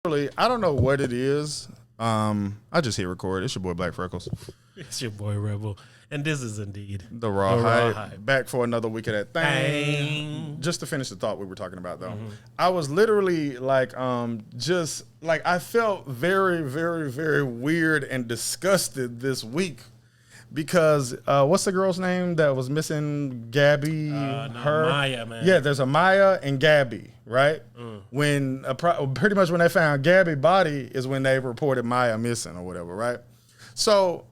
I don't know what it is. I just hit record. It's your boy Black Freckles. It's your boy Rebel. And this is indeed TheRawHype. Back for another week of that thing. Just to finish the thought we were talking about though. I was literally like, just like I felt very, very, very weird and disgusted this week because what's the girl's name that was missing? Gabby, Maya, man. Yeah, there's a Maya and Gabby, right? When pretty much when they found Gabby's body is when they reported Maya missing or whatever, right? So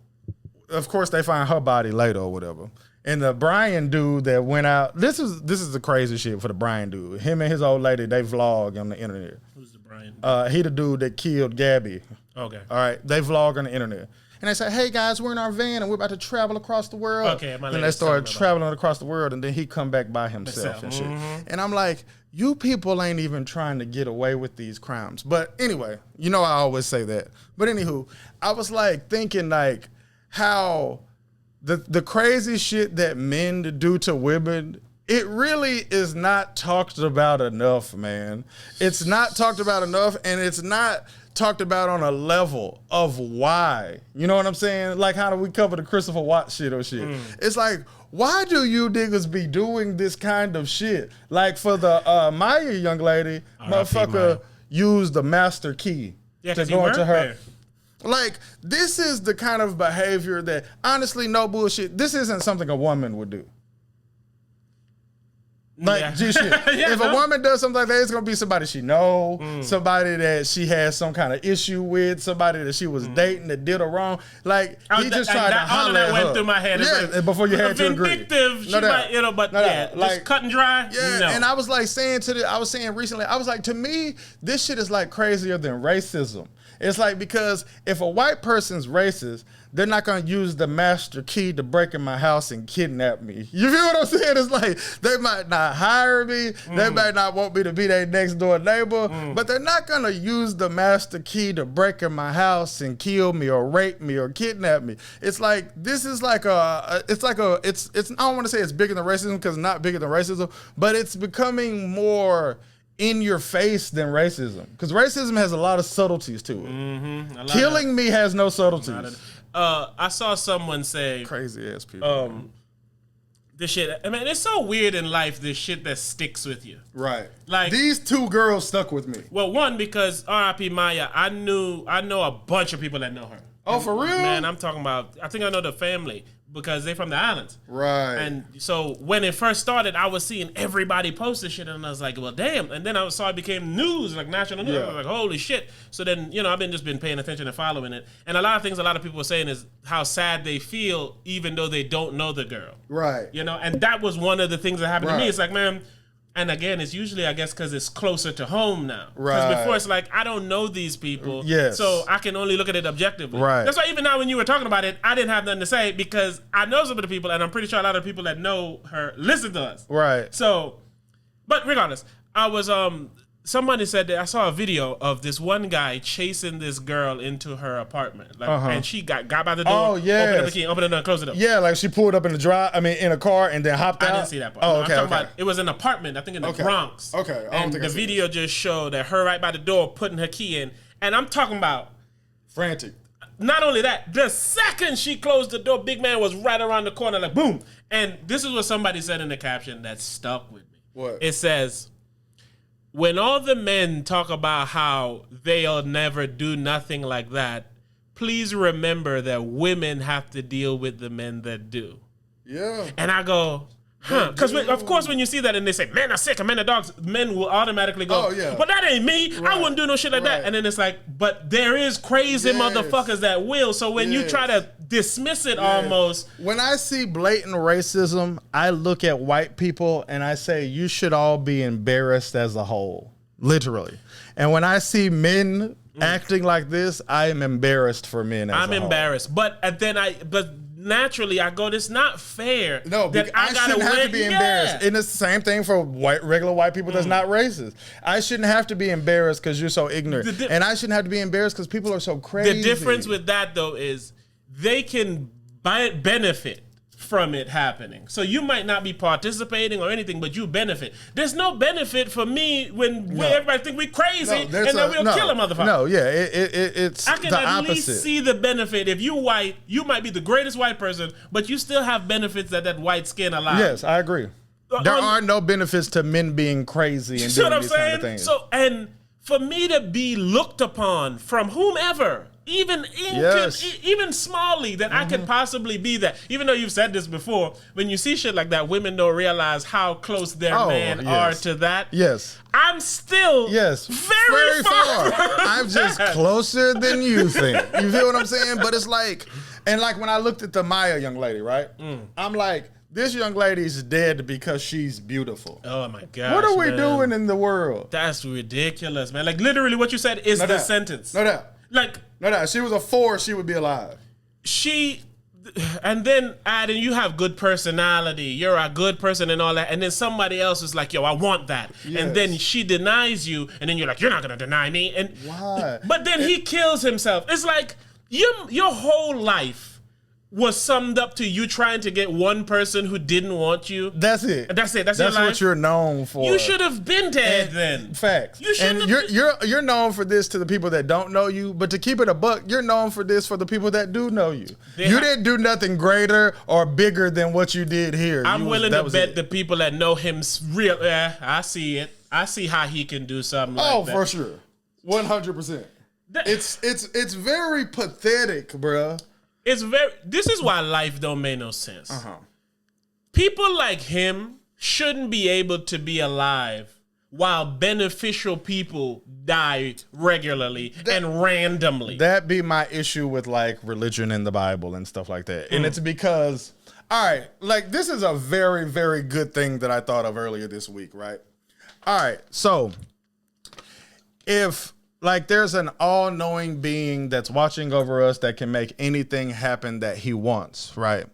of course they find her body later or whatever. And the Brian dude that went out, this is the crazy shit for the Brian dude. Him and his old lady, they vlog on the internet. Who's the Brian? He the dude that killed Gabby. Okay. All right, they vlog on the internet. And they say, hey guys, we're in our van and we're about to travel across the world. Okay, my and they started traveling across the world and then he come back by himself and shit. And I'm like, you people ain't even trying to get away with these crimes. But anyway, you know I always say that. But anywho, I was like thinking like how the crazy shit that men do to women, it really is not talked about enough, man. It's not talked about enough, and it's not talked about on a level of why. You know what I'm saying? Like how do we cover the Christopher Watts shit or shit? It's like, why do you niggas be doing this kind of shit? Like for the Maya young lady, motherfucker used the master key to go into her. There. Like, this is the kind of behavior that, honestly, no bullshit, this isn't something a woman would do. Like, shit. If a woman does something like that, it's going to be somebody she know, somebody that she has some kind of issue with, somebody that she was dating that did her wrong. Like, he just tried to holler at her. All of that went through my head. Yeah, like, before you had to agree. Vindictive, she might, you know, but yeah, like, just cut and dry. Yeah, no. And I was like saying I was saying recently, I was like, to me, this shit is like crazier than racism. It's like, because if a white person's racist, they're not going to use the master key to break in my house and kidnap me. You feel what I'm saying? It's like, they might not hire me. They might not want me to be their next door neighbor, but they're not going to use the master key to break in my house and kill me or rape me or kidnap me. It's like, this is like it's I don't want to say it's bigger than racism because it's not bigger than racism, but it's becoming more in your face than racism, because racism has a lot of subtleties to it. Killing me has no subtleties. I saw someone say, crazy ass people. This shit. I mean, it's so weird in life. This shit that sticks with you. Right. Like these two girls stuck with me. Well, one because R.I.p Maya. I know a bunch of people that know her. Oh, for real? Man, I'm talking about. I think I know the family because they're from the islands. Right. And so when it first started, I was seeing everybody post this shit, and I was like, well, damn. And then I saw it became news, like national news. I was like, holy shit. So then, you know, I've been paying attention and following it. And a lot of things a lot of people were saying is how sad they feel even though they don't know the girl. Right. You know, and that was one of the things that happened to me. It's like, man, and again, it's usually, I guess, because it's closer to home now. Right. Because before, it's like, I don't know these people. Yes. So I can only look at it objectively. Right. That's why even now when you were talking about it, I didn't have nothing to say because I know some of the people, and I'm pretty sure a lot of people that know her listen to us. Right. So, but regardless, I was, somebody said that I saw a video of this one guy chasing this girl into her apartment. Like, and she got by the door, opened up the key, opened it up, and closed it up. Yeah, like she pulled up in in a car and then hopped out. I didn't see that part. Oh, no, okay, I'm talking about, it was an apartment, I think in the Bronx. Okay. And the video just showed that her right by the door putting her key in. And I'm talking about frantic. Not only that, the second she closed the door, big man was right around the corner, like boom. And this is what somebody said in the caption that stuck with me. What? It says, when all the men talk about how they'll never do nothing like that, please remember that women have to deal with the men that do. Yeah. And I go, huh? Because of course when you see that and they say, men are sick and men are dogs, men will automatically go, but that ain't me. Right. I wouldn't do no shit like that. And then it's like, but there is crazy motherfuckers that will. So when you try to dismiss it almost. When I see blatant racism, I look at white people and I say, you should all be embarrassed as a whole. Literally. And when I see men acting like this, I am embarrassed for men as a whole. I'm embarrassed. But naturally I go, it's not fair. No, that I shouldn't have to be embarrassed. And it's the same thing for regular white people that's not racist. I shouldn't have to be embarrassed because you're so ignorant. And I shouldn't have to be embarrassed because people are so crazy. The difference with that, though, is they can benefit from it happening. So you might not be participating or anything, but you benefit. There's no benefit for me when everybody think we crazy and then we'll kill a motherfucker. No, yeah, it's I can the at opposite. least see the benefit. If you white, you might be the greatest white person, but you still have benefits that white skin allows. Yes, I agree. There are no benefits to men being crazy and doing these kind of things. So, and for me to be looked upon from whomever, even smallly, that I could possibly be that. Even though you've said this before, when you see shit like that, women don't realize how close their men are to that. Yes. I'm still very far. I'm just closer than you think. You feel what I'm saying? But it's like, and like when I looked at the Maya young lady, right? I'm like, this young lady's dead because she's beautiful. Oh my God. What are we doing in the world? That's ridiculous, man. Like literally what you said is the sentence. No doubt. Like, no doubt. If she was a 4, she would be alive. And then adding, you have good personality, you're a good person and all that, and then somebody else is like, yo, I want that. Yes. And then she denies you, and then you're like, you're not gonna deny me. And why? But then he kills himself. It's like your whole life was summed up to you trying to get one person who didn't want you. That's it. That's it. That's your your life. What you're known for. You should have been dead then. Facts. You should. And you're known for this to the people that don't know you, but to keep it a buck, you're known for this for the people that do know you. You didn't do nothing greater or bigger than what you did here. I'm willing to bet the people that know him real. I see it. I see how he can do something like that. Oh, for sure. 100%. It's very pathetic, bruh. This is why life don't make no sense. People like him shouldn't be able to be alive while beneficial people die regularly and randomly. That be my issue with like religion and the Bible and stuff like that. And it's because, all right, like this is a very, very good thing that I thought of earlier this week, right? All right, so if like there's an all-knowing being that's watching over us that can make anything happen that he wants, right?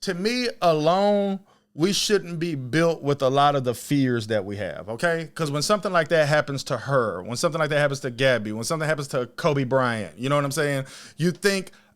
To me alone, we shouldn't be built with a lot of the fears that we have, okay? Because when something like that happens to her, when something like that happens to Gabby, when something happens to Kobe Bryant, you know what I'm saying?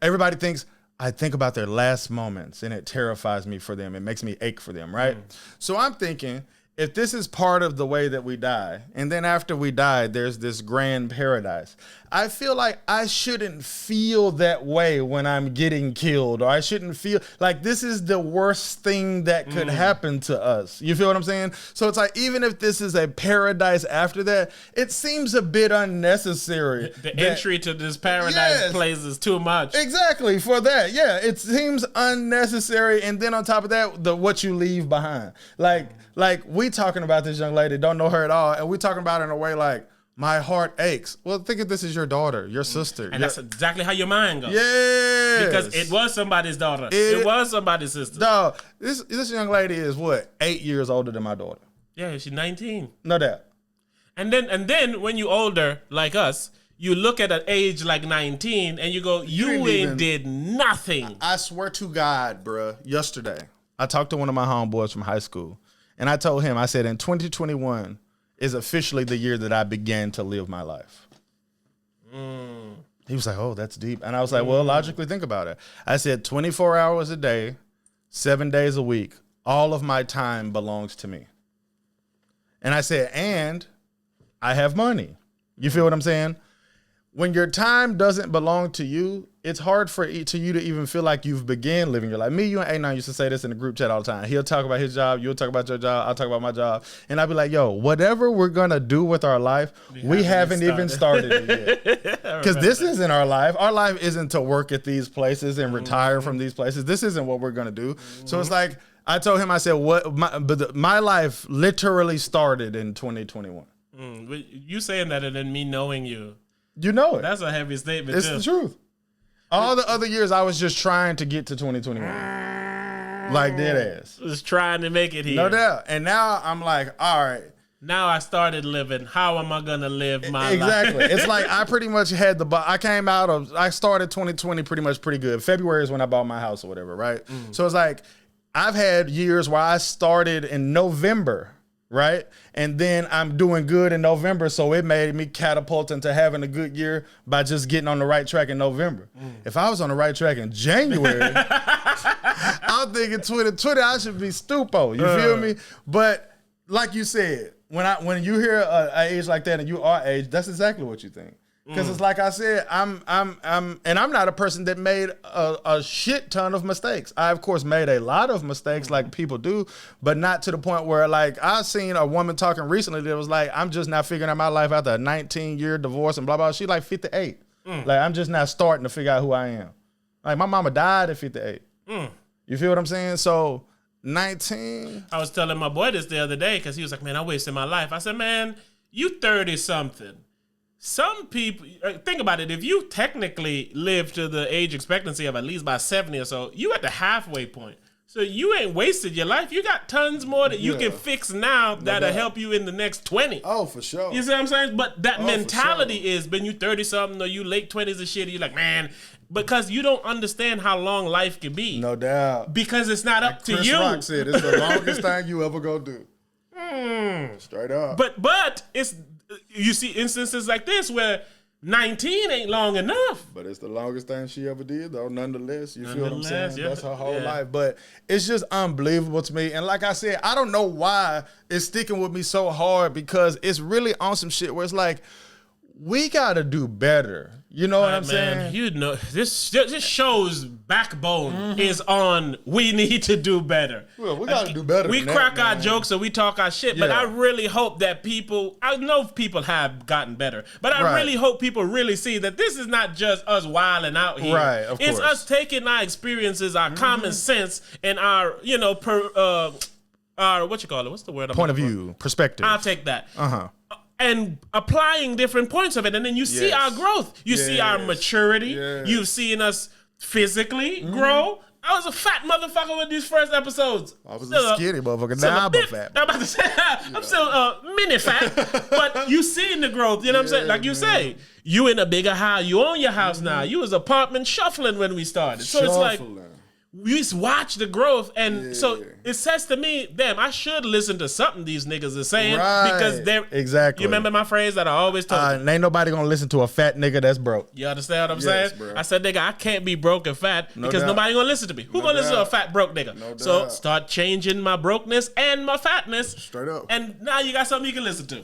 Everybody thinks, I think about their last moments and it terrifies me for them. It makes me ache for them, right? So I'm thinking, if this is part of the way that we die, and then after we die, there's this grand paradise, I feel like I shouldn't feel that way when I'm getting killed, or I shouldn't feel like this is the worst thing that could happen to us. You feel what I'm saying? So it's like, even if this is a paradise after that, it seems a bit unnecessary. The entry to this paradise place is too much. Exactly, for that. Yeah, it seems unnecessary. And then on top of that, what you leave behind. Like we talking about this young lady, don't know her at all, and we talking about it in a way like, my heart aches. Well, think of this as your daughter, your sister. And that's exactly how your mind goes. Yeah. Because it was somebody's daughter. It was somebody's sister. No, this young lady is what, 8 years older than my daughter. Yeah, she's 19. No doubt. And then when you older like us, you look at an age like 19 and you go, you ain't did nothing. I swear to God, bruh, yesterday, I talked to one of my homeboys from high school, and I told him, I said, in 2021 is officially the year that I began to live my life. He was like, oh, that's deep. And I was like, well, logically think about it. I said 24 hours a day, 7 days a week, all of my time belongs to me. And I said, and I have money. You feel what I'm saying? When your time doesn't belong to you, it's hard for you to even feel like you've began living your life. Me, you, and A9 used to say this in the group chat all the time. He'll talk about his job, you'll talk about your job, I'll talk about my job. And I'll be like, yo, whatever we're going to do with our life, we haven't even started it yet. Because this isn't our life. Our life isn't to work at these places and retire from these places. This isn't what we're going to do. So it's like, I told him, I said, my life literally started in 2021. You saying that and then me knowing you. You know it. That's a heavy statement. It's the truth. All the other years, I was just trying to get to 2021. Like dead ass. Just trying to make it here. No doubt. And now I'm like, all right. Now I started living. How am I going to live my life? Exactly. It's like I pretty much had I started 2020 pretty good. February is when I bought my house or whatever, right? So it's like I've had years where I started in November, right? And then I'm doing good in November, so it made me catapult into having a good year by just getting on the right track in November. If I was on the right track in January, I'm thinking 2020, I should be stupo. You feel me? But like you said, when you hear an age like that and you are age, that's exactly what you think. Because it's like I said, I'm not a person that made a shit ton of mistakes. I of course made a lot of mistakes like people do, but not to the point where like I seen a woman talking recently that was like, I'm just not figuring out my life after a 19-year divorce and blah blah. She like 58. Like I'm just not starting to figure out who I am. Like my mama died at 58. You feel what I'm saying? So 19. I was telling my boy this the other day because he was like, man, I wasted my life. I said, man, you 30 something. Some people, think about it, if you technically live to the age expectancy of at least by 70 or so, you at the halfway point. So you ain't wasted your life. You got tons more that you can fix now that'll help you in the next 20. Oh, for sure. You see what I'm saying? But that mentality is when you 30-something or you late 20s and shit, you're like, man, because you don't understand how long life can be. No doubt. Because it's not up to you. Chris Rock said, it's the longest thing you ever gonna do. Straight up. But it's... You see instances like this where 19 ain't long enough. But it's the longest thing she ever did, though, nonetheless. You feel what I'm saying? Yeah. That's her whole life. But it's just unbelievable to me. And like I said, I don't know why it's sticking with me so hard because it's really on some shit where it's like, we got to do better. You know what I'm saying? You know, this show's backbone is on we need to do better. Well, we got to do better. We crack our jokes and we talk our shit, but I really hope that people, I know people have gotten better, but I really hope people really see that this is not just us wilding out here. Right, of course. It's us taking our experiences, our common sense, and our, our, what you call it? What's the word? Point of view, perspective. I'll take that. And applying different points of it. And then you see our growth. You see our maturity. You've seen us physically grow. I was a fat motherfucker with these first episodes. I was a skinny motherfucker. Now I'm a fat. I'm about to say, I'm still mini fat. But you seen the growth. You know what I'm saying? Like you say, you in a bigger house. You own your house now. You was apartment shuffling when we started. So it's like, we just watch the growth, and so it says to me, damn, I should listen to something these niggas are saying because they're exactly. You remember my phrase that I always told you? Ain't nobody gonna listen to a fat nigga that's broke. You understand what I'm saying? Bro. I said, nigga, I can't be broke and fat because nobody gonna listen to me. Who gonna listen to a fat broke nigga? So start changing my brokenness and my fatness. Straight up. And now you got something you can listen to.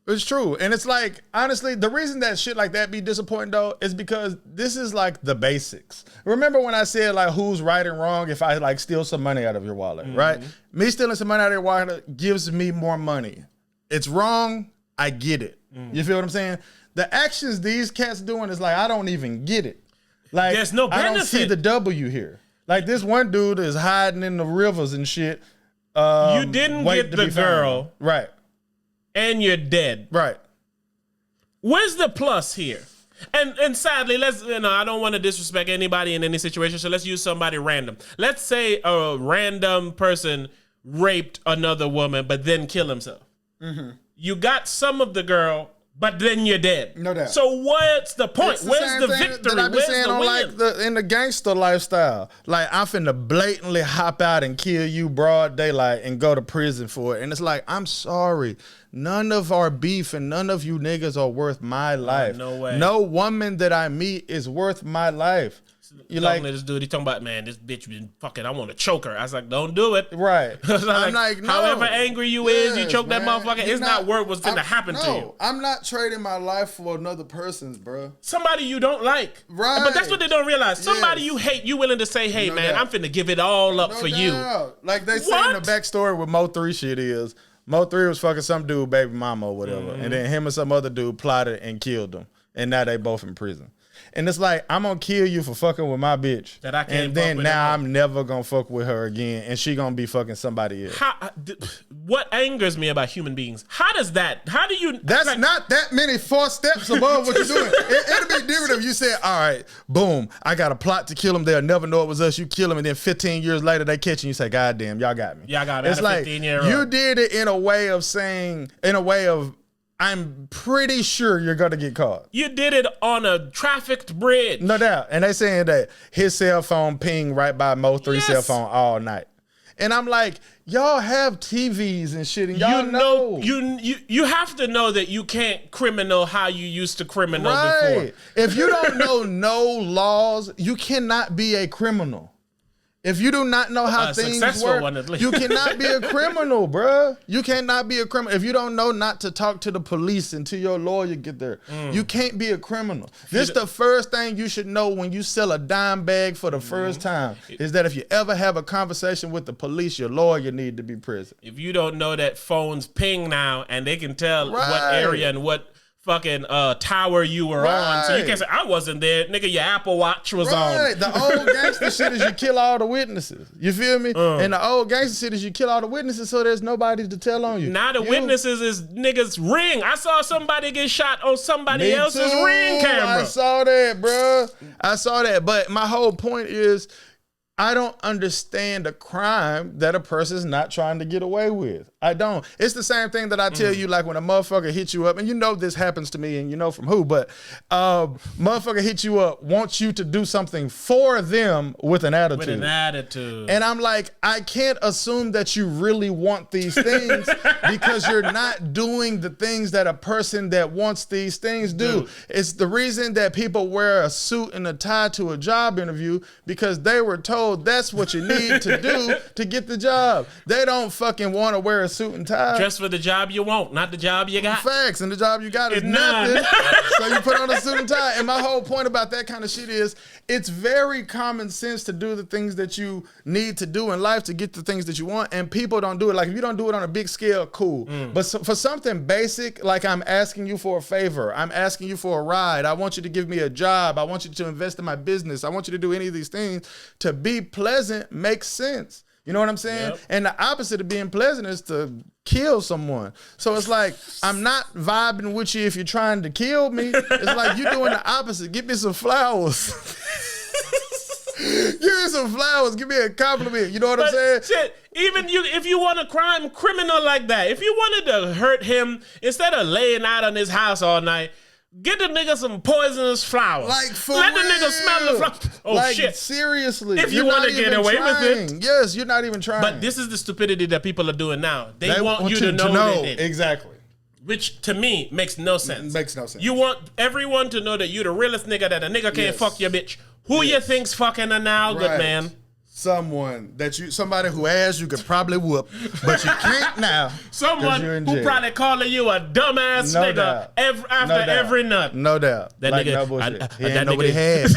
It's true. And it's like, honestly, the reason that shit like that be disappointing, though, is because this is like the basics. Remember when I said, like, who's right and wrong if I, like, steal some money out of your wallet, right? Me stealing some money out of your wallet gives me more money. It's wrong. I get it. You feel what I'm saying? The actions these cats doing is like, I don't even get it. Like, there's no benefit. I don't see the W here. Like, this one dude is hiding in the rivers and shit. You didn't get the girl. Right. And you're dead. Right. Where's the plus here? And sadly, I don't want to disrespect anybody in any situation, so let's use somebody random. Let's say a random person raped another woman, but then killed himself. You got some of the girl, but then you're dead. No doubt. So what's the point? Where's the victory? Where's the win? Like in the gangster lifestyle, like I'm finna blatantly hop out and kill you broad daylight and go to prison for it. And it's like, I'm sorry. None of our beef and none of you niggas are worth my life. No way. No woman that I meet is worth my life. You like this dude? He talking about, man, this bitch been fucking. I want to choke her. I was like, don't do it. Right. I'm like, no. However angry you is, you choke that motherfucker. It's not worth what's finna happen to you. I'm not trading my life for another person's, bro. Somebody you don't like. Right. But that's what they don't realize. Somebody you hate, you willing to say, hey, man, I'm finna give it all up for you. Like they say in the backstory with Mo 3 shit is, Mo 3 was fucking some dude, baby mama or whatever. And then him and some other dude plotted and killed him. And now they both in prison. And it's like, I'm gonna kill you for fucking with my bitch. That I can't. And then now I'm never gonna fuck with her again, and she gonna be fucking somebody else. What angers me about human beings? How do you? That's not that many 4 steps above what you're doing. It'll be different if you said, all right, boom, I got a plot to kill him. They'll never know it was us. You kill him, and then 15 years later they catch you. You say, God damn, y'all got me. Y'all got me. It's like you did it in a way of saying, I'm pretty sure you're gonna get caught. You did it on a trafficked bridge. No doubt. And they saying that his cell phone pinged right by Mo 3's cell phone all night. And I'm like, y'all have TVs and shit, and y'all know. You have to know that you can't criminal how you used to criminal before. If you don't know no laws, you cannot be a criminal. If you do not know how things work, you cannot be a criminal, bruh. You cannot be a criminal. If you don't know not to talk to the police until your lawyer get there, you can't be a criminal. This is the first thing you should know when you sell a dime bag for the first time, is that if you ever have a conversation with the police, your lawyer need to be present. If you don't know that phones ping now and they can tell what area and what fucking tower you were on, so you can't say I wasn't there, nigga. Your Apple Watch was on. The old gangster shit is you kill all the witnesses. You feel me? And the old gangster shit is you kill all the witnesses, so there's nobody to tell on you. Now the witnesses is niggas ring. I saw somebody get shot on somebody else's ring camera. I saw that, bro. I saw that. But my whole point is, I don't understand a crime that a person's not trying to get away with. I don't. It's the same thing that I tell you, like when a motherfucker hits you up, and you know this happens to me, and you know from who, but motherfucker hits you up, wants you to do something for them with an attitude. With an attitude. And I'm like, I can't assume that you really want these things because you're not doing the things that a person that wants these things do. It's the reason that people wear a suit and a tie to a job interview, because they were told that's what you need to do to get the job. They don't fucking want to wear a suit and tie. Dress for the job you want, not the job you got. Facts, and the job you got is nothing. So you put on a suit and tie. And my whole point about that kind of shit is, it's very common sense to do the things that you need to do in life to get the things that you want, and people don't do it. Like if you don't do it on a big scale, cool. But for something basic, like I'm asking you for a favor, I'm asking you for a ride, I want you to give me a job, I want you to invest in my business, I want you to do any of these things, to be pleasant makes sense. You know what I'm saying? Yep. And the opposite of being pleasant is to kill someone. So it's like, I'm not vibing with you if you're trying to kill me. It's like you're doing the opposite. Give me some flowers. Give me some flowers. Give me a compliment. You know what I'm saying? Shit, even if you want a crime criminal like that, if you wanted to hurt him, instead of laying out on his house all night, get the nigga some poisonous flowers. Like, for Let real. the nigga smell the flowers. Oh, like, shit. Seriously. If you want to get away with it. Yes, you're not even trying. But this is the stupidity that people are doing now. They want you to know that. Exactly. Which, to me, makes no sense. Makes no sense. You want everyone to know that you the realest nigga, that a nigga can't fuck your bitch. Who you think's fucking her now, good man? Somebody who asked you could probably whoop, but you can't now. Someone who probably calling you a dumbass nigga after every nut. No doubt. That like, nigga, no bullshit. He ain't know what he had.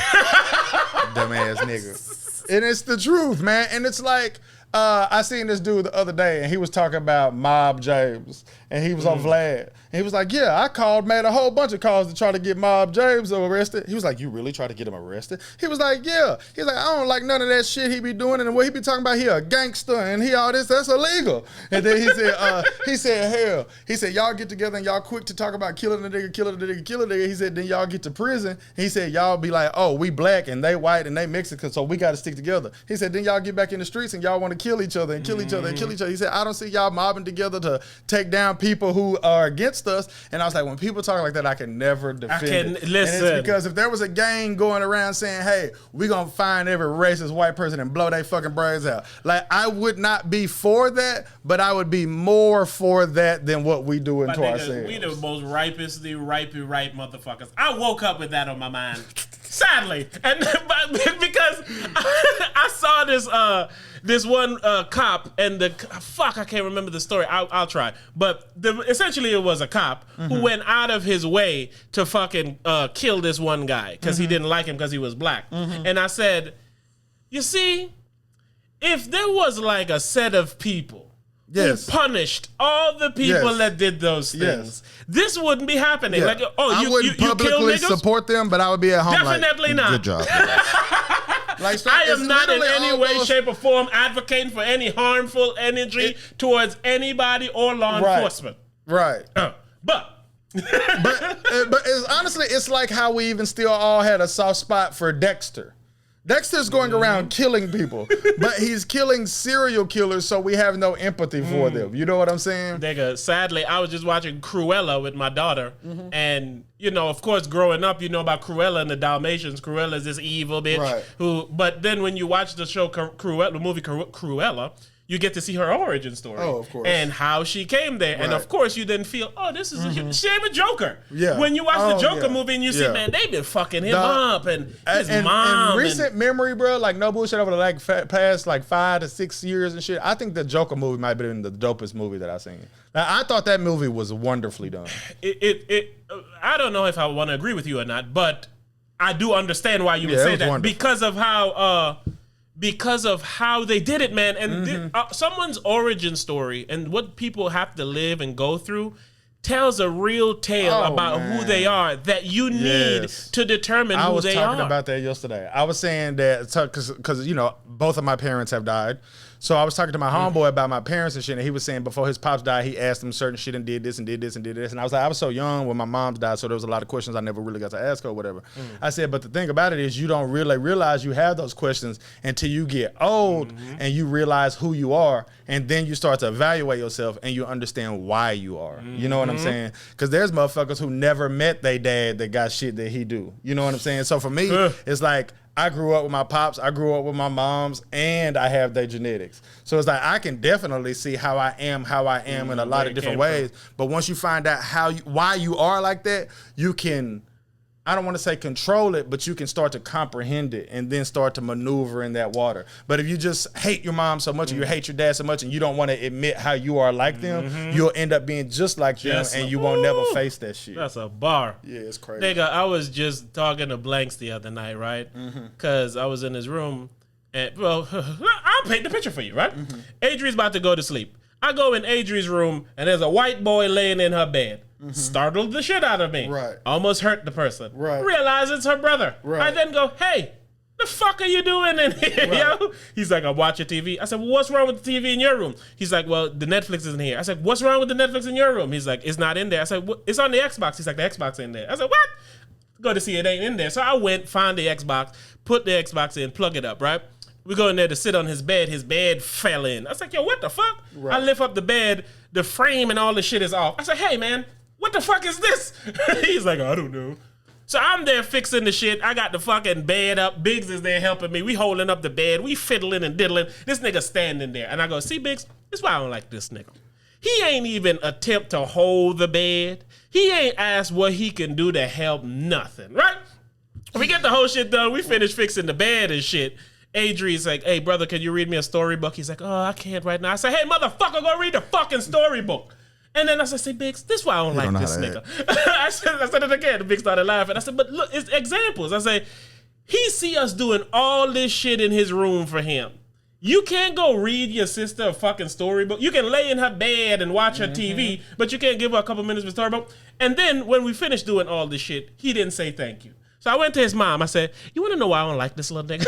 Dumbass nigga. And it's the truth, man. And it's like, I seen this dude the other day, and he was talking about Mob James, and he was on Vlad. And he was like, yeah, I made a whole bunch of calls to try to get Mob James arrested. He was like, you really try to get him arrested? He was like, yeah. He's like, I don't like none of that shit he be doing, and what he be talking about, he a gangster, and he all this, that's illegal. And then he said, hell, he said, y'all get together and y'all quick to talk about killing the nigga, killing the nigga, killing the nigga. He said, then y'all get to prison. He said, y'all be like, oh, we black and they white and they Mexican, so we got to stick together. He said, then y'all get back in the streets and y'all want to kill each other and kill each other and kill each other. He said, I don't see y'all mobbing together to take down people who are against us. And I was like, when people talk like that, I can never defend it. Listen. And it's because if there was a gang going around saying, hey, we gonna find every racist white person and blow their fucking brains out, like, I would not be for that, but I would be more for that than what we do into ourselves. We the most ripestly, ripe motherfuckers. I woke up with that on my mind. Sadly. And because I saw this one cop, and I can't remember the story. I'll try. But essentially it was a cop who went out of his way to fucking kill this one guy because he didn't like him because he was black. And I said, you see, if there was like a set of people who punished all the people that did those things, this wouldn't be happening. Like, I wouldn't publicly support them, but I would be at home definitely like, not. Good job. Like, so I am not in any way, shape, or form advocating for any harmful energy towards anybody or law enforcement. Right. But it's, honestly, it's like how we even still all had a soft spot for Dexter. Dexter's going around killing people, but he's killing serial killers, so we have no empathy for them. You know what I'm saying? Nigga, sadly, I was just watching Cruella with my daughter, and, you know, of course, growing up, you know about Cruella and the Dalmatians. Cruella's this evil bitch but then when you watch the show Cruella, the movie Cruella, you get to see her origin story. Oh, of course. And how she came there. Right. And of course, you then feel, oh, this is she ain't a Joker. Yeah. When you watch the Joker movie and you see, man, they been fucking him up and his mom. In recent memory, bro, like no bullshit over the like past like 5 to 6 years and shit, I think the Joker movie might have been the dopest movie that I've seen. Now, I thought that movie was wonderfully done. I don't know if I want to agree with you or not, but I do understand why you would say that wonderful. Because of how they did it, man. And someone's origin story and what people have to live and go through tells a real tale about who they are that you need to determine who they are. I was talking about that yesterday. I was saying that because, you know, both of my parents have died. So I was talking to my homeboy about my parents and shit, and he was saying before his pops died, he asked him certain shit and did this and did this and did this. And I was like, I was so young when my mom's died, so there was a lot of questions I never really got to ask her or whatever. I said, but the thing about it is you don't really realize you have those questions until you get old and you realize who you are, and then you start to evaluate yourself and you understand why you are. You know what I'm saying? Because there's motherfuckers who never met their dad that got shit that he do. You know what I'm saying? So for me, it's like, I grew up with my pops, I grew up with my moms, and I have their genetics. So it's like I can definitely see how I am in a lot of different ways. But once you find out why you are like that, you can, I don't want to say control it, but you can start to comprehend it and then start to maneuver in that water. But if you just hate your mom so much or you hate your dad so much and you don't want to admit how you are like them, you'll end up being just like them and you won't never face that shit. That's a bar. Yeah, it's crazy. Nigga, I was just talking to Blanks the other night, right? Because I was in his room and, well, I'll paint the picture for you, right? Adri's about to go to sleep. I go in Adri's room and there's a white boy laying in her bed. Startled the shit out of me. Right. Almost hurt the person. Right. Realize it's her brother. Right. I then go, hey, the fuck are you doing in here, yo? He's like, I'm watching TV. I said, well, what's wrong with the TV in your room? He's like, well, the Netflix isn't here. I said, what's wrong with the Netflix in your room? He's like, it's not in there. I said, well, it's on the Xbox. He's like, the Xbox in there. I said, what? Go to see it ain't in there. So I went, find the Xbox, put the Xbox in, plug it up, right? We go in there to sit on his bed. His bed fell in. I was like, yo, what the fuck? Right. I lift up the bed. The frame and all the shit is off. I said, hey, man, what the fuck is this? He's like, I don't know. So I'm there fixing the shit. I got the fucking bed up. Biggs is there helping me. We holding up the bed. We fiddling and diddling. This nigga standing there. And I go, see, Biggs, this is why I don't like this nigga. He ain't even attempt to hold the bed. He ain't asked what he can do to help nothing, right? We get the whole shit done. We finish fixing the bed and shit. Adri's like, hey, brother, can you read me a storybook? He's like, oh, I can't right now. I say, hey, motherfucker, go read the fucking storybook. And then I said, say, Biggs, this is why I don't like this nigga. I said it again. The Biggs started laughing. I said, but look, it's examples. I say, he see us doing all this shit in his room for him. You can't go read your sister a fucking storybook. You can lay in her bed and watch her TV, but you can't give her a couple minutes of a storybook. And then when we finished doing all this shit, he didn't say thank you. So I went to his mom. I said, you want to know why I don't like this little nigga?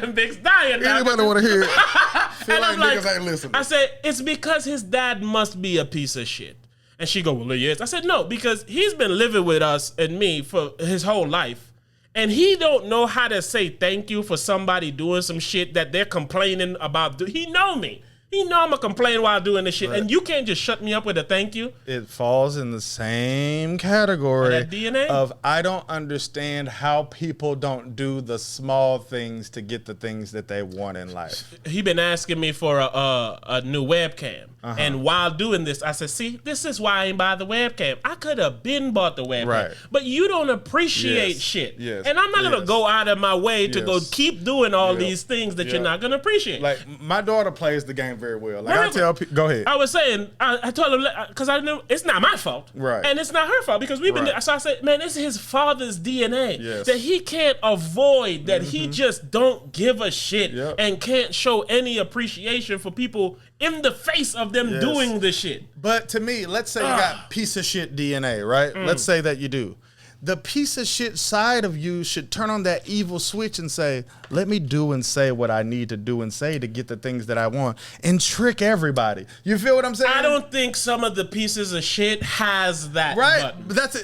And Biggs dying. Anybody want to hear it? Feel and like niggas ain't listening. I said, it's because his dad must be a piece of shit. And she go, well, he is. I said, no, because he's been living with us and me for his whole life. And he don't know how to say thank you for somebody doing some shit that they're complaining about. He know me. He know I'm going to complain while doing this shit. Right. And you can't just shut me up with a thank you. It falls in the same category that DNA? Of I don't understand how people don't do the small things to get the things that they want in life. He been asking me for a new webcam. And while doing this, I said, see, this is why I ain't buy the webcam. I could have been bought the webcam. Right. But you don't appreciate shit. Yes. And I'm not going to go out of my way to go keep doing all these things that you're not going to appreciate. Like, my daughter plays the game very well. Like, I tell people, go ahead. I was saying, I told him, because I knew it's not my fault. Right. And it's not her fault, because we've been, so I said, man, it's his father's DNA. That he can't avoid, that he just don't give a shit and can't show any appreciation for people in the face of them doing the shit. But to me, let's say you got piece of shit DNA, right? Let's say that you do. The piece of shit side of you should turn on that evil switch and say, let me do and say what I need to do and say to get the things that I want, and trick everybody. You feel what I'm saying? I don't think some of the pieces of shit has that button. But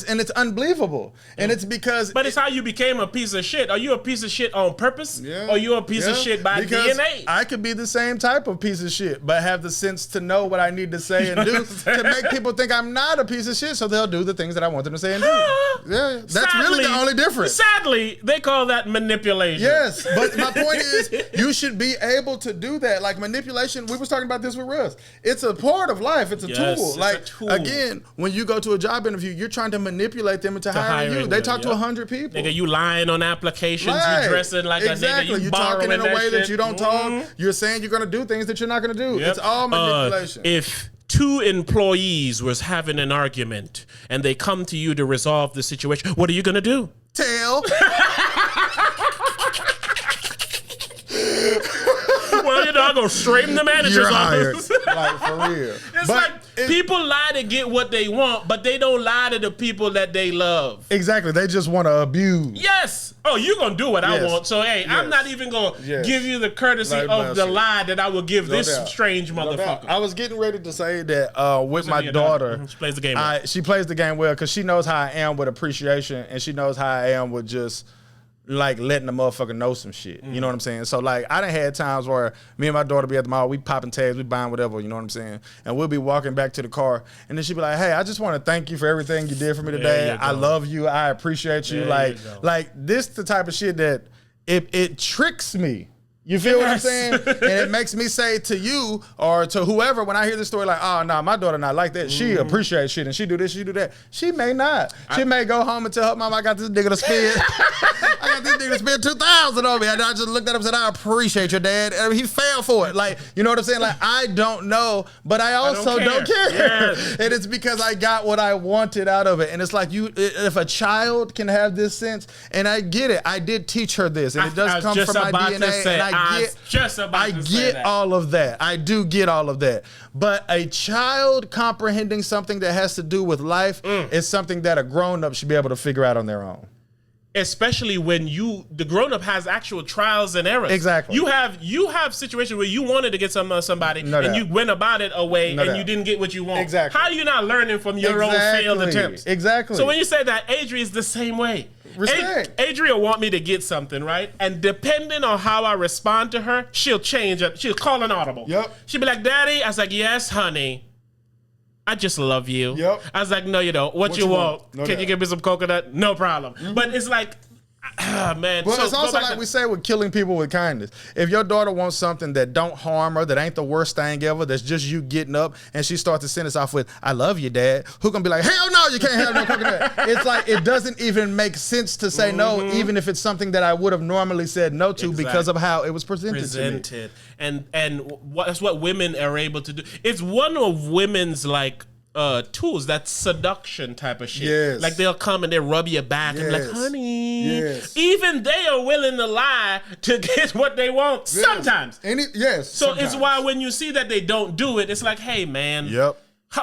and it's unbelievable. And it's because it's how you became a piece of shit. Are you a piece of shit on purpose? Or are you a piece of shit by DNA? I could be the same type of piece of shit, but have the sense to know what I need to say and do to make people think I'm not a piece of shit, so they'll do the things that I want them to say and do. Yeah, that's really the only difference. Sadly, they call that manipulation. Yes, but my point is, you should be able to do that. Like manipulation, we was talking about this with Russ. It's a part of life. It's a tool. Like again, when you go to a job interview, you're trying to manipulate them into hiring you. They talk to 100 people. Nigga, you lying on applications. You dressing like a nigga. You talking in a way that you don't talk. You're saying you're gonna do things that you're not gonna do. It's all manipulation. If two employees was having an argument and they come to you to resolve the situation, what are you gonna do? Tell. Well, I'm gonna straighten the manager's office. Like, for real. It's like people lie to get what they want, but they don't lie to the people that they love. Exactly. They just want to abuse. Yes. Oh, you're gonna do what I want. So hey, I'm not even gonna give you the courtesy of the lie that I will give this strange motherfucker. I was getting ready to say that with my daughter. She plays the game well. She plays the game well because she knows how I am with appreciation, and she knows how I am with just like letting the motherfucker know some shit. You know what I'm saying? So like I done had times where me and my daughter be at the mall, we popping tags, we buying whatever, you know what I'm saying? And we'll be walking back to the car and then she'll be like, hey, I just want to thank you for everything you did for me today. I love you. I appreciate you. Like this the type of shit that it tricks me. You feel what I'm saying? And it makes me say to you or to whoever when I hear this story like, oh, no, my daughter not like that. She appreciates shit and she do this, she do that. She may not. She may go home and tell her mom, I got this nigga to spend. I got this nigga to spend $2,000 on me. And I just looked at him and said, I appreciate your dad. And he fell for it. Like, you know what I'm saying? Like, I don't know, but I also don't care. Yes. And it's because I got what I wanted out of it. And it's like if a child can have this sense, and I get it. I did teach her this. And it does come from my DNA. And I get all of that. I do get all of that. But a child comprehending something that has to do with life is something that a grown-up should be able to figure out on their own. Especially when the grown-up has actual trials and errors. Exactly. You have situations where you wanted to get something on somebody and you went about it away and you didn't get what you want. Exactly. How are you not learning from your own failed attempts? Exactly. So when you say that, Adri is the same way. Respect. Adri will want me to get something, right? And depending on how I respond to her, she'll change it. She'll call an audible. Yep. She'll be like, Daddy. I was like, yes, honey. I just love you. Yep. I was like, no, you don't. What you want? No Can you give me some coconut? No problem. But it's like, man. Well, it's also like we say with killing people with kindness. If your daughter wants something that don't harm her, that ain't the worst thing ever, that's just you getting up, and she starts to send us off with, I love you, Dad, who gonna be like, hell no, you can't have no coconut. It's like, it doesn't even make sense to say no, even if it's something that I would have normally said no to because of how it was presented to me. And that's what women are able to do. It's one of women's like tools, that seduction type of shit. Yes. Like they'll come and they'll rub your back and be like, honey. Yes. Even they are willing to lie to get what they want sometimes. So sometimes. It's why when you see that they don't do it, it's like, hey man,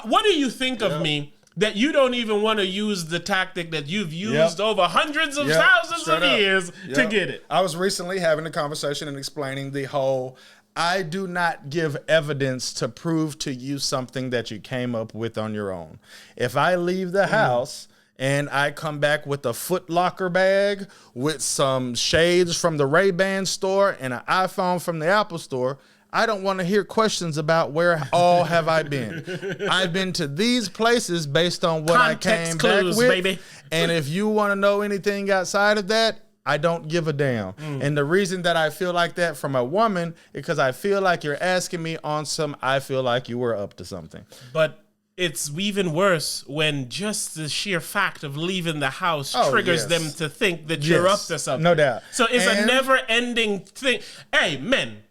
what do you think of me that you don't even want to use the tactic that you've used over hundreds of thousands of years to get it? I was recently having a conversation and explaining the whole, I do not give evidence to prove to you something that you came up with on your own. If I leave the house and I come back with a Foot Locker bag with some shades from the Ray-Ban store and an iPhone from the Apple store, I don't want to hear questions about where all have I been. I've been to these places based on what I came back with. Baby. And if you want to know anything outside of that, I don't give a damn. And the reason that I feel like that from a woman is because I feel like you're asking me on some, I feel like you were up to something. But it's even worse when just the sheer fact of leaving the house triggers them to think that you're up to something. No doubt. So it's a never-ending thing. Hey, men,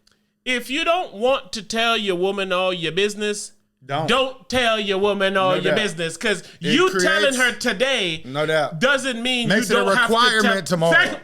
if you don't want to tell your woman all your business, don't tell your woman all your business, because you telling her today doesn't mean you don't have to tell. Makes it a requirement tomorrow.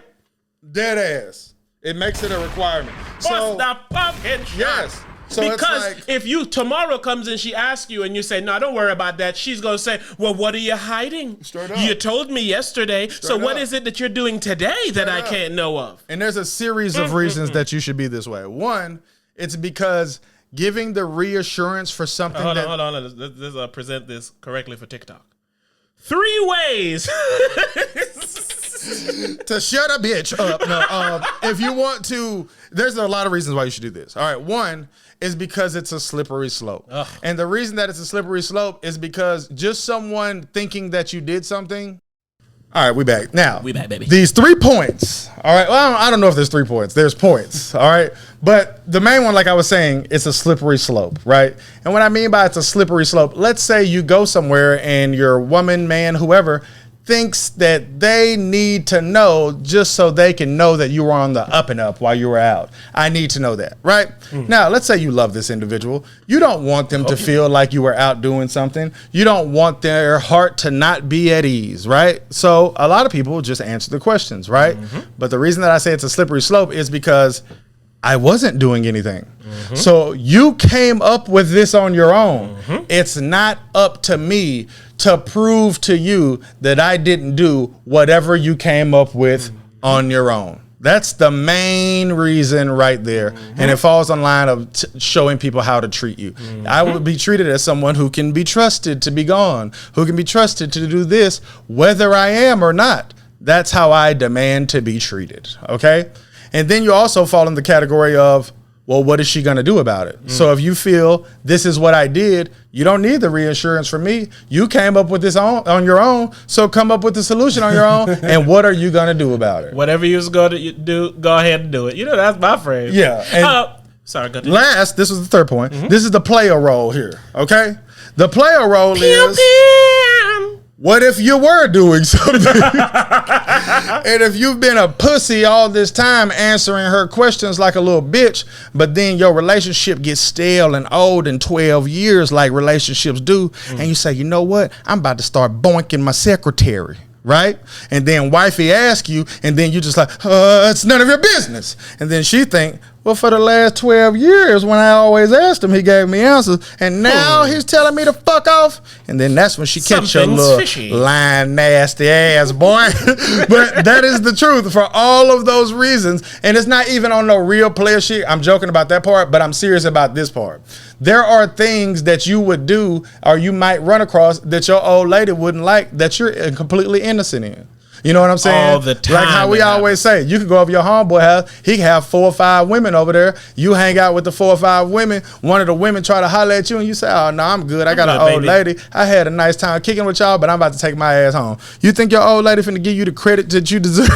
Dead ass. It makes it a requirement. So the fucking shot. Yes. So because it's like, if you tomorrow comes and she asks you and you say, no, don't worry about that, she's going to say, well, what are you hiding? Straight up. You told me yesterday. So what is it that you're doing today that I can't know of? And there's a series of reasons that you should be this way. One, it's because giving the reassurance for something hold on. Let's present this correctly for TikTok. 3 ways to shut a bitch up. No, if you want to, there's a lot of reasons why you should do this. All right, one is because it's a slippery slope. Ugh. And the reason that it's a slippery slope is because just someone thinking that you did something, All right, we back. Now, we back, baby. These 3 points. All right. Well, I don't know if there's 3 points. There's points. All right. But the main one, like I was saying, it's a slippery slope, right? And what I mean by it's a slippery slope, let's say you go somewhere and your woman, man, whoever, thinks that they need to know just so they can know that you were on the up and up while you were out. I need to know that, right? Now, let's say you love this individual. You don't want them to feel like you were out doing something. You don't want their heart to not be at ease, right? So a lot of people just answer the questions, right? But the reason that I say it's a slippery slope is because I wasn't doing anything. So you came up with this on your own. It's not up to me to prove to you that I didn't do whatever you came up with on your own. That's the main reason right there. And it falls on line of showing people how to treat you. I would be treated as someone who can be trusted to be gone, who can be trusted to do this, whether I am or not. That's how I demand to be treated, okay? And then you also fall in the category of, well, what is she going to do about it? So if you feel this is what I did, you don't need the reassurance from me. You came up with this on your own, so come up with the solution on your own. And what are you going to do about it? Whatever you was going to do, go ahead and do it. You know, that's my phrase. Yeah. And sorry, go ahead. Last, this was the third point. This is the player role here, okay? The player role is... What if you were doing something? And if you've been a pussy all this time answering her questions like a little bitch, but then your relationship gets stale and old in 12 years like relationships do, and you say, you know what? I'm about to start boinking my secretary. Right? And then wifey asks you, and then you just like, it's none of your business. And then she think, well, for the last 12 years, when I always asked him, he gave me answers. And now he's telling me to fuck off. And then that's when she catch your little fishy, lying, nasty ass, boy. But that is the truth for all of those reasons. And it's not even on no real player shit. I'm joking about that part, but I'm serious about this part. There are things that you would do or you might run across that your old lady wouldn't like that you're completely innocent in. You know what I'm saying? All the time. Like how we always say, you can go over your homeboy house, he can have 4 or 5 women over there. You hang out with the 4 or 5 women. One of the women try to holler at you and you say, oh, no, I'm good. I got an old lady. I had a nice time kicking with y'all, but I'm about to take my ass home. You think your old lady finna give you the credit that you deserve?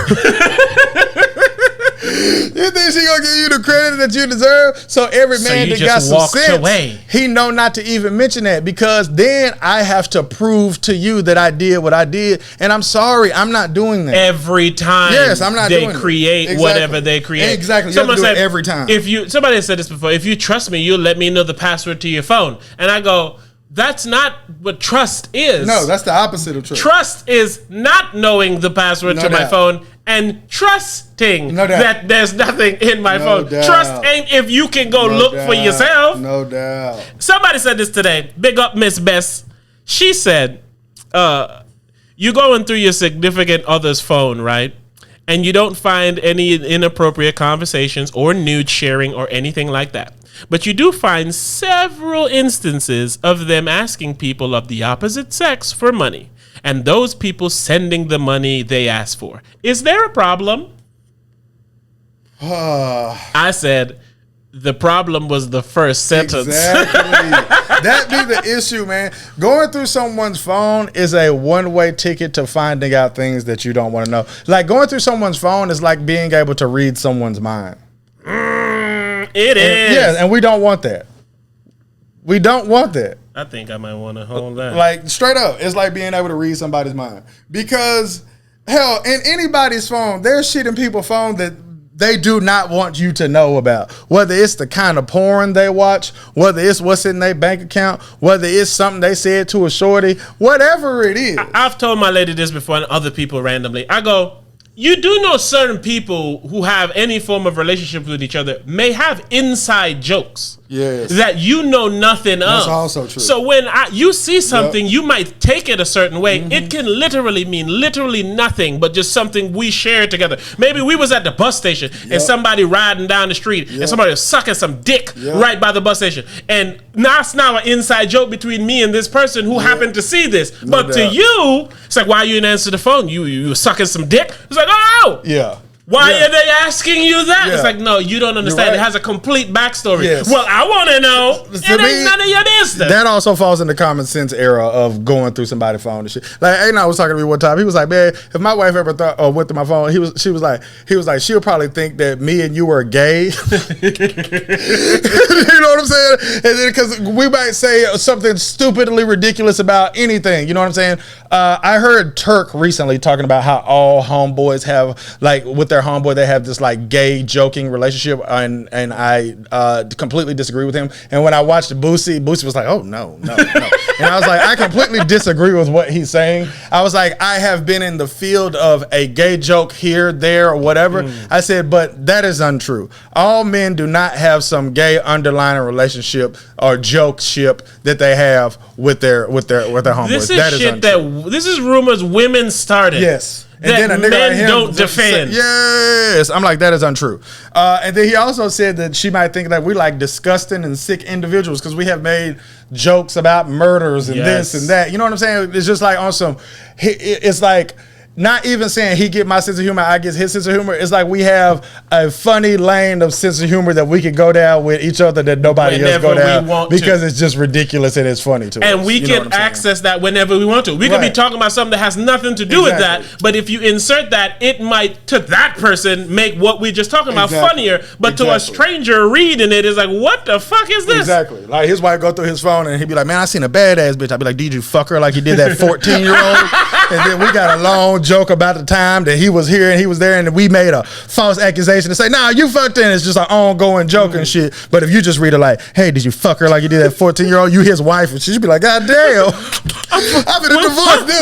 You think she gonna give you the credit that you deserve? So every man that got some sense, he know not to even mention that, because then I have to prove to you that I did what I did, and I'm sorry, I'm not doing that. Every time I'm not they doing create whatever they create. Exactly. You have to do it every time. Somebody has said this before, if you trust me, you'll let me know the password to your phone. And I go, that's not what trust is. No, that's the opposite of trust. Trust is not knowing the password to my phone and trusting that there's nothing in my phone. Doubt. Trust ain't if you can go look for yourself. No doubt. Somebody said this today. Big up Miss Bess. She said, you going through your significant other's phone, right? And you don't find any inappropriate conversations or nude sharing or anything like that. But you do find several instances of them asking people of the opposite sex for money, and those people sending the money they ask for. Is there a problem? I said, the problem was the first sentence. Exactly. That be the issue, man. Going through someone's phone is a one-way ticket to finding out things that you don't want to know. Like, going through someone's phone is like being able to read someone's mind. It is. Yeah, and we don't want that. We don't want that. I think I might want to hold that. Like, straight up, it's like being able to read somebody's mind. Because, hell, in anybody's phone, there's shit in people's phone that they do not want you to know about. Whether it's the kind of porn they watch, whether it's what's in their bank account, whether it's something they said to a shorty, whatever it is. I've told my lady this before and other people randomly. I go, you do know certain people who have any form of relationship with each other may have inside jokes. Yes. That you know nothing of. That's also true. So when you see something, you might take it a certain way. It can literally mean literally nothing, but just something we shared together. Maybe we was at the bus station and somebody riding down the street and somebody was sucking some dick right by the bus station. And that's now an inside joke between me and this person who happened to see this. But to you, it's like, why you didn't answer the phone? You were sucking some dick? It's like, oh! Yeah. Why are they asking you that? Yeah. It's like, no, you don't understand. Right. It has a complete backstory. Yes. Well, I want to know. It ain't none of your business. That also falls in the common sense era of going through somebody's phone and shit. Like, Aiden was talking to me one time. He was like, man, if my wife ever went through my phone, he was like, she'll probably think that me and you were gay. You know what I'm saying? And then because we might say something stupidly ridiculous about anything. You know what I'm saying? I heard Turk recently talking about how all homeboys have, like, with their homeboy, they have this like gay joking relationship, and I completely disagree with him. And when I watched Boosie was like, oh no. And I was like, I completely disagree with what he's saying. I was like, I have been in the field of a gay joke here, there, or whatever. I said, but that is untrue. All men do not have some gay underlying relationship or joke ship that they have with their homeboys. This is that is shit untrue. this is rumors women started. Yes. And then a nigga men like him don't defend. Yes. I'm like, that is untrue. And then he also said that she might think that we like disgusting and sick individuals because we have made jokes about murders and this and that. You know what I'm saying? It's just like on some, it's like, not even saying he get my sense of humor, I get his sense of humor. It's like we have a funny lane of sense of humor that we can go down with each other that nobody else go down because it's just ridiculous and it's funny to us. And we can access that whenever we want to. We could be talking about something that has nothing to do with that, but if you insert that, it might, to that person, make what we just talking about funnier, but to a stranger reading it is like, what the fuck is this? Exactly. Like his wife go through his phone and he'd be like, man, I seen a badass bitch. I'd be like, did you fuck her like you did that 14-year-old? And then we got a long joke about the time that he was here and he was there and we made a false accusation to say, nah, you fucked her. And it's just an ongoing joke and shit. But if you just read it like, hey, did you fuck her like you did that 14-year-old? You his wife. And she'd be like, God damn. I'm gonna divorce this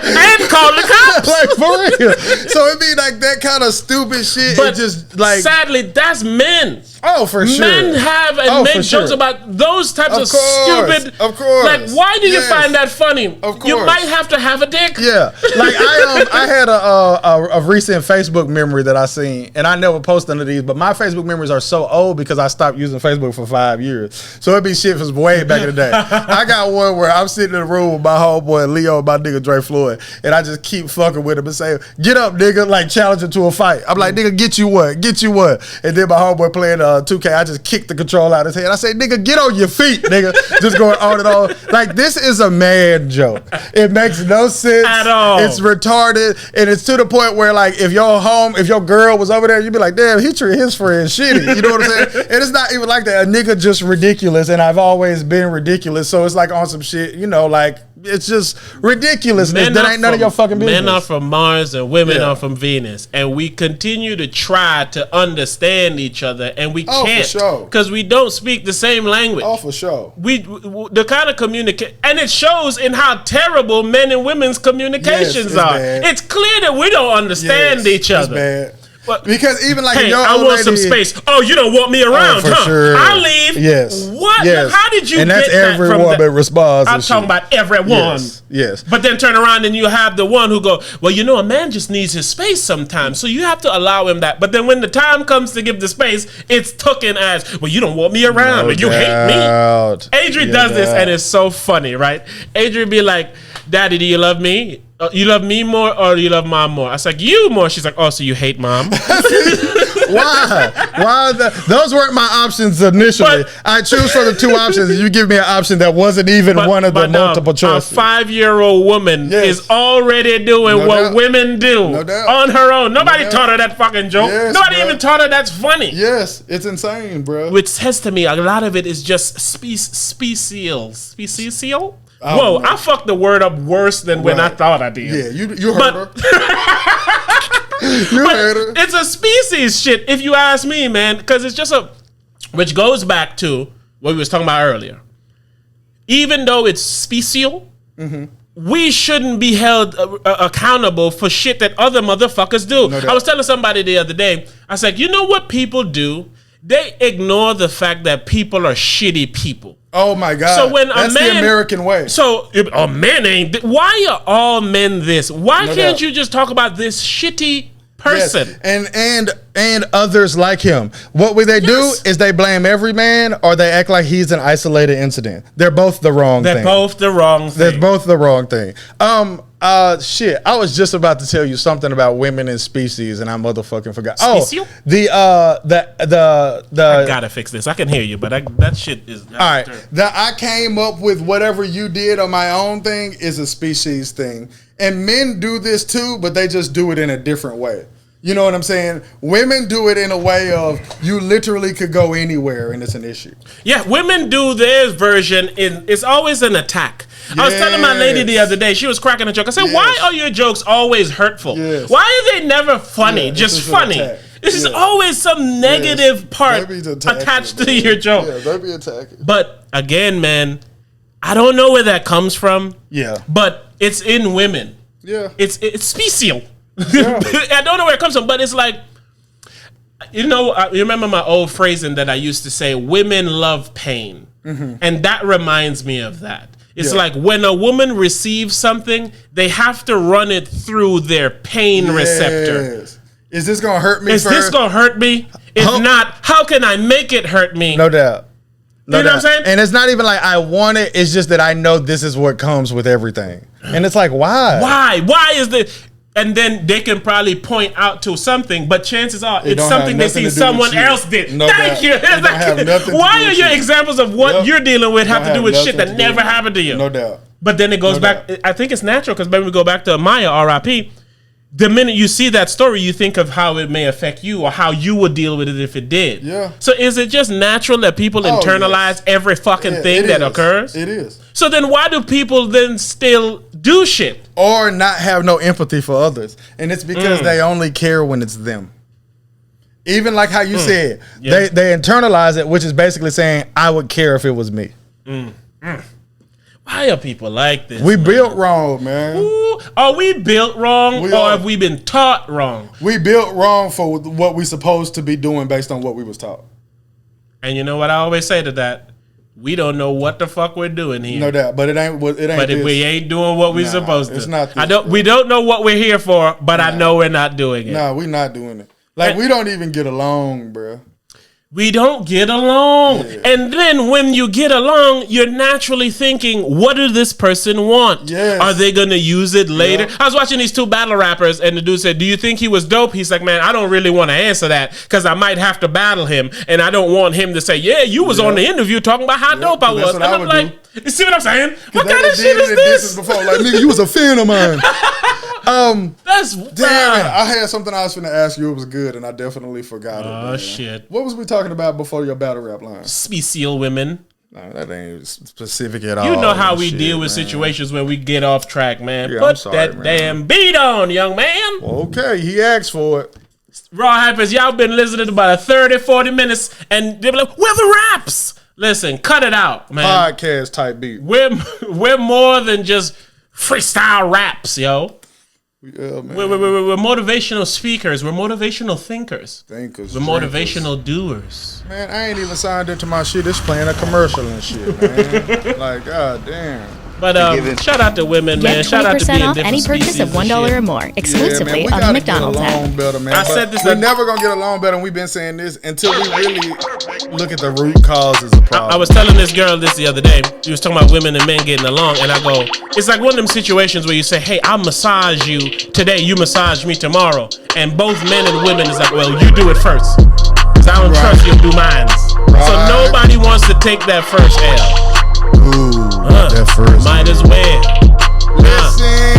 and call the cops. Like, for real. So it'd be like that kind of stupid shit. But it just like, sadly, that's men. Oh, for sure. Men have and make jokes about those types of stupid. Of course. Like, why do you find that funny? Of course. You might have to have a dick. Yeah. Like I had a recent Facebook memory that I seen, and I never post none of these, but my Facebook memories are so old because I stopped using Facebook for 5 years. So it'd be shit from way back in the day. I got one where I'm sitting in the room with my homeboy Leo and my nigga Dre Floyd, and I just keep fucking with him and say, get up, nigga, like challenge him to a fight. I'm like, nigga, get you what? Get you what? And then my homeboy playing 2K, I just kicked the control out of his head. I say, nigga, get on your feet, nigga. Just going on and on. Like, this is a man joke. It makes no sense at all. It's retarded, and it's to the point where, like, if your girl was over there, you'd be like, damn, he treated his friend shitty. You know what I'm saying? And it's not even like that. A nigga just ridiculous, and I've always been ridiculous. So it's like on some shit, you know, like, it's just ridiculousness. That ain't none of your fucking business. Men are from Mars and women are from Venus, and we continue to try to understand each other, and we can't because we don't speak the same language. Oh, for sure. We the kind of communicate, and it shows in how terrible men and women's communications are. Bad. It's clear that we don't understand each other. It's bad. But because even like, hey, I want some space. Oh, you don't want me around, for sure. I'll leave. Yes. What? Yes. How did you and get that's that every from woman responds. I'm talking about everyone. Yes. But then turn around and you have the one who go, well, you know, a man just needs his space sometimes, so you have to allow him that. But then when the time comes to give the space, it's taken as, well, you don't want me around, and you hate me. Adrian does this, and it's so funny, right? Adrian be like, Daddy, do you love me? You love me more or do you love mom more? I was like, you more. She's like, oh, so you hate mom? Why? Those weren't my options initially. But I choose from the two options. You give me an option that wasn't even one of the multiple choices. A 5-year-old woman is already doing what women do on her own. Nobody taught her that fucking joke. Nobody even taught her that's funny. Yes, it's insane, bro. Which says to me, a lot of it is just special. Whoa, I fucked the word up worse than when I thought I did. Yeah, you heard her. You heard her. It's a species shit, if you ask me, man, because it's just which goes back to what we was talking about earlier. Even though it's special, we shouldn't be held accountable for shit that other motherfuckers do. I was telling somebody the other day, I was like, you know what people do? They ignore the fact that people are shitty people. Oh my God! So when that's the American way. So a man ain't. Why are all men this? Why can't you just talk about this shitty person? Yes. And others like him. What would they do is they blame every man, or they act like he's an isolated incident. They're both the wrong thing. They're both the wrong thing. They're both the wrong thing. Shit. I was just about to tell you something about women and species, and I motherfucking forgot. Species? Oh, I gotta fix this. I can hear you, but that shit is. All right. I came up with whatever you did on my own thing is a species thing, and men do this too, but they just do it in a different way. You know what I'm saying? Women do it in a way of you literally could go anywhere and it's an issue. Yeah, women do their version it's always an attack. Yes. I was telling my lady the other day, she was cracking a joke. I said, why are your jokes always hurtful? Yes. Why are they never funny? Just funny. This is always some negative part attached to your joke. Yeah, they be attacking. But again, man, I don't know where that comes from. Yeah. But it's in women. Yeah. It's special. Yeah. I don't know where it comes from, but it's like, you remember my old phrasing that I used to say, women love pain. Mm-hmm. And that reminds me of that. It's like when a woman receives something, they have to run it through their pain receptor. Is this going to hurt me? Is this going to hurt me? If not, how can I make it hurt me? No doubt. You know what I'm saying? And it's not even like I want it. It's just that I know this is what comes with everything. And it's like, why? Why is this? And then they can probably point out to something, but chances are it's something they see someone else did. No Thank you. Why are your examples of what you're dealing with have to do with shit that never happened to you? No doubt. But then it goes back. I think it's natural because when we go back to Maya, R.I.p. The minute you see that story, you think of how it may affect you or how you would deal with it if it did. Yeah. So is it just natural that people internalize every fucking thing that occurs? It is. So then why do people then still do shit? Or not have no empathy for others. And it's because they only care when it's them. Even like how you said, they internalize it, which is basically saying, I would care if it was me. Why are people like this? We built wrong, man. Ooh, are we built wrong or have we been taught wrong? We built wrong for what we supposed to be doing based on what we was taught. And you know what I always say to that? We don't know what the fuck we're doing here. No doubt, but it ain't. But if we ain't doing what we're supposed to. It's not. We don't know what we're here for, but I know we're not doing it. Nah, we're not doing it. Like we don't even get along, bro. We don't get along. Yeah. And then when you get along, you're naturally thinking, what does this person want? Yes. Are they going to use it later? Yeah. I was watching these two battle rappers and the dude said, do you think he was dope? He's like, man, I don't really want to answer that because I might have to battle him. And I don't want him to say, yeah, you was on the interview talking about how dope I was. And I'm like, you see what I'm saying? What kind of shit is this? Before. Like, nigga, you was a fan of mine. That's damn it. I had something I was going to ask you. It was good, and I definitely forgot it. Oh, shit. What was we talking about before your battle rap line? Special women. No, that ain't specific at all. You know how we deal with situations where we get off track, man. Yeah, Put that damn beat on, young man. Okay, he asked for it. RawHypers, y'all been listening to about 30, 40 minutes, and they're like, where the raps? Listen, cut it out, man. Podcast type beat. We're more than just freestyle raps, yo. Yeah, man. We're motivational speakers. We're motivational thinkers. We're drinkers. Motivational doers. Man, I ain't even signed into my shit. It's playing a commercial and shit, man. Like, god damn. But shout out to women, man. Shout out to being different any purchase of $1 or more, exclusively on the McDonald's app. Better, man. I said this. We're never gonna get along better, and we've been saying this until we really look at the root causes of problem. I was telling this girl this the other day. She was talking about women and men getting along, and I go, it's like one of them situations where you say, hey, I'll massage you today, you massage me tomorrow, and both men and women is like, well, you do it first, because I don't trust you to do mine. So nobody wants to take that first L. Ooh, that first. Might as well. Listen,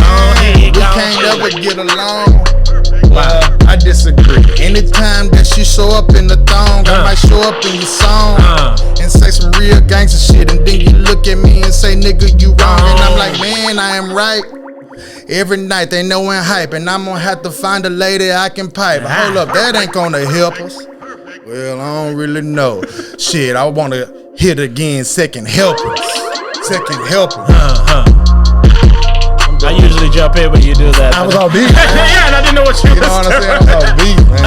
we can't never get along. I disagree. Anytime that she show up in the thong, I might show up in your song and say some real gangster shit, and then you look at me and say, nigga, you wrong. And I'm like, man, I am right. Every night they know I'm hype, and I'm gonna have to find a lady I can pipe. Hold up, that ain't gonna help us. Well, I don't really know. Shit, I wanna hit again, second helpers. Second helpers. I usually jump in when you do that. I was on beat. Yeah, and I didn't know what you know what I'm saying? I was on beat, man.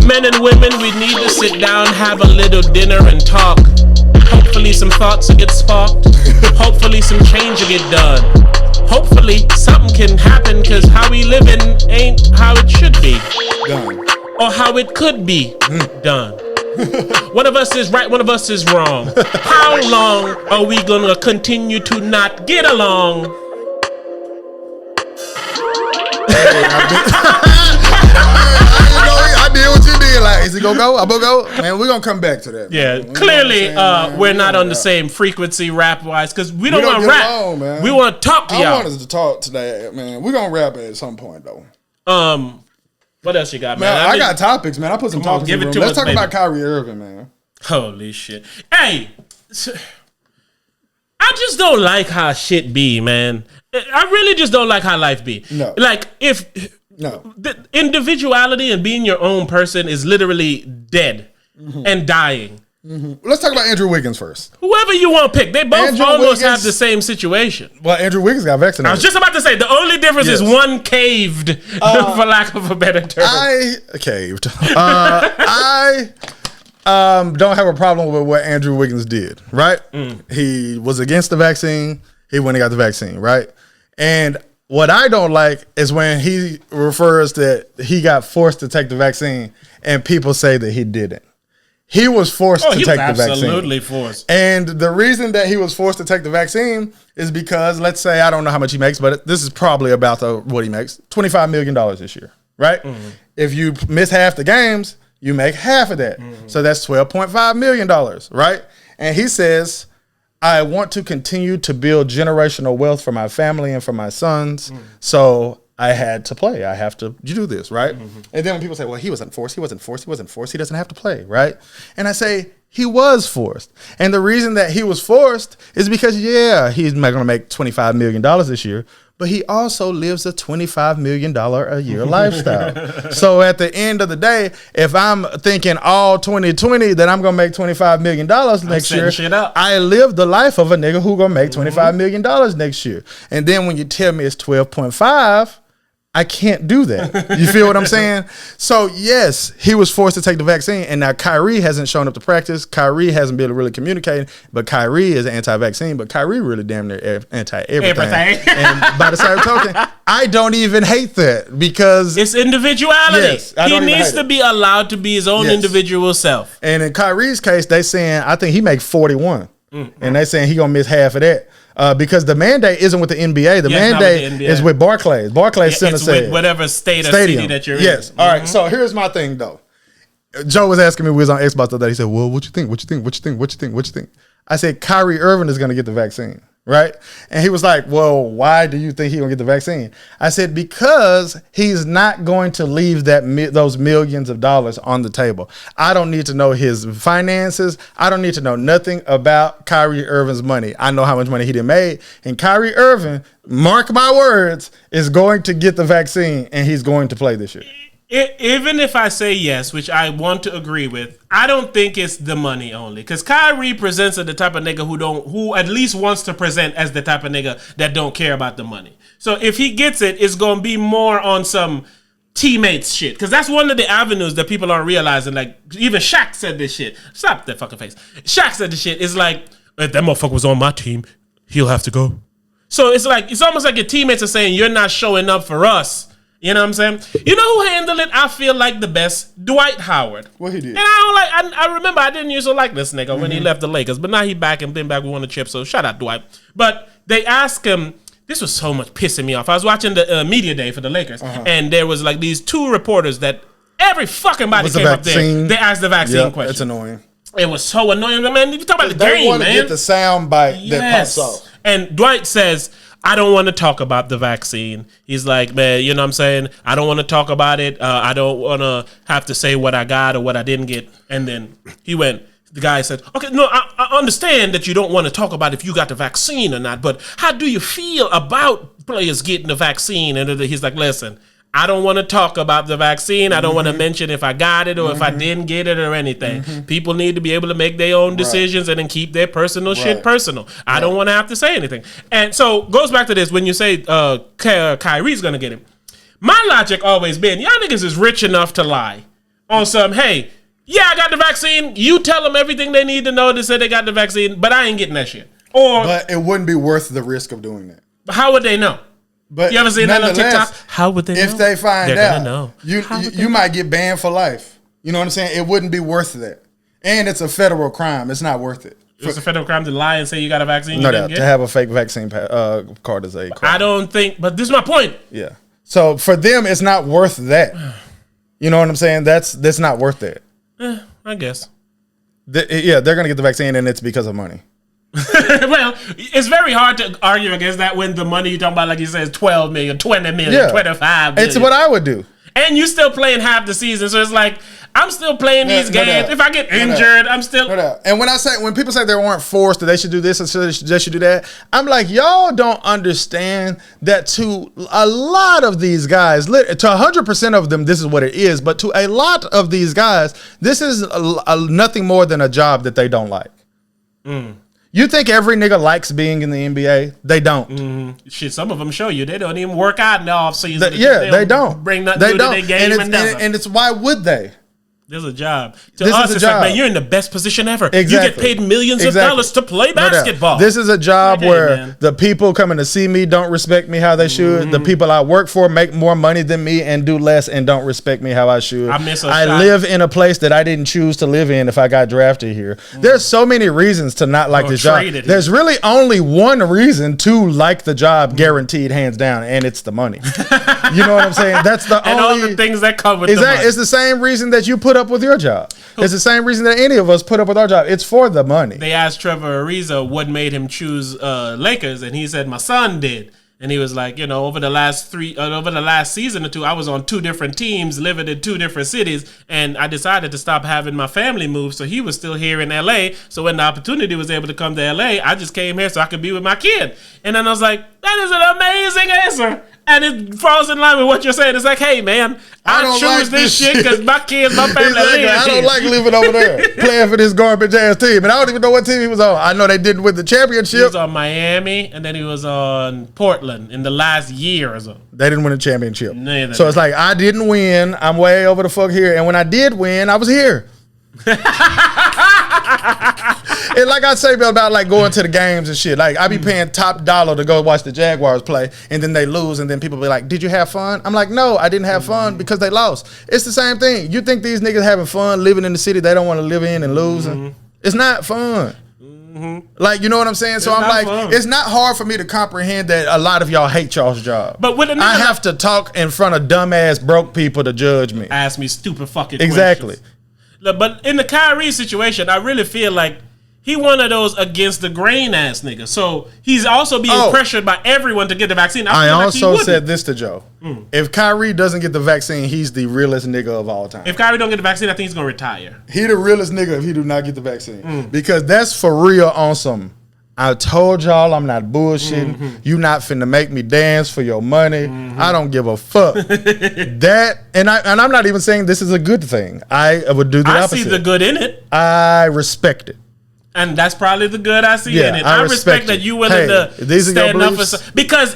Men and women, we need to sit down, have a little dinner and talk. Hopefully some thoughts will get sparked. Hopefully some change will get done. Hopefully something can happen, because how we living ain't how it should be. Done. Or how it could be done. One of us is right, one of us is wrong. How long are we gonna continue to not get along? I did what you did. Like, is he gonna go? I'm gonna go. Man, we're gonna come back to that. Yeah, clearly we're not on the same frequency rap wise because we don't want to rap. Along, man. We want to talk to y'all. I want us to talk today, man. We're gonna rap at some point though. What else you got, man? I got topics, man. I put some topics in the room. Let's talk about Kyrie Irving, man. Holy shit. Hey, I just don't like how shit be, man. I really just don't like how life be. No. Like, the individuality and being your own person is literally dead and dying. Mm-hmm. Let's talk about Andrew Wiggins first. Whoever you want to pick, they both almost have the same situation. Well, Andrew Wiggins got vaccinated. I was just about to say, the only difference is one caved, for lack of a better term. I don't have a problem with what Andrew Wiggins did, right? He was against the vaccine. He went and got the vaccine, right? And what I don't like is when he refers that he got forced to take the vaccine and people say that he didn't. He was forced to take the vaccine. Absolutely forced. And the reason that he was forced to take the vaccine is because, let's say, I don't know how much he makes, but this is probably about what he makes, $25 million this year, right? If you miss half the games, you make half of that. So that's $12.5 million, right? And he says, I want to continue to build generational wealth for my family and for my sons. So I had to play. I have to do this, right? And then when people say, well, he wasn't forced, he wasn't forced, he wasn't forced, he doesn't have to play, right? And I say, he was forced. And the reason that he was forced is because, yeah, he's going to make $25 million this year, but he also lives a $25 million a year lifestyle. So at the end of the day, if I'm thinking all 2020 that I'm going to make $25 million next year, I live the life of a nigga who going to make $25 million next year. And then when you tell me it's 12.5, I can't do that. You feel what I'm saying? So, yes, he was forced to take the vaccine. And now Kyrie hasn't shown up to practice. Kyrie hasn't been really communicating. But Kyrie is anti-vaccine. But Kyrie really damn near anti-everything. And by the same token, I don't even hate that because it's individuality. Yes, he needs to be allowed to be his own individual self. And in Kyrie's case, they saying, I think he makes 41. And they saying he going to miss half of that. Because the mandate isn't with the NBA. The mandate is with Barclays. Barclays Center said with whatever state or city that you're in. Yes. All right. So here's my thing, though. Joe was asking me, we was on Xbox the other day. He said, well, what you think? What you think? What you think? What you think? What you think? I said, Kyrie Irving is going to get the vaccine. Right? And he was like, well, why do you think he's going to get the vaccine? I said, because he's not going to leave those millions of dollars on the table. I don't need to know his finances. I don't need to know nothing about Kyrie Irving's money. I know how much money he done made. And Kyrie Irving, mark my words, is going to get the vaccine and he's going to play this year. Even if I say yes, which I want to agree with, I don't think it's the money only. Because Kyrie presents as the type of nigga who at least wants to present as the type of nigga that don't care about the money. So if he gets it, it's going to be more on some teammates shit. Because that's one of the avenues that people aren't realizing. Like, even Shaq said this shit. Stop that fucking face. Shaq said this shit. It's like, if that motherfucker was on my team, he'll have to go. So it's like, it's almost like your teammates are saying, you're not showing up for us. You know what I'm saying? You know who handled it, I feel like, the best? Dwight Howard. What he did? And I remember I didn't used to like this nigga when he left the Lakers, but now he back and been back, we won the chip, so shout out Dwight. But they asked him, this was so much pissing me off. I was watching the media day for the Lakers, and there was like these two reporters that every fucking body came up there. They asked the vaccine question. It's annoying. It was so annoying. Man, you talk about the game, man. They want to get the sound bite that pops off. And Dwight says, I don't want to talk about the vaccine. He's like, man, you know what I'm saying? I don't want to talk about it. I don't want to have to say what I got or what I didn't get. And then the guy said, okay, no, I understand that you don't want to talk about if you got the vaccine or not, but how do you feel about players getting the vaccine? And he's like, listen, I don't want to talk about the vaccine. I don't want to mention if I got it or if I didn't get it or anything. People need to be able to make their own decisions and then keep their personal shit personal. I don't want to have to say anything. And so goes back to this when you say Kyrie's going to get it. My logic always been, y'all niggas is rich enough to lie on some, hey, yeah, I got the vaccine. You tell them everything they need to know to say they got the vaccine, but I ain't getting that shit. But it wouldn't be worth the risk of doing that. How would they know? But you ever seen that on TikTok? How would they know? If they find They're out, know. you might get banned for life. You know what I'm saying? It wouldn't be worth that. And it's a federal crime. It's not worth it. It's a federal crime to lie and say you got a vaccine. No doubt. To have a fake vaccine card is a crime. I don't think, but this is my point. Yeah. So for them, it's not worth that. You know what I'm saying? That's not worth it. I guess. They're going to get the vaccine, and it's because of money. Well, it's very hard to argue against that when the money you're talking about, like you said, is 12 million, 20 million, 25 million. It's what I would do. And you still playing half the season, so it's like, I'm still playing these games. If I get injured, I'm still. And when people say they weren't forced, that they should do this and they should do that, I'm like, y'all don't understand that to a lot of these guys, to 100% of them, this is what it is. But to a lot of these guys, this is nothing more than a job that they don't like. You think every nigga likes being in the NBA? They don't. Shit, some of them show you they don't even work out in the off season. They don't bring nothing to their game and it's why would they? There's a job. To us, it's like, man, you're in the best position ever. Exactly. You get paid millions of dollars to play basketball. This is a job where the people coming to see me don't respect me how they should. The people I work for make more money than me and do less and don't respect me how I should. I live in a place that I didn't choose to live in if I got drafted here. There's so many reasons to not like this job. There's really only one reason to like the job, guaranteed, hands down, and it's the money. You know what I'm saying? That's the and only... all the things that come with the money. It's the same reason that you put up with your job. It's the same reason that any of us put up with our job. It's for the money. They asked Trevor Ariza what made him choose Lakers, and he said, my son did. And he was like, you know, over the last season or two, I was on 2 different teams, living in 2 different cities, and I decided to stop having my family move. So he was still here in LA. So when the opportunity was able to come to LA, I just came here so I could be with my kid. And then I was like, that is an amazing answer. And it falls in line with what you're saying. It's like, hey, man, I choose like this shit because my kids, my family live here. I don't like living over there playing for this garbage-ass team. And I don't even know what team he was on. I know they didn't win the championship. He was on Miami, and then he was on Portland in the last year or so. They didn't win a championship. Neither. So it's like, I didn't win. I'm way over the fuck here. And when I did win, I was here. And like I say about like going to the games and shit, like I be paying top dollar to go watch the Jaguars play, and then they lose, and then people be like, did you have fun? I'm like, no, I didn't have fun because they lost. It's the same thing. You think these niggas having fun living in the city they don't want to live in and losing? It's not fun. Like, you know what I'm saying? So I'm like, fun. It's not hard for me to comprehend that a lot of y'all hate y'all's job. But with I have to talk in front of dumbass broke people to judge me. Ask me stupid fucking questions. But in the Kyrie situation, I really feel like he one of those against the grain ass niggas. So he's also being pressured by everyone to get the vaccine. I also said this to Joe. If Kyrie doesn't get the vaccine, he's the realest nigga of all time. If Kyrie don't get the vaccine, I think he's going to retire. He the realest nigga if he do not get the vaccine. Because that's for real on some, I told y'all I'm not bullshitting. You not finna make me dance for your money. I don't give a fuck. That and I'm not even saying this is a good thing. I would do the opposite. I see the good in it. I respect it. And that's probably the good I see in it. I respect that you willing to stand up for something. Because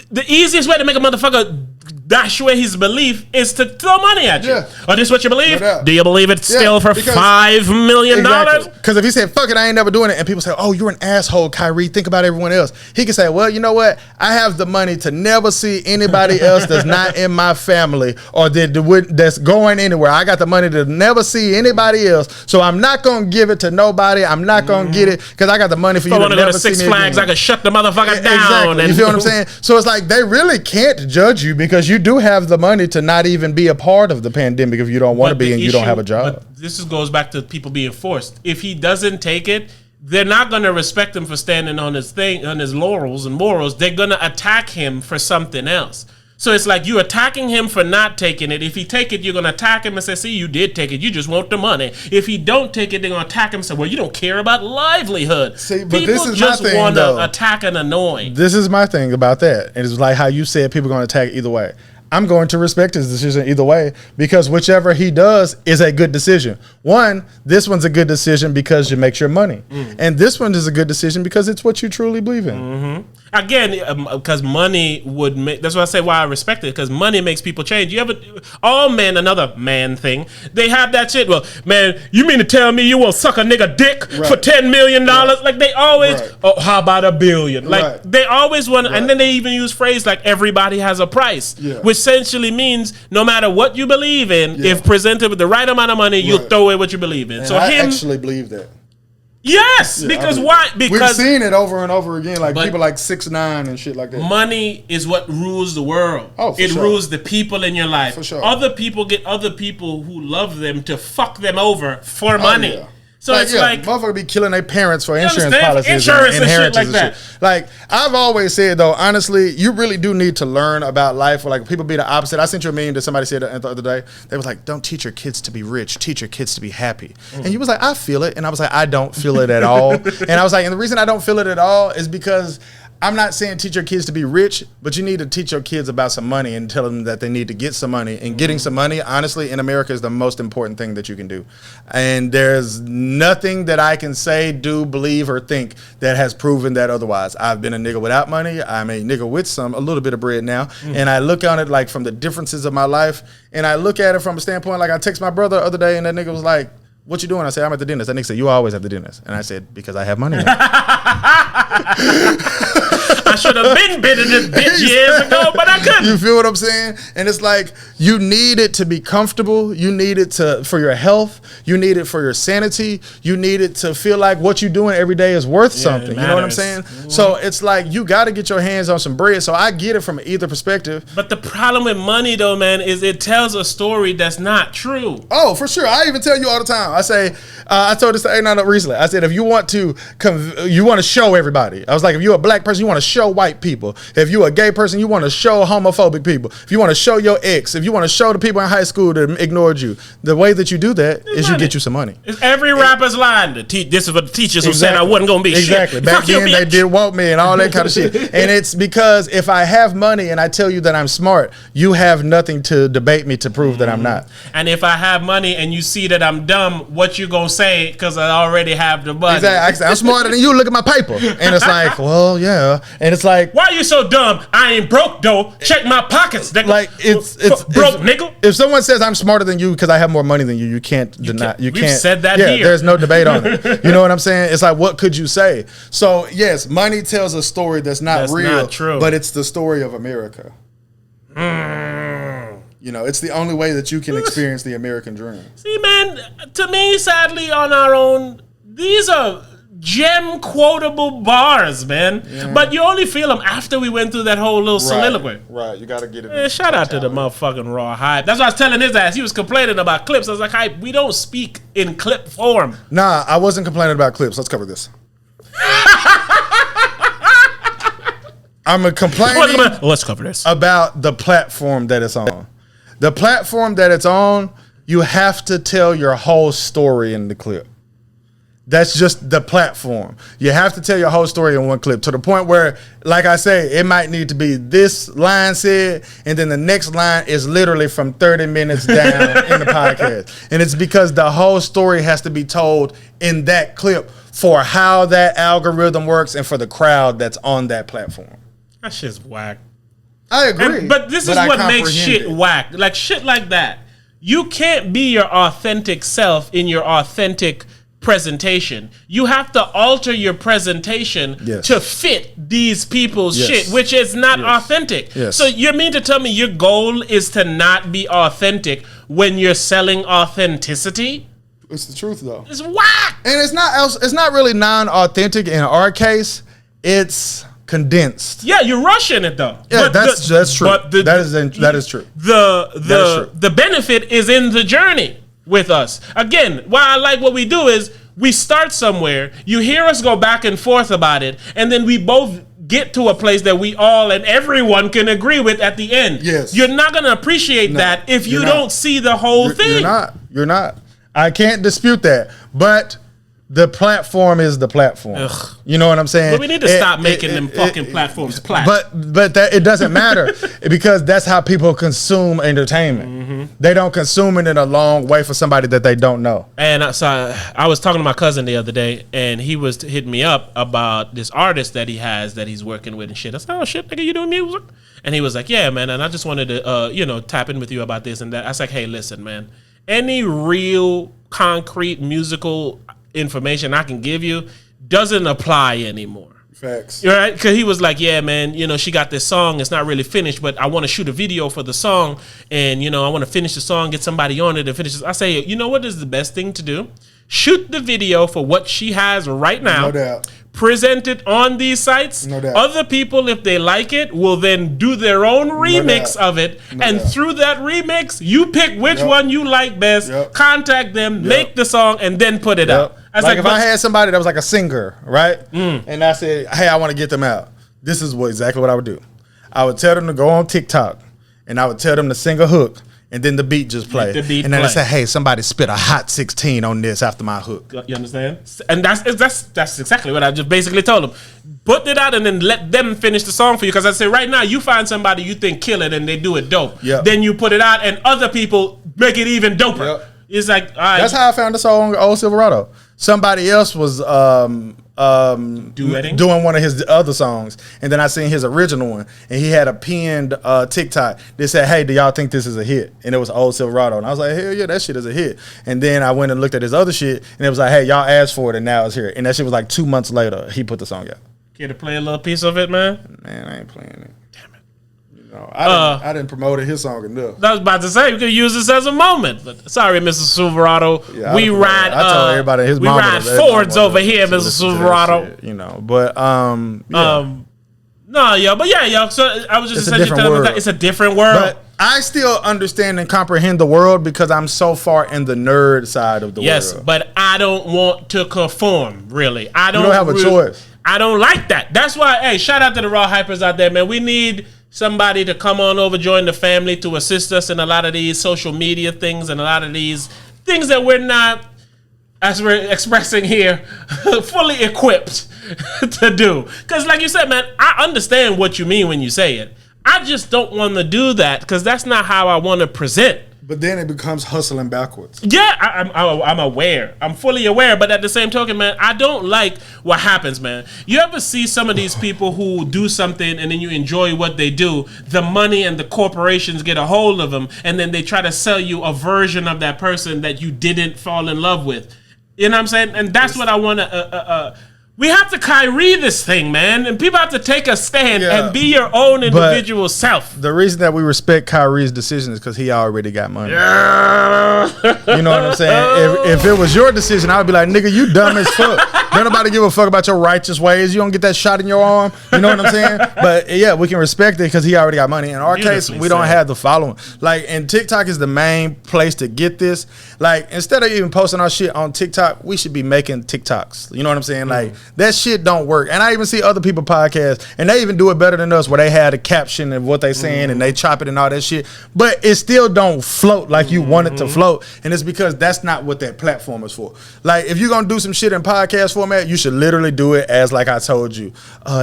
the easiest way to make a motherfucker dash away his belief is to throw money at you. Oh, this is what you believe? No, do you believe it's still for $5 million? Because if he said, fuck it, I ain't never doing it, and people say, oh, you're an asshole, Kyrie, think about everyone else. He can say, well, you know what? I have the money to never see anybody else that's not in my family or that's going anywhere. I got the money to never see anybody else, so I'm not going to give it to nobody. I'm not going to get it because I got the money for you to never see me. Six Flags, I can shut the motherfucker down. Exactly. You feel what I'm saying? So it's like they really can't judge you because you do have the money to not even be a part of the pandemic if you don't want to be and you don't have a job. But this goes back to people being forced. If he doesn't take it, they're not going to respect him for standing on his thing, on his laurels and morals. They're going to attack him for something else. So it's like you're attacking him for not taking it. If he take it, you're going to attack him and say, see, you did take it. You just want the money. If he don't take it, they're going to attack him and say, well, you don't care about livelihood. See, but people this is just my thing, want to attack and annoy. This is my thing about that. And it's like how you said people are going to attack either way. I'm going to respect his decision either way because whichever he does is a good decision. One, this one's a good decision because it makes your money. And this one is a good decision because it's what you truly believe in. Again, because money would make, that's why I say why I respect it, because money makes people change. You ever, all men, another man thing, they have that shit. Well, man, you mean to tell me you will suck a nigga dick for $10 million? Like they always, oh, how about $1 billion? Like they always want, and then they even use phrase like everybody has a price, which essentially means no matter what you believe in, if presented with the right amount of money, you'll throw away what you believe in. And so I actually believe that. Yes, because why? Because we've seen it over and over again. Like people like 6ix9ine and shit like that. Money is what rules the world. Oh, for it sure. rules the people in your life. For sure. Other people get other people who love them to fuck them over for money. Yeah. So it's like motherfuckers be killing their parents for insurance understand? policies, Insurance and shit like that. Like I've always said though, honestly, you really do need to learn about life. Like people be the opposite. I sent you a meme that somebody said the other day. They was like, "Don't teach your kids to be rich. Teach your kids to be happy." And you was like, "I feel it," and I was like, "I don't feel it at all." And I was like, and the reason I don't feel it at all is because I'm not saying teach your kids to be rich, but you need to teach your kids about some money and tell them that they need to get some money. And getting some money, honestly, in America is the most important thing that you can do. And there's nothing that I can say, do, believe, or think that has proven that otherwise. I've been a nigga without money. I'm a nigga with a little bit of bread now. And I look on it like from the differences of my life. And I look at it from a standpoint, like I text my brother the other day and that nigga was like, "What you doing?" I said, "I'm at the dentist." That nigga said, "You always at the dentist." And I said, "Because I have money now." I should have been bitten this bitch years ago, but I couldn't. You feel what I'm saying? And it's like, you need it to be comfortable. You need it for your health. You need it for your sanity. You need it to feel like what you're doing every day is worth something. You know what I'm saying? So it's like, you got to get your hands on some bread. So I get it from either perspective. But the problem with money though, man, is it tells a story that's not true. Oh, for sure. I even tell you all the time. I say, I told this to A9 recently. I said, if you want to show everybody. I was like, if you're a black person, you want to show white people. If you're a gay person, you want to show homophobic people. If you want to show your ex, if you want to show the people in high school that ignored you, the way that you do that is you get you some money. It's every rapper's line. This is what the teachers who said I wasn't going to be shit. Exactly. Back then they did want me and all that kind of shit. And it's because if I have money and I tell you that I'm smart, you have nothing to debate me to prove that I'm not. And if I have money and you see that I'm dumb, what you gonna say? Because I already have the money. Exactly. I'm smarter than you. Look at my paper. And it's like, well, yeah. And it's like, why are you so dumb? I ain't broke though. Check my pockets. Nigga. Like it's broke, nigga. If someone says I'm smarter than you because I have more money than you, you can't deny. You We've can't. said that yeah, here. There's no debate on it. You know what I'm saying? It's like, what could you say? So yes, money tells a story that's not real, not true. But it's the story of America. You know, it's the only way that you can experience the American dream. See, man, to me, sadly, on our own, these are gem quotable bars, man. Yeah. But you only feel them after we went through that whole little soliloquy. Right, you got to get it. Man, shout out to the motherfucking RawHype. That's what I was telling his ass. He was complaining about clips. I was like, Hype, we don't speak in clip form. Nah, I wasn't complaining about clips. Let's cover this. I'm complaining. Let's cover this. About the platform that it's on. The platform that it's on, you have to tell your whole story in the clip. That's just the platform. You have to tell your whole story in one clip to the point where, like I say, it might need to be this line said, and then the next line is literally from 30 minutes down in the podcast. And it's because the whole story has to be told in that clip for how that algorithm works and for the crowd that's on that platform. That shit's whack. I agree. But this is what makes shit whack. Like shit like that. You can't be your authentic self in your authentic presentation. You have to alter your presentation to fit these people's shit, which is not authentic. So you mean to tell me your goal is to not be authentic when you're selling authenticity? It's the truth though. It's whack. And it's not really non-authentic in our case. It's condensed. Yeah, you're rushing it though. Yeah, that's true. But that is true. The benefit is in the journey with us. Again, why I like what we do is we start somewhere, you hear us go back and forth about it, and then we both get to a place that we all and everyone can agree with at the end. Yes. You're not going to appreciate that if you don't see the whole thing. You're not. I can't dispute that. But the platform is the platform. Ugh. You know what I'm saying? But we need to stop making them fucking platforms plat. But that it doesn't matter because that's how people consume entertainment. Mm-hmm. They don't consume it in a long way for somebody that they don't know. And I was talking to my cousin the other day, and he was hitting me up about this artist that he has that he's working with and shit. I said, "Oh shit, nigga, you doing music?" And he was like, "Yeah, man." And I just wanted to tap in with you about this and that. I was like, "Hey, listen, man. Any real concrete musical information I can give you doesn't apply anymore." Facts. You're right? Because he was like, "Yeah, man, she got this song. It's not really finished, but I want to shoot a video for the song. And, I want to finish the song, get somebody on it and finish it." I say, you know what is the best thing to do? shoot the video for what she has right now. No doubt. Present it on these sites. No doubt. Other people, if they like it, will then do their own remix of it. And through that remix, you pick which one you like best, contact them, make the song, and then put it out. Like if I had somebody that was like a singer, right? And I said, hey, I want to get them out. This is exactly what I would do. I would tell them to go on TikTok, and I would tell them to sing a hook. And then the beat just play. And then I say, hey, somebody spit a hot 16 on this after my hook. You understand? And that's exactly what I just basically told them. Put it out and then let them finish the song for you. Because I say right now, you find somebody you think kill it and they do it dope. Then you put it out and other people make it even doper. It's like, all right. That's how I found the song Old Silverado. Somebody else was doing one of his other songs, and then I seen his original one, and he had a pinned TikTok. They said, hey, do y'all think this is a hit? And it was Old Silverado. And I was like, hell yeah, that shit is a hit. And then I went and looked at his other shit, and it was like, hey, y'all asked for it, and now it's here. And that shit was like 2 months later, he put the song out. Care to play a little piece of it, man? Man, I ain't playing it. No, I didn't promote his song enough. I was about to say we could use this as a moment, but sorry, Mr. Silverado. Yeah, we ride. I told everybody his mama. We ride Fords over here, Mr. Silverado. Shit, you know, but no, yo, but yeah, yo. So I was just essentially telling them that it's a different world. But I still understand and comprehend the world because I'm so far in the nerd side of the world. Yes, but I don't want to conform. Really, I don't. You don't have a choice. I don't like that. That's why. Hey, shout out to the Raw Hypers out there, man. We need somebody to come on over, join the family, to assist us in a lot of these social media things and a lot of these things that we're not, as we're expressing here, fully equipped to do. Because like you said, man, I understand what you mean when you say it. I just don't want to do that because that's not how I want to present. But then it becomes hustling backwards. Yeah, I'm aware. I'm fully aware. But at the same token, man, I don't like what happens, man. You ever see some of these people who do something and then you enjoy what they do? The money and the corporations get a hold of them, and then they try to sell you a version of that person that you didn't fall in love with. You know what I'm saying? And that's what I want to... we have to Kyrie this thing, man. And people have to take a stand and be your own individual self. The reason that we respect Kyrie's decision is because he already got money. Yeah. You know what I'm saying? If it was your decision, I would be like, nigga, you dumb as fuck. Don't nobody give a fuck about your righteous ways. You don't get that shot in your arm. You know what I'm saying? But yeah, we can respect it because he already got money. In our case, we don't have the following. Like, and TikTok is the main place to get this. Like, instead of even posting our shit on TikTok, we should be making TikToks. You know what I'm saying? Like, that shit don't work. And I even see other people podcasts, and they even do it better than us, where they had a caption of what they saying and they chop it and all that shit. But it still don't float like you want it to float. And it's because that's not what that platform is for. Like, if you're gonna do some shit in podcast format, you should literally do it as, like I told you,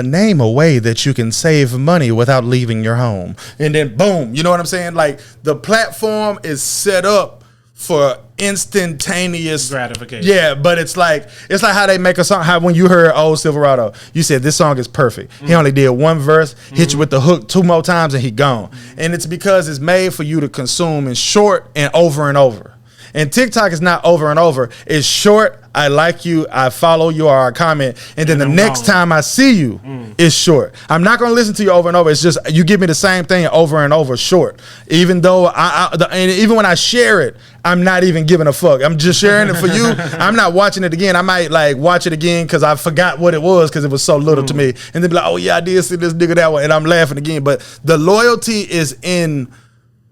name a way that you can save money without leaving your home. And then boom, you know what I'm saying? Like, the platform is set up for instantaneous gratification. Yeah, but it's like how they make a song. How when you heard Old Silverado, you said this song is perfect. He only did one verse, hit you with the hook 2 more times, and he gone. And it's because it's made for you to consume in short and over and over. And TikTok is not over and over. It's short. I like you. I follow you, or I comment. And then the next time I see you, it's short. I'm not going to listen to you over and over. It's just you give me the same thing over and over short. Even though and even when I share it, I'm not even giving a fuck. I'm just sharing it for you. I'm not watching it again. I might like watch it again because I forgot what it was because it was so little to me. And then be like, oh yeah, I did see this nigga that way. And I'm laughing again. But the loyalty is in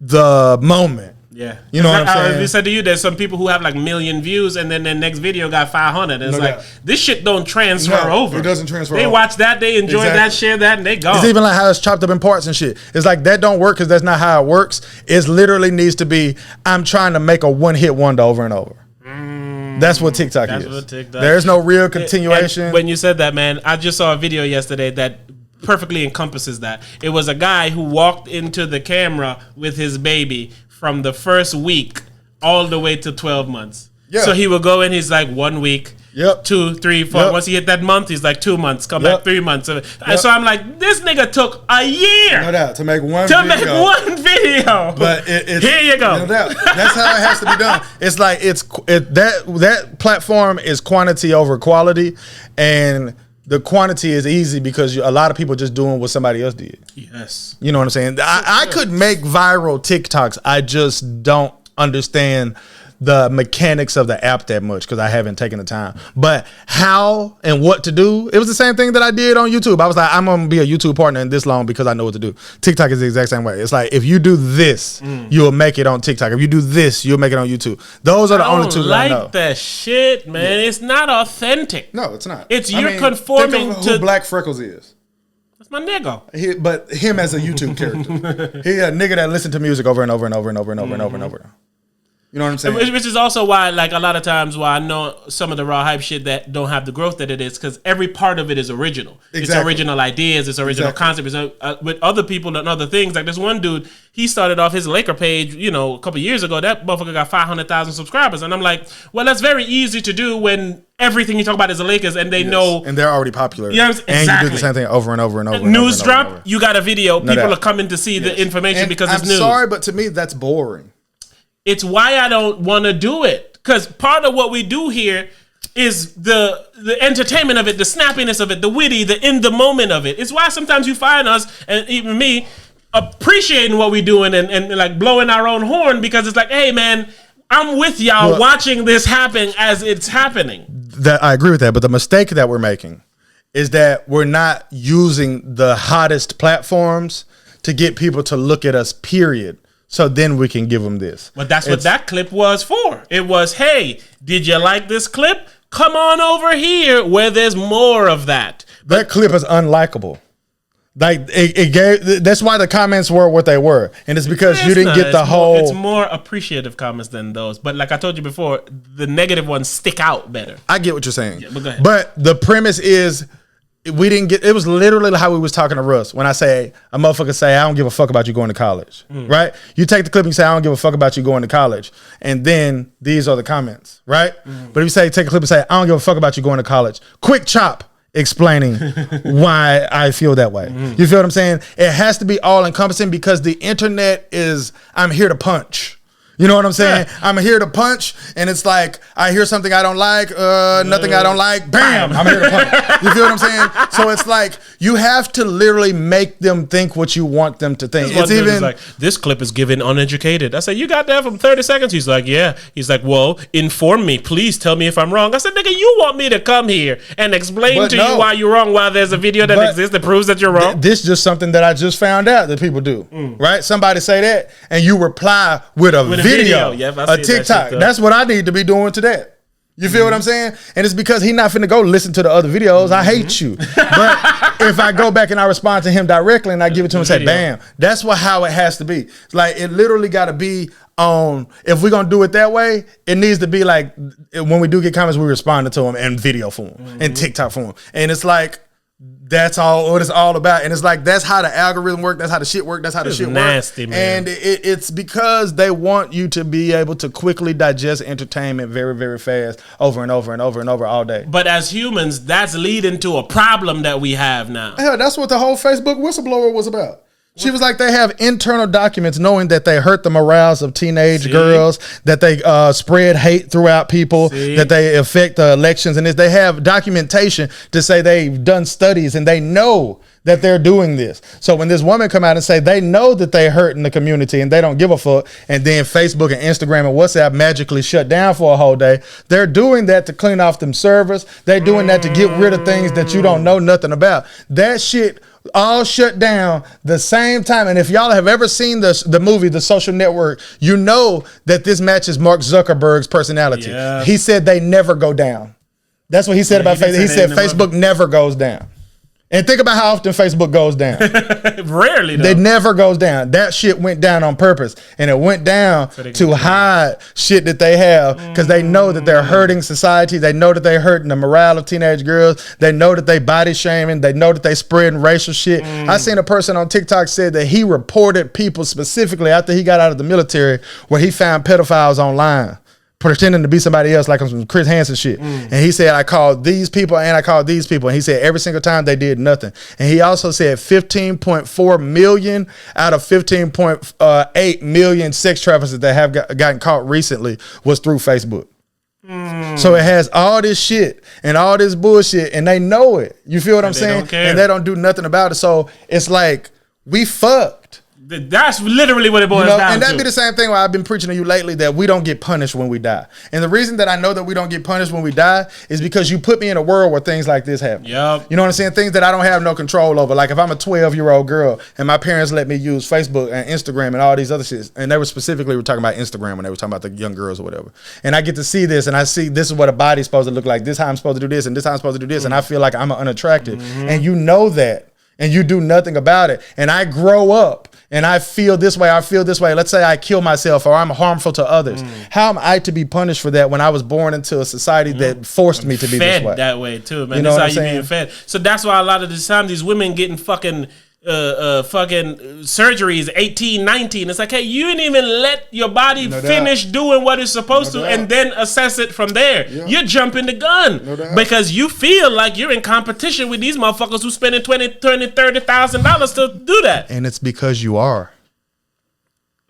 the moment. Yeah. You know what I'm saying? I said to you, there's some people who have like 1 million views and then their next video got 500. And it's like, this shit don't transfer over. It doesn't transfer over. They watch that, they enjoy that, share that, and they go. It's even like how it's chopped up in parts and shit. It's like that don't work because that's not how it works. It literally needs to be, I'm trying to make a one-hit wonder over and over. That's what TikTok is. What TikTok. There's no real continuation. And when you said that, man, I just saw a video yesterday that perfectly encompasses that. It was a guy who walked into the camera with his baby from the first week all the way to 12 months. Yeah. So he would go in, he's like 1 week, 2, 3, 4. Once he hit that month, he's like 2 months, come back 3 months. And so I'm like, this nigga took a year. No doubt, to make one video. But it's, here you go. No doubt. That's how it has to be done. It's like, that platform is quantity over quality, and the quantity is easy because a lot of people just doing what somebody else did. Yes. You know what I'm saying? I could make viral TikToks. I just don't understand the mechanics of the app that much because I haven't taken the time. But how and what to do, it was the same thing that I did on YouTube. I was like, I'm gonna be a YouTube partner in this long because I know what to do. TikTok is the exact same way. It's like if you do this, you'll make it on TikTok. If you do this, you'll make it on YouTube. Those are the only two that I know. I like that shit, man. Yeah. It's not authentic. No, it's not. It's conforming think of who Black Freckles is. That's my nigga. But him as a YouTube character. He a nigga that listened to music over and over and over and over and over and over and over. You know what I'm saying? Which is also why, like, a lot of times why I know some of the raw hype shit that don't have the growth that it is, because every part of it is original. Exactly. It's original ideas. It's original concept. It's, with other people and other things. Like this one dude, he started off his Laker page, you know, a couple years ago. That motherfucker got 500,000 subscribers. And I'm like, well, that's very easy to do when everything you talk about is the Lakers and they know. And they're already popular. You know what I'm saying? And you do the same thing over and over and over. News drop, you got a video. People are coming to see the information because it's news. I'm sorry, but to me, that's boring. It's why I don't want to do it. Because part of what we do here is the entertainment of it, the snappiness of it, the witty, the in the moment of it. It's why sometimes you find us, and even me, appreciating what we're doing and like blowing our own horn because it's like, hey, man, I'm with y'all watching this happen as it's happening. That I agree with that. But the mistake that we're making is that we're not using the hottest platforms to get people to look at us, period. So then we can give them this. But that's what that clip was for. It was, hey, did you like this clip? Come on over here where there's more of that. That clip is unlikable. Like it gave. That's why the comments were what they were, and it's because you didn't get the whole. It's more appreciative comments than those. But like I told you before, the negative ones stick out better. I get what you're saying. Yeah, but go ahead. But the premise is. We didn't get, it was literally how we was talking to Russ. When I say, a motherfucker say, I don't give a fuck about you going to college, right? You take the clip and you say, I don't give a fuck about you going to college. And then these are the comments, right? But if you say, take a clip and say, I don't give a fuck about you going to college. Quick chop explaining why I feel that way. You feel what I'm saying? It has to be all encompassing because the internet is, I'm here to punch. You know what I'm saying? Yeah. I'm here to punch, and it's like, I hear something I don't like, nothing I don't like, bam, I'm here to punch. You feel what I'm saying? So it's like, you have to literally make them think what you want them to think. It's even like, this clip is given uneducated. I said, you got that from 30 seconds? He's like, yeah. He's like, well, inform me. Please tell me if I'm wrong. I said, nigga, you want me to come here and explain to you why you're wrong while there's a video that exists that proves that you're wrong? This is just something that I just found out that people do, right? Somebody say that, and you reply with a video, a TikTok. That's what I need to be doing to that. You feel what I'm saying? And it's because he's not finna go listen to the other videos. I hate you. But if I go back and I respond to him directly and I give it to him and say, bam, that's how it has to be. It's like, it literally got to be on, if we're going to do it that way, it needs to be like, when we do get comments, we respond to them in video form, in TikTok form. And it's like, that's all what it's all about. And it's like, that's how the algorithm works. That's how the shit works. That's how the shit works. Man. And it's because they want you to be able to quickly digest entertainment very, very fast over and over and over and over all day. But as humans, that's leading to a problem that we have now. Hell, that's what the whole Facebook whistleblower was about. She was like, they have internal documents knowing that they hurt the morals of teenage girls, that they spread hate throughout people, that they affect the elections. And they have documentation to say they've done studies and they know that they're doing this. So when this woman come out and say they know that they hurt in the community and they don't give a fuck, and then Facebook and Instagram and WhatsApp magically shut down for a whole day, they're doing that to clean off them servers. They're doing that to get rid of things that you don't know nothing about. That shit all shut down the same time. And if y'all have ever seen the movie The Social Network, you know that this matches Mark Zuckerberg's personality. Yeah. He said they never go down. That's what he said about Facebook. He said Facebook never goes down. And think about how often Facebook goes down. Rarely, though. It never goes down. That shit went down on purpose. And it went down to hide shit that they have because they know that they're hurting society. They know that they're hurting the morale of teenage girls. They know that they body shaming. They know that they spreading racial shit. I seen a person on TikTok said that he reported people specifically after he got out of the military where he found pedophiles online, pretending to be somebody else, like some Chris Hansen shit. And he said, I called these people and I called these people. And he said every single time they did nothing. And he also said 15.4 million out of 15.8 million sex traffickers that have gotten caught recently was through Facebook. So it has all this shit and all this bullshit, and they know it. You feel what I'm saying? And they don't do nothing about it. So it's like, we fucked. That's literally what it boils down to. And that'd be the same thing why I've been preaching to you lately, that we don't get punished when we die. And the reason that I know that we don't get punished when we die is because you put me in a world where things like this happen. Yep. You know what I'm saying? Things that I don't have no control over. Like if I'm a 12-year-old girl and my parents let me use Facebook and Instagram and all these other shit, and they were talking about Instagram when they were talking about the young girls or whatever. And I get to see this and I see this is what a body's supposed to look like. This is how I'm supposed to do this and this is how I'm supposed to do this. And I feel like I'm unattractive. And you know that. And you do nothing about it. And I grow up and I feel this way, let's say I kill myself or I'm harmful to others. How am I to be punished for that when I was born into a society that forced me to be this way? That way too, man. You know That's what how I'm you saying? being fed. So that's why a lot of the time these women getting fucking surgeries 18, 19. It's like, hey, you didn't even let your body finish doing what it's supposed to and then assess it from there. Yeah. You're jumping the gun because you feel like you're in competition with these motherfuckers who spending $20,000-$30,000 to do that. And it's because you are.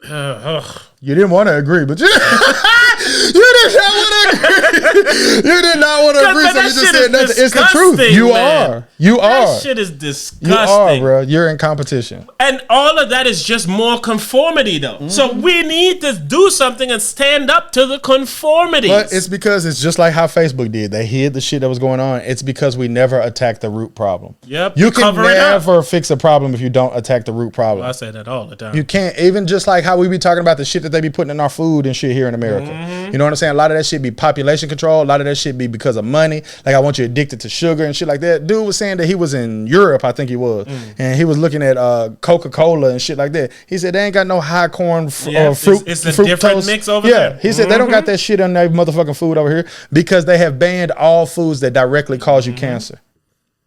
You didn't want to agree, but you did not want to agree. You did not want to agree, so you just said nothing. It's the truth. You are. That shit is disgusting. You are, bro. You're in competition. And all of that is just more conformity, though. So we need to do something and stand up to the conformities. But it's because it's just like how Facebook did. They hid the shit that was going on. It's because we never attacked the root problem. Yep. You can never fix a problem if you don't attack the root problem. Well, I say that all the time. You can't. Even just like how we be talking about the shit that they be putting in our food and shit here in America. You know what I'm saying? A lot of that shit be population control. A lot of that shit be because of money. Like I want you addicted to sugar and shit like that. Dude was saying that he was in Europe, I think he was, and he was looking at Coca-Cola and shit like that. He said they ain't got no high corn fruit. It's a different mix over there. He said they don't got that shit on their motherfucking food over here because they have banned all foods that directly cause you cancer.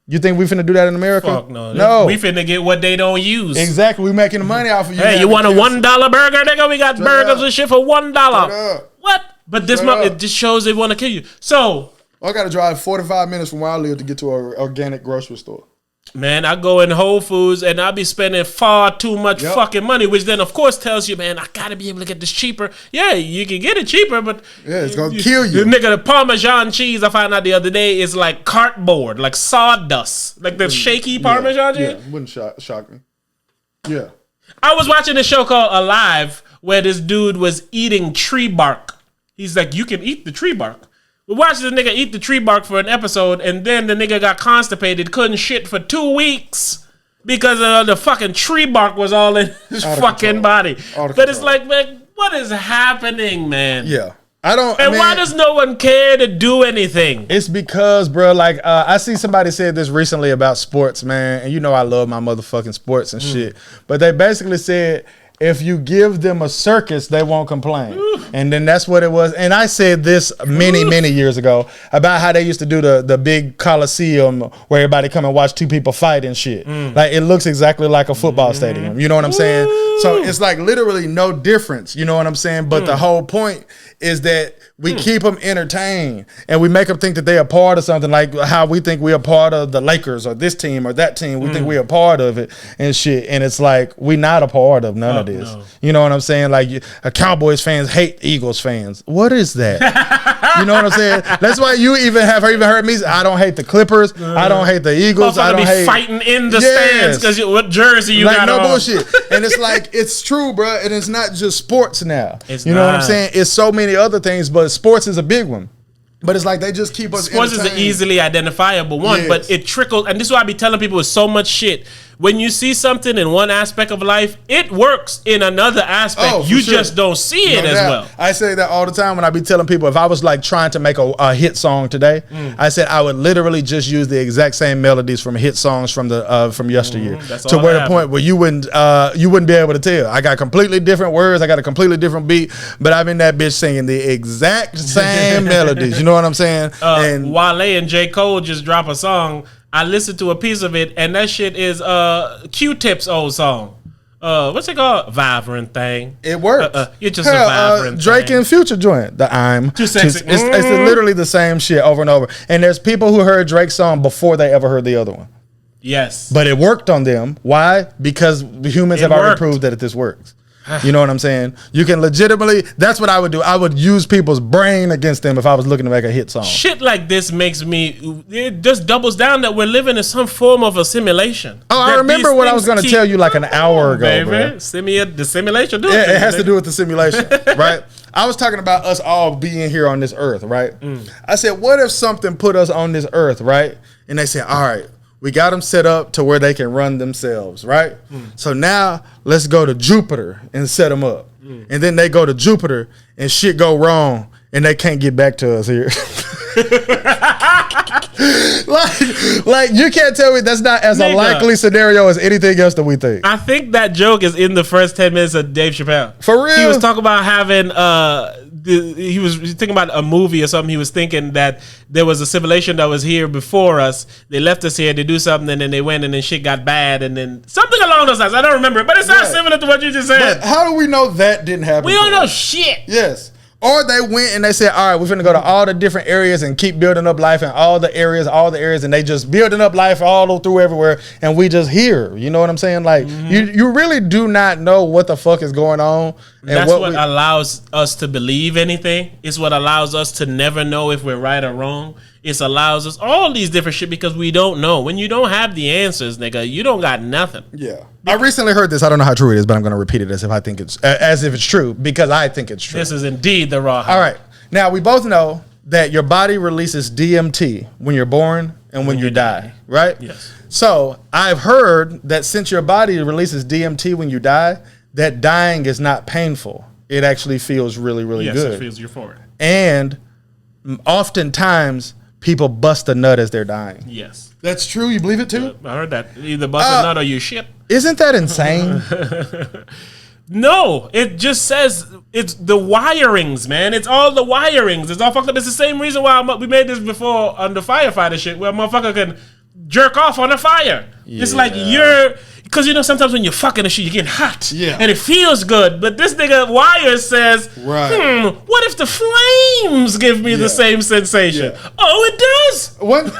You think we finna do that in America? Fuck no. No. We finna get what they don't use. Exactly. We making the money off of you. Hey, you want a $1 burger, nigga? We got burgers and shit for $1. What? But this it just shows they want to kill you. So I gotta drive 45 minutes from where I live to get to an organic grocery store. Man, I go in Whole Foods and I be spending far too much fucking money, which then of course tells you, man, I gotta be able to get this cheaper. Yeah, you can get it cheaper, but it's gonna kill you. The nigga, the Parmesan cheese I found out the other day is like cardboard, like sawdust, like the shaky Parmesan cheese. Yeah, wouldn't shock me. Yeah, I was watching a show called Alive where this dude was eating tree bark. He's like, you can eat the tree bark. We watched the nigga eat the tree bark for an episode, and then the nigga got constipated, couldn't shit for 2 weeks because the fucking tree bark was all in his fucking body. But it's like, man, what is happening, man? Yeah. Why does no one care to do anything? It's because, bro, like, I see somebody said this recently about sports, man, and you know I love my motherfucking sports and shit, but they basically said, if you give them a circus, they won't complain. And then that's what it was. And I said this many years ago about how they used to do the big Coliseum where everybody come and watch two people fight and shit. Like it looks exactly like a football stadium. You know what I'm saying? So it's like literally no difference. You know what I'm saying? But the whole point is that we keep them entertained and we make them think that they're a part of something, like how we think we're a part of the Lakers or this team or that team. We think we're a part of it and shit. And it's like, we not a part of none of this. No. You know what I'm saying? Like Cowboys fans hate Eagles fans. What is that? You know what I'm saying? That's why you even heard me say, I don't hate the Clippers. I don't hate the Eagles. I don't hate fighting in the stands because what jersey you got on. Bullshit. And it's like, it's true, bro. And it's not just sports now. You know what I'm saying? It's so many other things, but sports is a big one. But it's like they just keep us sports is an easily identifiable one, but it trickles. And this is why I be telling people with so much shit. When you see something in one aspect of life, it works in another aspect. You just don't see it as well. I say that all the time when I be telling people, if I was like trying to make a hit song today, I said I would literally just use the exact same melodies from hit songs from yesteryear to where the point where you wouldn't be able to tell. I got completely different words. I got a completely different beat, but I'm in that bitch singing the exact same melodies. You know what I'm saying? And Wale and J. Cole just drop a song. I listened to a piece of it, and that shit is Q-Tip's old song. What's it called? Vibrant Thing. It works. You're just a vibrant Drake thing. and Future joint. The I'm too sexy. It's literally the same shit over and over. And there's people who heard Drake's song before they ever heard the other one. Yes. But it worked on them. Why? Because humans have already proved that this works. You know what I'm saying? You can legitimately, that's what I would do. I would use people's brain against them if I was looking to make a hit song. Shit like this makes me, it just doubles down that we're living in some form of a simulation. Oh, I remember what I was going to tell you like an hour ago, bro. The simulation. Yeah, it has to do with the simulation, right? I was talking about us all being here on this earth, right? I said, what if something put us on this earth, right? And they said, all right, we got them set up to where they can run themselves, right? So now let's go to Jupiter and set them up. And then they go to Jupiter and shit go wrong and they can't get back to us here. like you can't tell me that's not as a likely scenario as anything else that we think. I think that joke is in the first 10 minutes of Dave Chappelle. For real? He was talking about having he was thinking about a movie or something. He was thinking that there was a civilization that was here before us. They left us here to do something, and then they went, and then shit got bad, and then something along those lines. I don't remember it, but it's not similar to what you just said. But how do we know that didn't happen? We don't know shit. Yes. Or they went and they said, all right, we're going to go to all the different areas and keep building up life in all the areas, and they just building up life all through everywhere, and we just here. You know what I'm saying? Like, you really do not know what the fuck is going on. And that's what allows us to believe anything. It's what allows us to never know if we're right or wrong. It allows us all these different shit because we don't know. When you don't have the answers, nigga, you don't got nothing. Yeah. I recently heard this. I don't know how true it is, but I'm going to repeat it as if it's true because I think it's true. This is indeed the raw. All right. Now, we both know that your body releases DMT when you're born and when you die, right? Yes. So I've heard that since your body releases DMT when you die, that dying is not painful. It actually feels really, really good. Yes, it feels euphoric. And oftentimes, people bust a nut as they're dying. Yes. That's true? You believe it too? I heard that. Either bust a nut or you shit. Isn't that insane? No, it just says it's the wirings, man. It's all the wirings. It's all fucked up. It's the same reason why we made this before on the firefighter shit, where a motherfucker can jerk off on a fire. Yeah. It's like because you know sometimes when you're fucking and shit, you're getting hot, and it feels good. But this nigga Wire says, what if the flames give me the same sensation? Yeah. Oh, it does.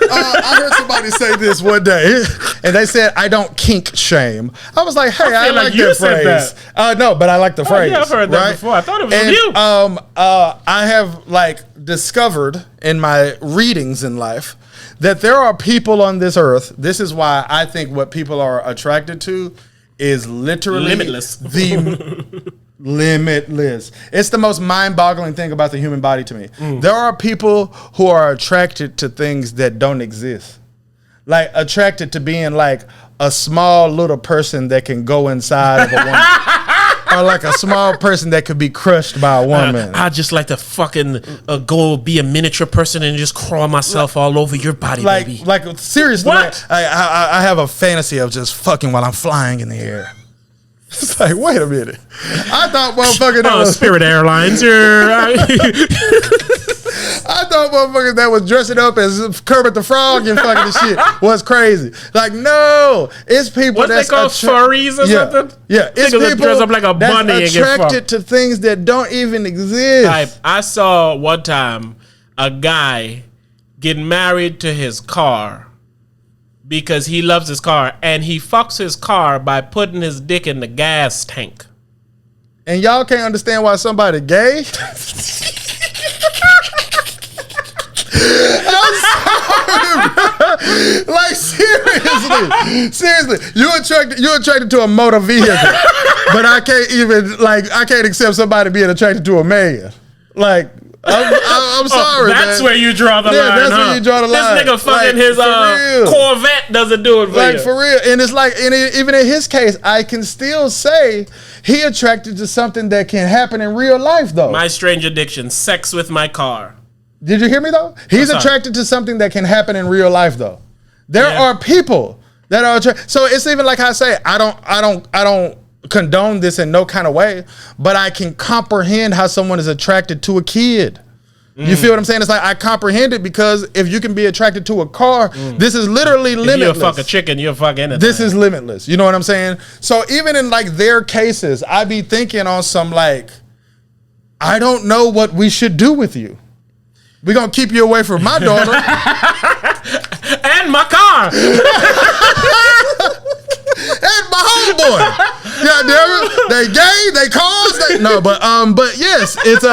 I heard somebody say this one day, and they said, "I don't kink shame." I was like, "Hey, I like that phrase." No, but I like the phrase. Yeah, I've heard that before. I thought it was you. I have discovered in my readings in life that there are people on this earth. This is why I think what people are attracted to is literally limitless. Limitless. It's the most mind-boggling thing about the human body to me. There are people who are attracted to things that don't exist. Like attracted to being like a small little person that can go inside of a woman. Or like a small person that could be crushed by a woman. I just like to fucking go be a miniature person and just crawl myself all over your body, baby. Like seriously, what? I have a fantasy of just fucking while I'm flying in the air. It's like, wait a minute. I thought motherfucker that was Spirit Airlines. I thought motherfuckers that was dressing up as Kermit the Frog and fucking the shit was crazy. Like, no, it's people that's called furries or something. Yeah, it's people dress up like a bunny that's attracted to things that don't even exist. I saw one time a guy get married to his car because he loves his car, and he fucks his car by putting his dick in the gas tank. And y'all can't understand why somebody gay? I'm sorry, bro. Like seriously, you attracted to a motor vehicle, but I can't accept somebody being attracted to a man. Like, I'm sorry. That's where you draw the line. That's where you draw the line. This nigga fucking his Corvette doesn't do it for you. Like, for real. And it's like, even in his case, I can still say he attracted to something that can happen in real life, though. My strange addiction, sex with my car. Did you hear me though? He's attracted to something that can happen in real life though. There are people that are attracted. So it's even like I say, I don't condone this in no kind of way, but I can comprehend how someone is attracted to a kid. You feel what I'm saying? It's like I comprehend it because if you can be attracted to a car, this is literally limitless. If you fuck a chicken, you'll fuck anything. This is limitless. You know what I'm saying? So even in like their cases, I be thinking on some like, I don't know what we should do with you. We're going to keep you away from my daughter. And my car. And my homeboy. God damn it. They gay, they cause, no, but yes, it's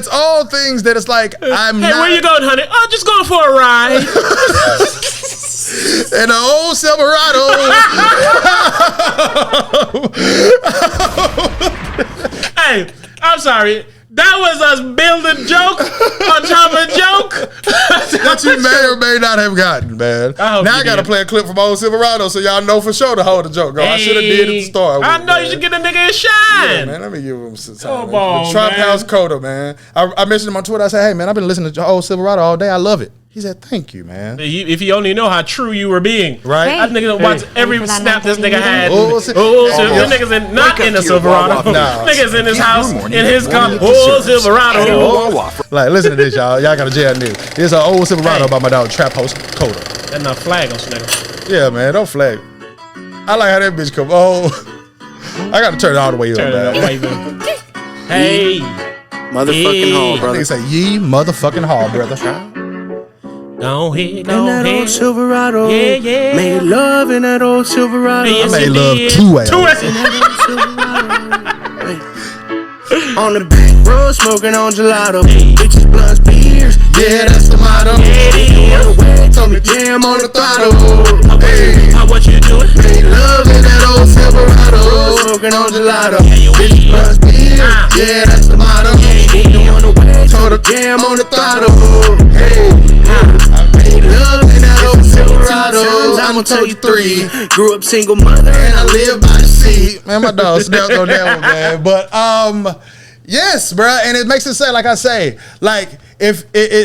all things that it's like I'm Hey, not. where you going, honey? Oh, just going for a ride. And the old Silverado. Hey, I'm sorry. That was us building joke on top of joke that you may or may not have gotten, man. Now I gotta play a clip from old Silverado so y'all know for sure to hold the joke. I should have did it to start with. I know you should get a nigga a shine. Yeah, man, let me give him some time. Come on, the Trap House Coda, man. I mentioned him on Twitter. I said, hey, man, I've been listening to old Silverado all day. I love it. He said, thank you, man. If you only know how true you were being. Right. That nigga watch every snap this nigga had. Oh, this nigga's not in the Silverado. Niggas in his house, in his car. Oh, Silverado. Like, listen to this, y'all. Y'all got a jail news. It's an old Silverado by my dog, Trap House Coda. And a flag on nigga. Yeah, man, don't flag. I like how that bitch come. Oh, I got to turn it all the way up, man. Hey. Motherfucking hall, brother. Nigga say, ye motherfucking hall, brother. Go ahead, In that old Silverado. Yeah. Made love in that old Silverado. Yes, I made you love did. 2 ways. On the back road, smoking on gelato. Bitches, blunts, beers. Yeah, that's the motto. Told me jam on the throttle. Hey, What you doing? made love in that old Silverado. Smoking on gelato. Bitches, plus beers. Yeah, that's the motto. Told her jam on the throttle. Hey, I made love in that old Silverado. I'ma tell you 3. Grew up single mother And I live by the sea. Man, my dog snapped on that one, man. But yes, bro, and it makes it say, like I say, like if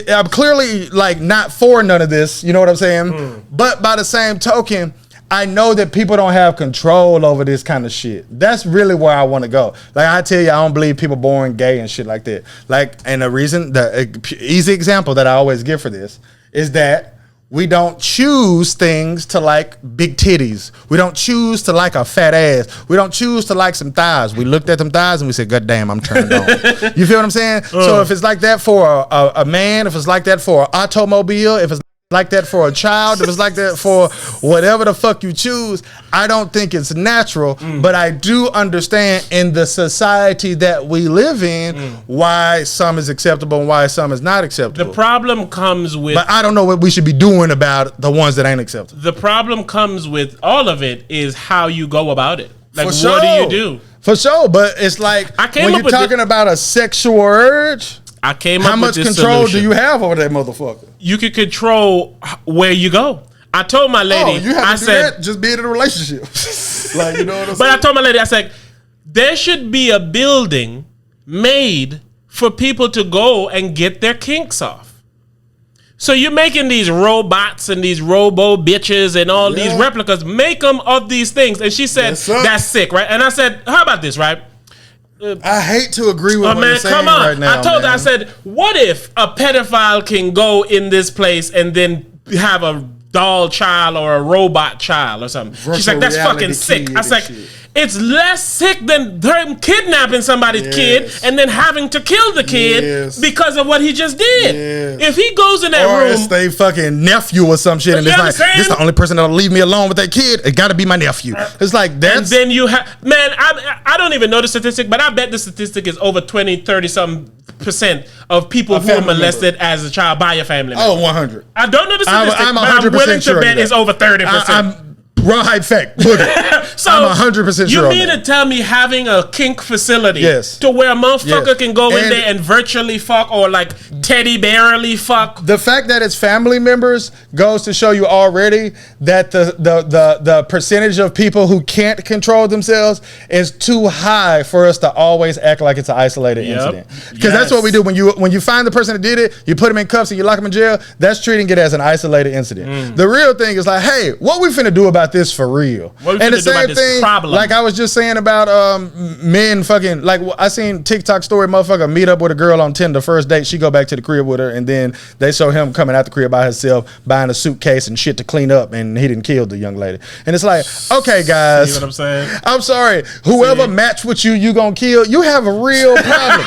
I'm clearly like not for none of this, you know what I'm saying? But by the same token, I know that people don't have control over this kind of shit. That's really where I want to go. Like I tell you, I don't believe people born gay and shit like that. Like, and the reason, the easy example that I always give for this is that we don't choose things to like big titties. We don't choose to like a fat ass. We don't choose to like some thighs. We looked at them thighs and we said, God damn, I'm turned on. You feel what I'm saying? So if it's like that for a man, if it's like that for an automobile, if it's like that for a child, if it's like that for whatever the fuck you choose, I don't think it's natural, but I do understand in the society that we live in why some is acceptable and why some is not acceptable. The problem comes with... But I don't know what we should be doing about the ones that ain't acceptable. The problem comes with all of it is how you go about it. Like, For sure. what do you do? For sure, but it's like when you're talking about a sexual urge... I came How up much with this control solution. do you have over that motherfucker? You can control where you go. I told my lady, Oh, you have to I do said, that just being in a relationship. Like, you know what I'm but saying? I told my lady, I said, there should be a building made for people to go and get their kinks off. So you're making these robots and these robo bitches and all these replicas. Make them of these things. And she said, that's sick, right? And I said, how about this, right? I hate to agree with what you're saying come on. right now. I told her, I said, what if a pedophile can go in this place and then have a doll child or a robot child or something? She's like, that's fucking sick. I was like, it's less sick than them kidnapping somebody's kid and then having to kill the kid because of what he just did. If he goes in that room, it's they fucking nephew or some shit, and it's like, this is the only person that'll leave me alone with that kid. It got to be my nephew. It's like that's. And then you have, man, I don't even know the statistic, but I bet the statistic is over 20, 30 some % of people who were molested as a child by a family member. Oh, 100. I don't know the statistic, I'm but I'm 100% willing to sure bet it's over 30%. R.I.p fact. So I'm 100% sure. You mean to tell me having a kink facility to where a motherfucker can go in there and virtually fuck or like teddy bearly fuck? The fact that it's family members goes to show you already that the percentage of people who can't control themselves is too high for us to always act like it's an isolated incident. Because that's what we do when you find the person that did it, you put them in cuffs and you lock them in jail. That's treating it as an isolated incident. The real thing is like, hey, what we finna do about this for real? And the same thing, like I was just saying about men fucking, like I seen TikTok story, motherfucker meet up with a girl on Tinder, first date, she go back to the crib with her, and then they show him coming out the crib by himself, buying a suitcase and shit to clean up, and he didn't kill the young lady. And it's like, okay, guys, see what I'm saying? I'm sorry, whoever matched with you gonna kill, you have a real problem.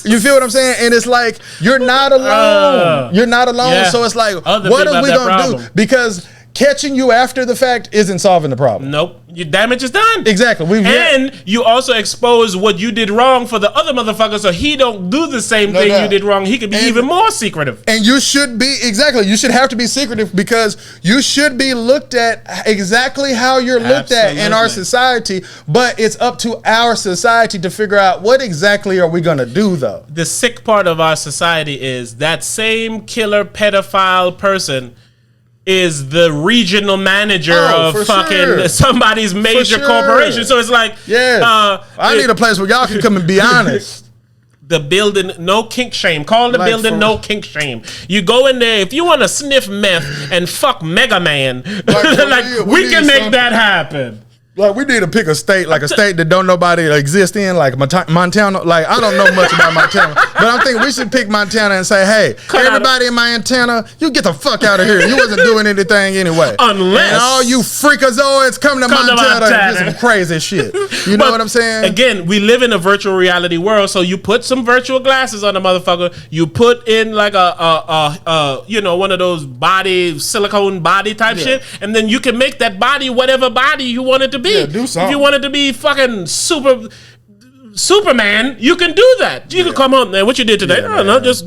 You feel what I'm saying? And it's like, you're not alone. You're not alone. So it's like, what are we gonna do? Because catching you after the fact isn't solving the problem. Nope. Your damage is done. Exactly. And you also expose what you did wrong for the other motherfucker, so he don't do the same thing you did wrong. He could be even more secretive. And you should be, exactly, you should have to be secretive because you should be looked at exactly how you're looked at in our society, but it's up to our society to figure out what exactly are we going to do, though. The sick part of our society is that same killer pedophile person is the regional manager of fucking somebody's major corporation. So it's like, I need a place where y'all can come and be honest. The building, no kink shame. Call the building no kink shame. You go in there, if you want to sniff meth and fuck Mega Man, like we can make that happen. Like, we need to pick a state, like a state that don't nobody exist in, like Montana. Like, I don't know much about Montana, but I'm thinking we should pick Montana and say, hey, everybody in Montana, you get the fuck out of here. You wasn't doing anything anyway. Unless. And all you freakazoids come to Montana and do some crazy shit. You know what I'm saying? Again, we live in a virtual reality world, so you put some virtual glasses on the motherfucker. You put in like one of those silicone body type shit, and then you can make that body whatever body you want it to be. Yeah, do something. If you wanted to be fucking Superman, you can do that. You can come home, man. What you did today? No, just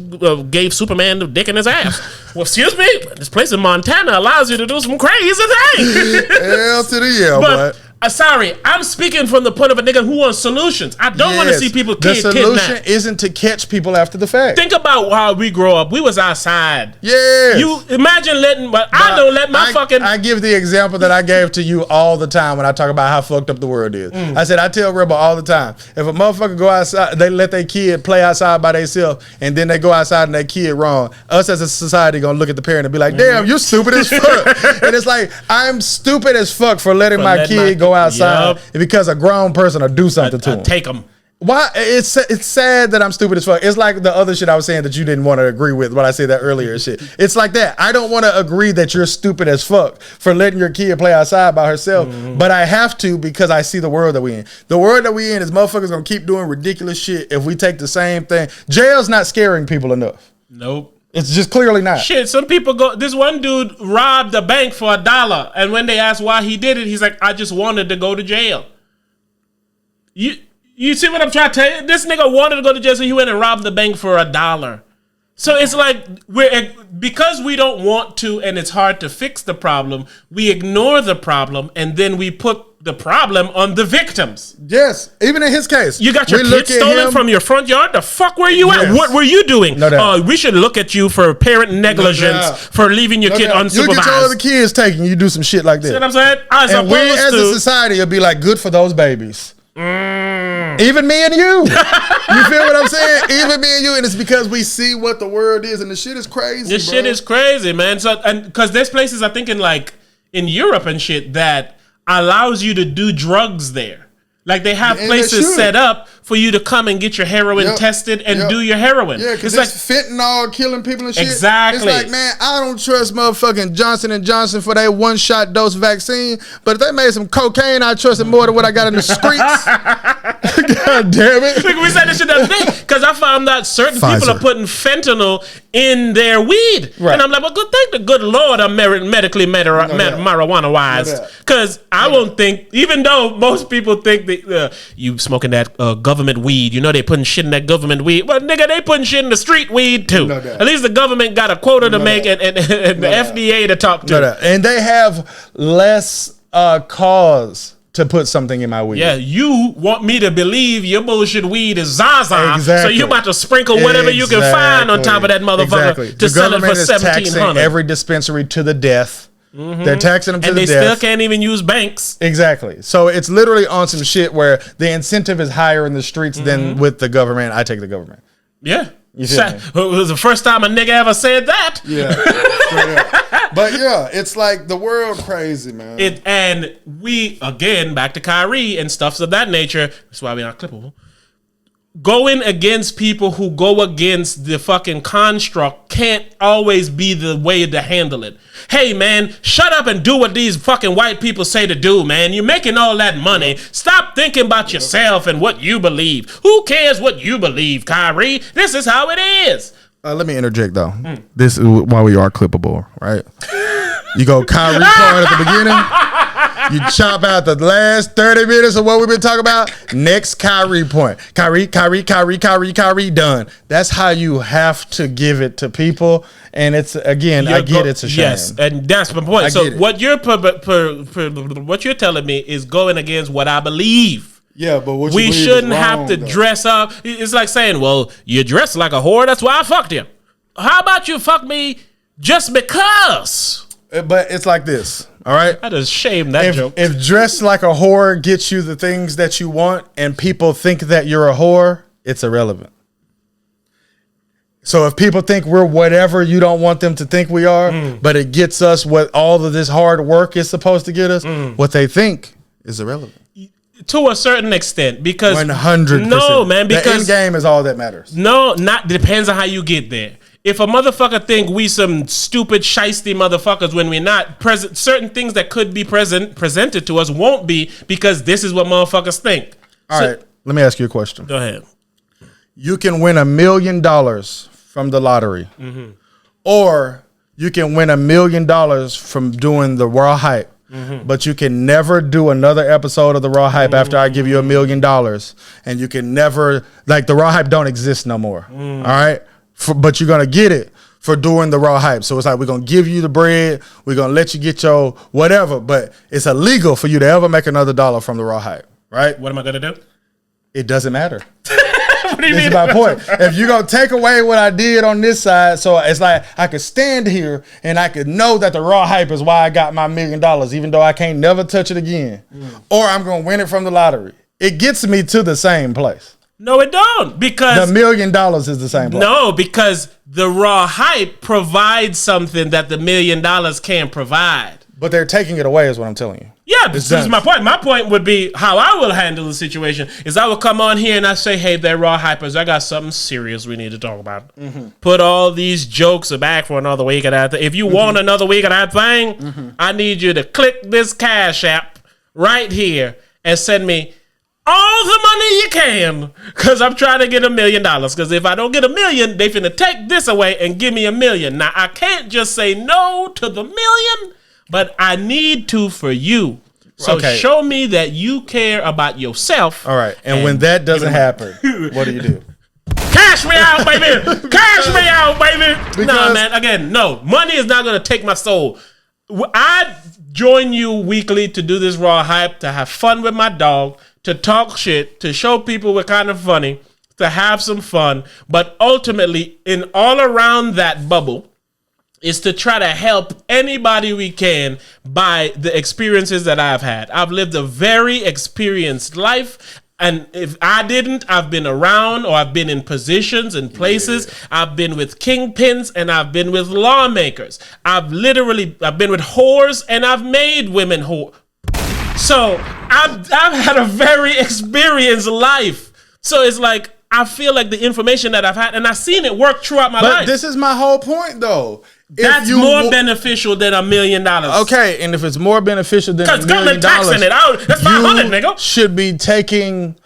gave Superman the dick in his ass. Well, excuse me, this place in Montana allows you to do some crazy things. Hell to the yeah, but sorry, I'm speaking from the point of a nigga who wants solutions. I don't want to see people kidnapped. The solution isn't to catch people after the fact. Think about how we grow up. We was outside. Yeah. You imagine I don't let my fucking... I give the example that I gave to you all the time when I talk about how fucked up the world is. I said, I tell Rebel all the time, if a motherfucker go outside, they let their kid play outside by themselves, and then they go outside and their kid wrong, us as a society gonna look at the parent and be like, damn, you stupid as fuck. And it's like, I'm stupid as fuck for letting my kid go outside because a grown person will do something to him. Take them. Why? It's sad that I'm stupid as fuck. It's like the other shit I was saying that you didn't want to agree with when I said that earlier shit. It's like that. I don't want to agree that you're stupid as fuck for letting your kid play outside by herself, but I have to because I see the world that we in. The world that we in is motherfuckers gonna keep doing ridiculous shit if we take the same thing. Jail's not scaring people enough. Nope. It's just clearly not. Shit, some people go... This one dude robbed a bank for $1, and when they asked why he did it, he's like, I just wanted to go to jail. You see what I'm trying to tell you? This nigga wanted to go to jail, so he went and robbed the bank for $1. So it's like, because we don't want to, and it's hard to fix the problem, we ignore the problem, and then we put the problem on the victims. Yes, even in his case. You got your kid stolen from your front yard? The fuck were you at? What were you doing? No doubt. We should look at you for parent negligence for leaving your kid unsupervised. You get your other kids taken, you do some shit like that. See what I'm saying? And we as a society will be like, good for those babies. Even me and you. You feel what I'm saying? Even me and you. And it's because we see what the world is, and the shit is crazy. This shit is crazy, man. So, and because there's places I think in Europe and shit that allows you to do drugs there. Like they have places set up for you to come and get your heroin tested and do your heroin. Yeah, because it's like fentanyl killing people and shit. Exactly. It's like, man, I don't trust motherfucking Johnson & Johnson for their one-shot dose vaccine, but if they made some cocaine, I trust it more than what I got in the streets. God damn it. Look, we said this shit the other day because I found out certain people are putting fentanyl in their weed. Right. And I'm like, well, thank the good Lord I'm medically marijuana-wise. Because I won't think, even though most people think that you smoking that government weed, you know they putting shit in that government weed. Well, nigga, they putting shit in the street weed too. At least the government got a quota to make and the FDA to talk to. And they have less cause to put something in my weed. Yeah, you want me to believe your bullshit weed is Zaza, so you about to sprinkle whatever you can find on top of that motherfucker to sell it for $1,700. Every dispensary to the death. They're taxing them to the death. And they still can't even use banks. Exactly. So it's literally on some shit where the incentive is higher in the streets than with the government. I take the government. Yeah. It was the first time a nigga ever said that. Yeah. But yeah, it's like the world crazy, man. And we, again, back to Kyrie and stuff of that nature. That's why we're not clippable. Going against people who go against the fucking construct can't always be the way to handle it. Hey, man, shut up and do what these fucking white people say to do, man. You're making all that money. Stop thinking about yourself and what you believe. Who cares what you believe, Kyrie? This is how it is. Let me interject, though. This is why we are clippable, right? You go Kyrie part at the beginning. You chop out the last 30 minutes of what we've been talking about. Next Kyrie point. Kyrie, done. That's how you have to give it to people. And it's, again, I get it's a shame. Yes, and that's my point. So what you're what you're telling me is going against what I believe. Yeah, but what we shouldn't have to dress up. It's like saying, well, you dress like a whore, that's why I fucked you. How about you fuck me just because? But it's like this, all right? I just shame that joke. If dress like a whore gets you the things that you want and people think that you're a whore, it's irrelevant. So if people think we're whatever you don't want them to think we are, but it gets us what all of this hard work is supposed to get us, what they think is irrelevant. To a certain extent, because 100%. No, man, because the end game is all that matters. No, not depends on how you get there. If a motherfucker think we some stupid shiesty motherfuckers when we're not present, certain things that could be presented to us won't be because this is what motherfuckers think. All right, let me ask you a question. Go ahead. You can win $1 million from the lottery, or you can win $1 million from doing the TheRawHype. But you can never do another episode of TheRawHype after I give you $1 million, and you can never, like, TheRawHype don't exist no more. All right, but you're gonna get it for doing TheRawHype. So it's like we're gonna give you the bread, we're gonna let you get your whatever, but it's illegal for you to ever make another dollar from TheRawHype. Right? What am I gonna do? It doesn't matter. What do you mean? That's my point. If you're going to take away what I did on this side, so it's like I could stand here and I could know that the TheRawHype is why I got my $1 million, even though I can't never touch it again. Or I'm going to win it from the lottery. It gets me to the same place. No, it don't. Because the $1 million is the same place. No, because the TheRawHype provides something that the $1 million can't provide. But they're taking it away is what I'm telling you. Yeah, this is my point. My point would be how I will handle the situation is I will come on here and I say, hey, TheRawHypers, I got something serious we need to talk about. Put all these jokes back for another week of that. If you want another week of that thing, I need you to click this Cash App right here and send me all the money you can, because I'm trying to get $1 million. Because if I don't get $1 million, they finna take this away and give me $1 million. Now, I can't just say no to the $1 million, but I need to for you. So show me that you care about yourself. All right. And when that doesn't happen, what do? Cash me out, baby. Cash me out, baby. Nah, man. Again, no. Money is not going to take my soul. I join you weekly to do this TheRawHype, to have fun with my dog, to talk shit, to show people we're kind of funny, to have some fun. But ultimately, in all around that bubble, is to try to help anybody we can by the experiences that I've had. I've lived a very experienced life. And if I didn't, I've been around, or I've been in positions and places. I've been with kingpins and I've been with lawmakers. I've been with whores and I've made women whore. So I've had a very experienced life. So it's like, I feel like the information that I've had, and I've seen it work throughout my life. But this is my whole point, though. That's more beneficial than $1 million. Okay, and if it's more beneficial than $1 million, taxing it out. That's 500, nigga. Should be taking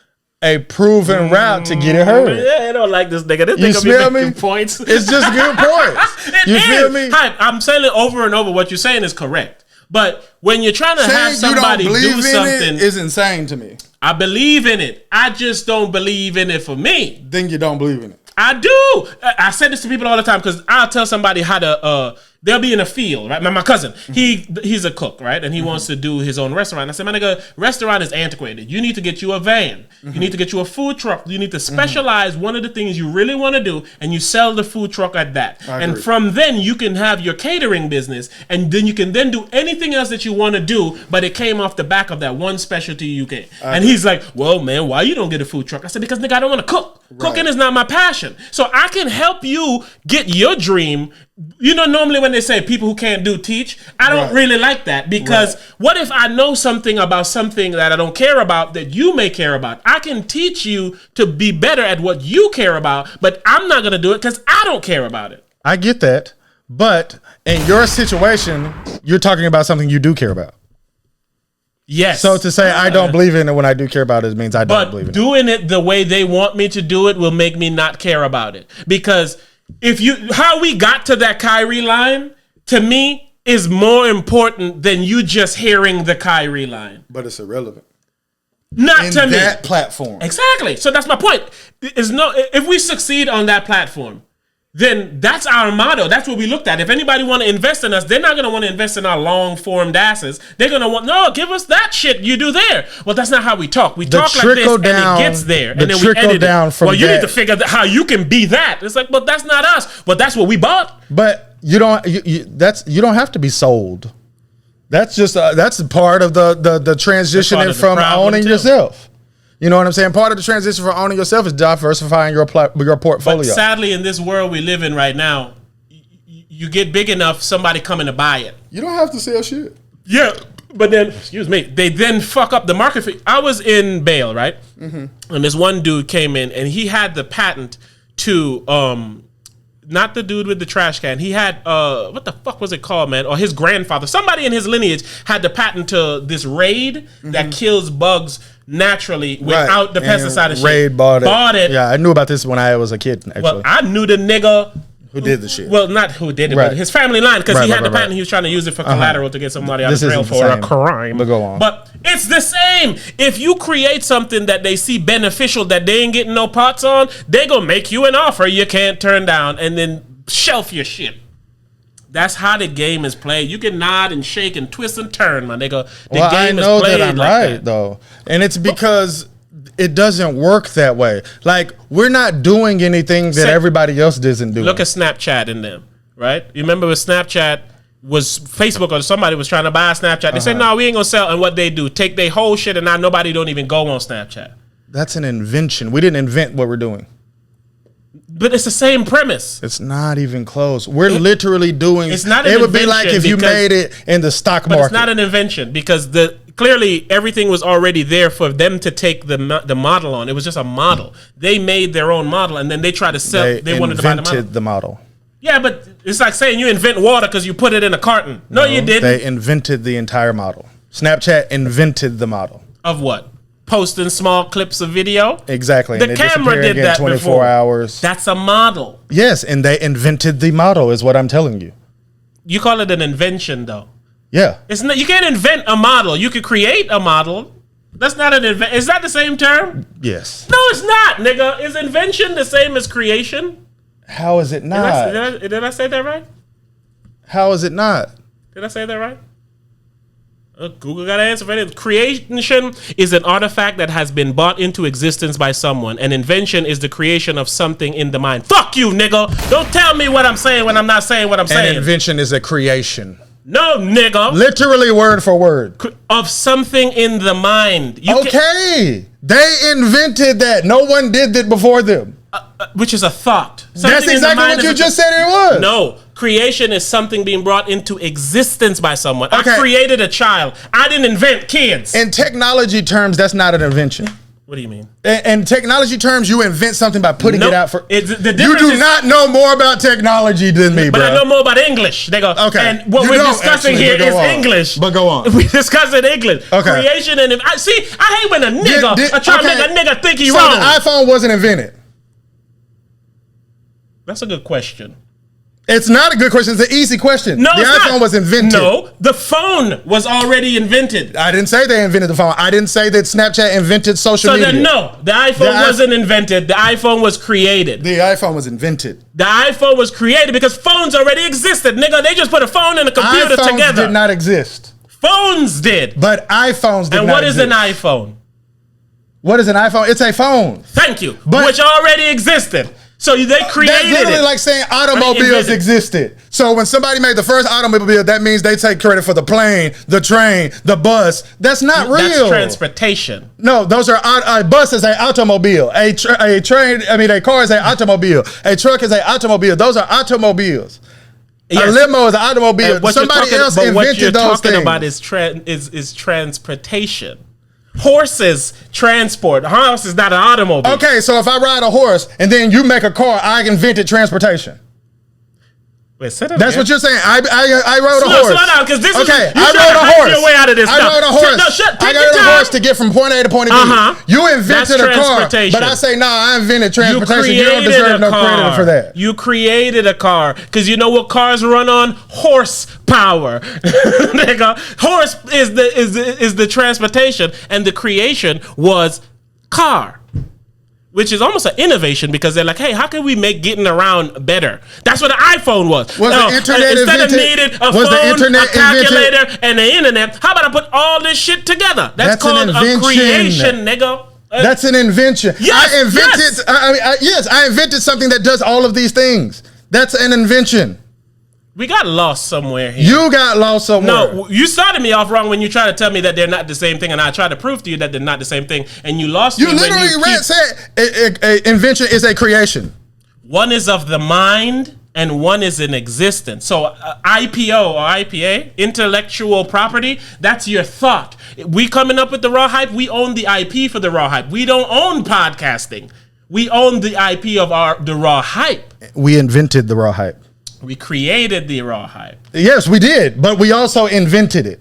a proven route to get it heard. Yeah, I don't like this nigga. This nigga be making points. It's just good points. You feel me? I'm saying it over and over. What you're saying is correct. But when you're trying to have somebody do something, is insane to me. I believe in it. I just don't believe in it for me. Then you don't believe in it. I do. I say this to people all the time because I'll tell somebody how to. They'll be in a field, right? My cousin, he's a cook, right? And he wants to do his own restaurant. I said, my nigga, restaurant is antiquated. You need to get you a van. You need to get you a food truck. You need to specialize one of the things you really want to do, and you sell the food truck at that. And from then, you can have your catering business, and then you can then do anything else that you want to do, but it came off the back of that one specialty you get. And he's like, well, man, why you don't get a food truck? I said, because, nigga, I don't want to cook. Cooking is not my passion. So I can help you get your dream. You know, normally when they say people who can't do teach, I don't really like that, because what if I know something about something that I don't care about that you may care about? I can teach you to be better at what you care about, but I'm not going to do it because I don't care about it. I get that. But in your situation, you're talking about something you do care about. Yes. So to say I don't believe in it when I do care about it means I don't believe in it. But doing it the way they want me to do it will make me not care about it. Because how we got to that Kyrie line, to me, is more important than you just hearing the Kyrie line. But it's irrelevant. Not in to me. that platform. Exactly. So that's my point. If we succeed on that platform, then that's our motto. That's what we looked at. If anybody want to invest in us, they're not going to want to invest in our long-formed asses. They're going to want, no, give us that shit you do there. Well, that's not how we talk. We talk like this, and it gets there. And then we edit it. Well, you need to figure out how you can be that. It's like, well, that's not us. But that's what we bought. But you don't have to be sold. That's just that's part of the transitioning from owning yourself. You know what I'm saying? Part of the transition for owning yourself is diversifying your portfolio. But sadly, in this world we live in right now, you get big enough, somebody coming to buy it. You don't have to sell shit. Yeah, but then, excuse me, they then fuck up the market. I was in bail, right? Mm-hmm. And this one dude came in, and he had the patent to, not the dude with the trash can. He had, what the fuck was it called, man? Or his grandfather. Somebody in his lineage had the patent to this Raid that kills bugs naturally without the pesticide and shit. Raid bought it. Yeah, I knew about this when I was a kid, actually. Well, I knew the nigga who did the shit. Well, not who did it, but his family line, because he had the patent. He was trying to use it for collateral to get somebody out of jail for a crime. But go on. But it's the same. If you create something that they see beneficial that they ain't getting no parts on, they gonna make you an offer you can't turn down and then shelf your shit. That's how the game is played. You can nod and shake and twist and turn, my nigga. The game I know is played that I'm like right, that. though. And it's because it doesn't work that way. Like, we're not doing anything that everybody else doesn't do. Look at Snapchat in them, right? You remember when Snapchat was Facebook or somebody was trying to buy Snapchat? They said, no, we ain't going to sell. And what they do, take their whole shit and now nobody don't even go on Snapchat. That's an invention. We didn't invent what we're doing. But it's the same premise. It's not even close. We're literally doing. It's not an It would be like if you made it in the stock market. But it's not an invention because clearly everything was already there for them to take the model on. It was just a model. They made their own model and then they tried to sell. They wanted to buy the model. Yeah, but it's like saying you invent water because you put it in a carton. No, you didn't. They invented the entire model. Snapchat invented the model. Of what? Posting small clips of video. Exactly. The camera did that 24 before. hours. That's a model. Yes, and they invented the model is what I'm telling you. You call it an invention, though. Yeah. It's not. You can't invent a model. You could create a model. That's not an invention. Is that the same term? Yes. No, it's not, nigga. Is invention the same as creation? How is it not? Did I say that right? How is it not? Did I say that right? Google got an answer for it. Creation is an artifact that has been brought into existence by someone. An invention is the creation of something in the mind. Fuck you, nigga. Don't tell me what I'm saying when I'm not saying what I'm saying. An invention is a creation. No, nigga. Literally word for word. Of something in the mind. They invented that. No one did that before them. Which is a thought. That's exactly what you just said it was. No. Creation is something being brought into existence by someone. Okay. I created a child. I didn't invent kids. In technology terms, that's not an invention. What do you mean? In technology terms, you invent something by putting it out for. You do is, not know more about technology than me, bro. But I know more about English. They go. Okay. And what we're discussing here is English. But go on. We discussing English. Okay. Creation and I hate when a nigga try to make a nigga think he wrong. So the iPhone wasn't invented. That's a good question. It's not a good question. It's an easy question. No, the iPhone was invented. No, the phone was already invented. I didn't say they invented the phone. I didn't say that Snapchat invented social media. So then no, the iPhone wasn't invented. The iPhone was created. The iPhone was invented. The iPhone was created because phones already existed. Nigga, they just put a phone and a computer together. iPhones did not exist. Phones did. But iPhones did not exist. And what is an iPhone? What is an iPhone? It's a phone. Thank you. Which already existed. So they created That's literally like saying automobiles existed. So when somebody made the first automobile, that means they take credit for the plane, the train, the bus. That's not real. That's transportation. No, those are a bus is an automobile. A car is an automobile. A truck is an automobile. Those are automobiles. Yes. A limo is an automobile. Somebody else invented those things. What you're talking about is transportation. Horses transport. A horse is not an automobile. Okay, so if I ride a horse and then you make a car, I invented transportation. Wait, sit up. That's what you're saying. I rode a horse. Slow down, because this is okay. You I rode a horse. Your way out of this. I rode a horse. I got a horse to get from point A to point B. You invented a car, but I say, I invented transportation. You don't deserve no credit for that. You created a car because you know what cars run on? Horsepower. Nigga, horse is the transportation, and the creation was car. Which is almost an innovation because they're like, hey, how can we make getting around better? That's what the iPhone was. The internet instead invented? of needing a phone, a calculator, and the internet, how about I put all this shit together? That's called a creation, nigga. That's an invention. Yes, I invented something that does all of these things. That's an invention. We got lost somewhere here. You got lost somewhere. No, you started me off wrong when you tried to tell me that they're not the same thing, and I tried to prove to you that they're not the same thing, and you lost me. You literally said invention is a creation. One is of the mind, and one is in existence. So IPO or IPA, intellectual property, that's your thought. We coming up with the TheRawHype, we own the IP for the TheRawHype. We don't own podcasting. We own the IP of the TheRawHype. We invented the TheRawHype. We created the TheRawHype. Yes, we did, but we also invented it.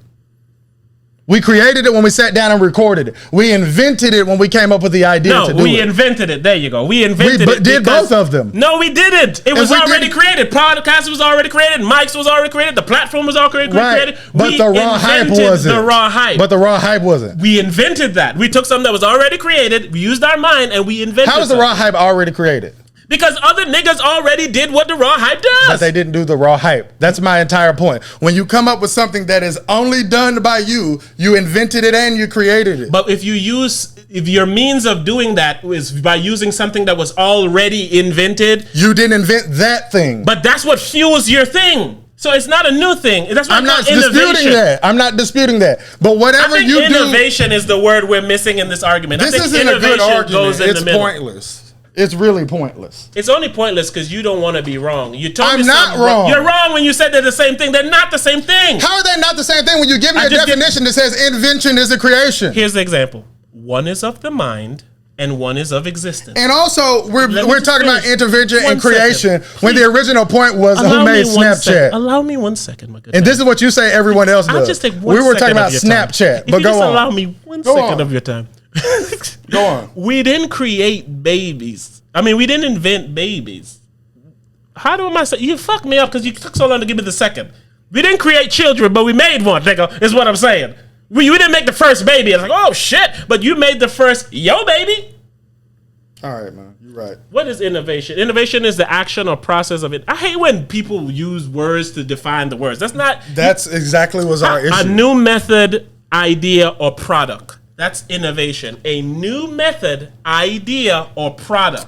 We created it when we sat down and recorded it. We invented it when we came up with the idea to do it. No, we invented it. There you go. We invented it. We did both of them. No, we didn't. It was already created. Podcast was already created. Mics was already created. The platform was already created. But the TheRawHype wasn't. The TheRawHype. But the TheRawHype wasn't. We invented that. We took something that was already created. We used our mind and we invented it. How was the TheRawHype already created? Because other niggas already did what the TheRawHype does. But they didn't do the TheRawHype. That's my entire point. When you come up with something that is only done by you, you invented it and you created it. But if your means of doing that is by using something that was already invented. You didn't invent that thing. But that's what fuels your thing. So it's not a new thing. That's why I'm not disputing that. I'm not disputing that. But whatever you do. Innovation is the word we're missing in this argument. This isn't a good argument. It's pointless. It's really pointless. It's only pointless because you don't want to be wrong. You told I'm me not wrong. You're wrong when you said they're the same thing. They're not the same thing. How are they not the same thing when you give me a definition that says invention is a creation? Here's the example. One is of the mind and one is of existence. And also, we're talking about intervention and creation when the original point was who made Snapchat. Allow me 1 second, my good And this is what you say everyone else does. I'll just take 1 second. We were talking about Snapchat, but go on. Allow me 1 second of your time. Go on. We didn't create babies. I mean, we didn't invent babies. How do I say? You fucked me up because you took so long to give me the second. We didn't create children, but we made one, nigga, is what I'm saying. We didn't make the first baby. I was like, oh, shit. But you made the first baby. All right, man. You're right. What is innovation? Innovation is the action or process of it. I hate when people use words to define the words. That's exactly what's our issue. A new method, idea, or product. That's innovation. A new method, idea, or product.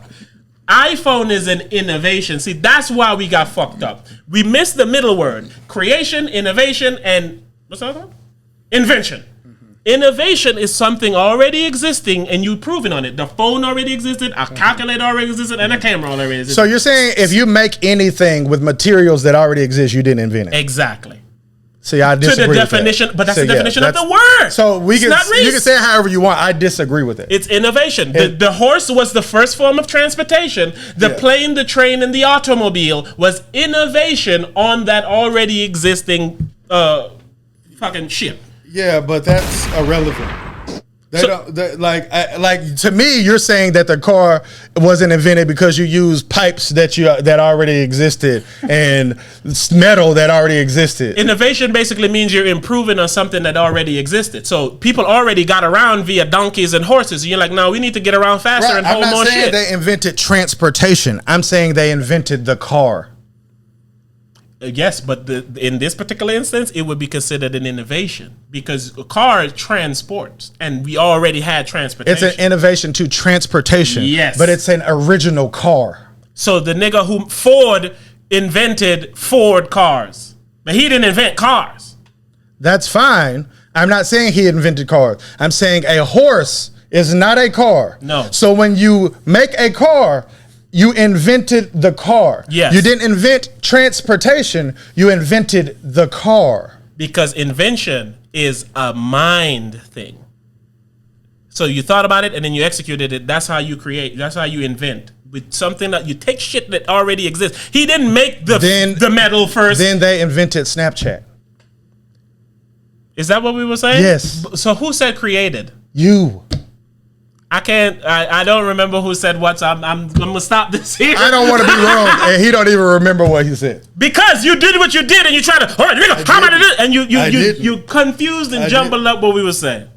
iPhone is an innovation. See, that's why we got fucked up. We missed the middle word. Creation, innovation, and what's the other one? Invention. Innovation is something already existing and you proving on it. The phone already existed, a calculator already existed, and a camera already existed. So you're saying if you make anything with materials that already exist, you didn't invent it? Exactly. See, I disagree to the definition, with that. but that's the definition of the word. So you can say it however you want. I disagree with it. It's innovation. The horse was the first form of transportation. The plane, the train, and the automobile was innovation on that already existing fucking ship. Yeah, but that's irrelevant. To me, you're saying that the car wasn't invented because you used pipes that already existed and metal that already existed. Innovation basically means you're improving on something that already existed. So people already got around via donkeys and horses. And you're like, no, we need to get around faster and hold more shit. I'm not saying they invented transportation. I'm saying they invented the car. Yes, but in this particular instance, it would be considered an innovation because a car transports, and we already had transportation. It's an innovation to transportation. Yes. But it's an original car. So the nigga who Ford invented Ford cars, but he didn't invent cars. That's fine. I'm not saying he invented cars. I'm saying a horse is not a car. No. So when you make a car, you invented the car. Yes. You didn't invent transportation. You invented the car. Because invention is a mind thing. So you thought about it and then you executed it. That's how you create. That's how you invent. with something that you take shit that already exists. He didn't make the metal first. Then they invented Snapchat. Is that what we were saying? Yes. So who said created? You. I don't remember who said what. So I'm gonna stop this here. I don't want to be wrong, and he don't even remember what he said. Because you did what you did, and you tried to. All right, nigga, how about it? And you confused and jumbled up what we were saying.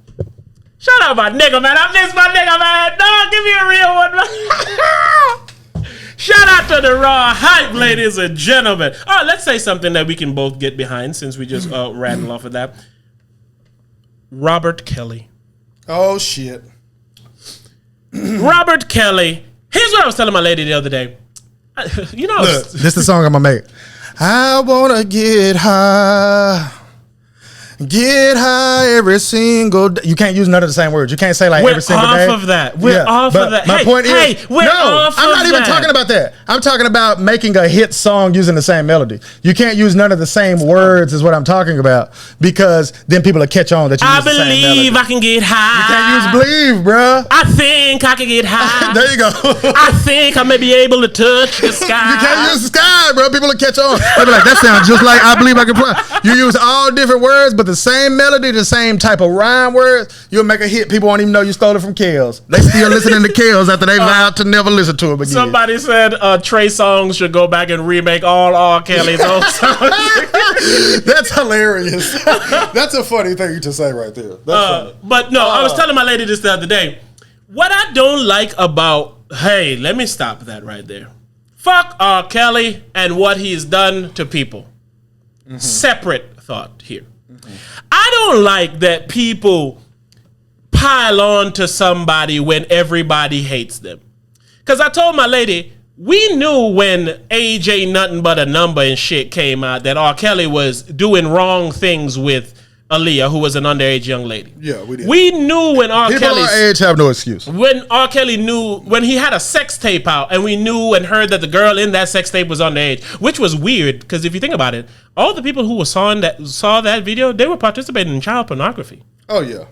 Shout out my nigga, man. I miss my nigga, man. Dog, give me a real one, man. Shout out to the Raw Hype, ladies and gentlemen. All right, let's say something that we can both get behind since we just rattled off of that. Robert Kelly. Oh, shit. Robert Kelly. Here's what I was telling my lady the other day. You know, look, this is the song I'm gonna make. I wanna get high. Get high every single day. You can't use none of the same words. You can't say like every single day. We're off of that. We're off of that. My point is, we're off I'm not even talking about that. I'm talking about making a hit song using the same melody. You can't use none of the same words is what I'm talking about, because then people will catch on that you use the same melody. I believe I can get high. You can't use believe, bruh. I think I can get high. There you go. I think I may be able to touch the sky. You can't use the sky, bro. People will catch on. They'll be like, that sounds just like I believe I can fly. You use all different words, but the same melody, the same type of rhyme words, you'll make a hit. People won't even know you stole it from Kels. They still listening to Kels after they vowed to never listen to him again. Somebody said Trey Songz should go back and remake all R. Kelly's old songs. That's hilarious. That's a funny thing to say right there. But no, I was telling my lady this the other day. What I don't like about, hey, let me stop that right there. Fuck R. Kelly and what he's done to people. Mm-hmm. Separate thought here. Mm-hmm. I don't like that people pile on to somebody when everybody hates them. Because I told my lady, we knew when Age Ain't Nothing But a Number and shit came out that R. Kelly was doing wrong things with Aaliyah, who was an underage young lady. Yeah, we did. We knew when R. People Kelly... our age have no excuse. When R. Kelly knew... When he had a sex tape out and we knew and heard that the girl in that sex tape was underage, which was weird, because if you think about it, all the people who saw that video, they were participating in child pornography. Oh, yeah.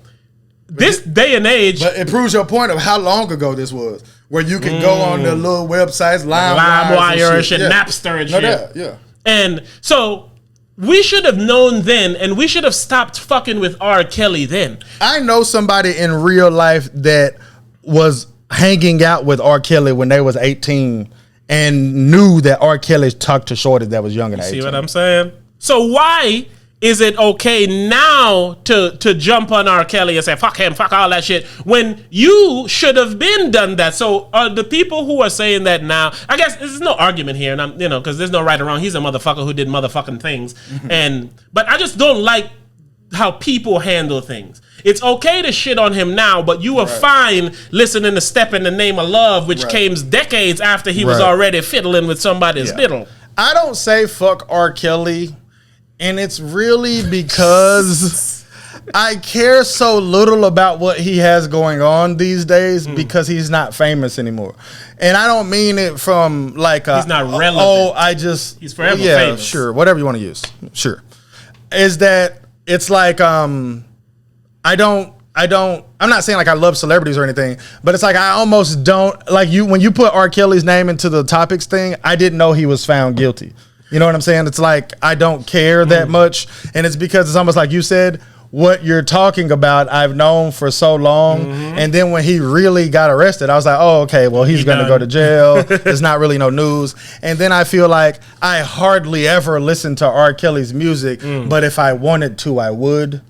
This day and age... But it proves your point of how long ago this was, where you can go on the little websites, LimeWire and shit, Napster and shit. That, yeah. And so... We should have known then, and we should have stopped fucking with R. Kelly then. I know somebody in real life that was hanging out with R. Kelly when they was 18 and knew that R. Kelly talked to shorty that was younger than 18. See what I'm saying? So why is it okay now to jump on R. Kelly and say, fuck him, fuck all that shit, when you should have been done that? So the people who are saying that now, I guess there's no argument here, and I'm, because there's no right or wrong. He's a motherfucker who did motherfucking things. Mm-hmm. But I just don't like how people handle things. It's okay to shit on him now, but you were fine listening to Step in the Name of Love, which came decades after he was already fiddling with somebody's fiddle. I don't say fuck R. Kelly. And it's really because I care so little about what he has going on these days because he's not famous anymore. And I don't mean it from like he's not relevant. He's forever famous. Sure, whatever you want to use. Sure. Is that it's like I'm not saying like I love celebrities or anything, but it's like I almost don't like you when you put R. Kelly's name into the topics thing, I didn't know he was found guilty. You know what I'm saying? It's like I don't care that much. And it's because it's almost like you said, what you're talking about, I've known for so long. Mm-hmm. And then when he really got arrested, I was like, oh, okay, well, he's going to go to jail. There's not really no news. And then I feel like I hardly ever listen to R. Kelly's music, but if I wanted to, I would.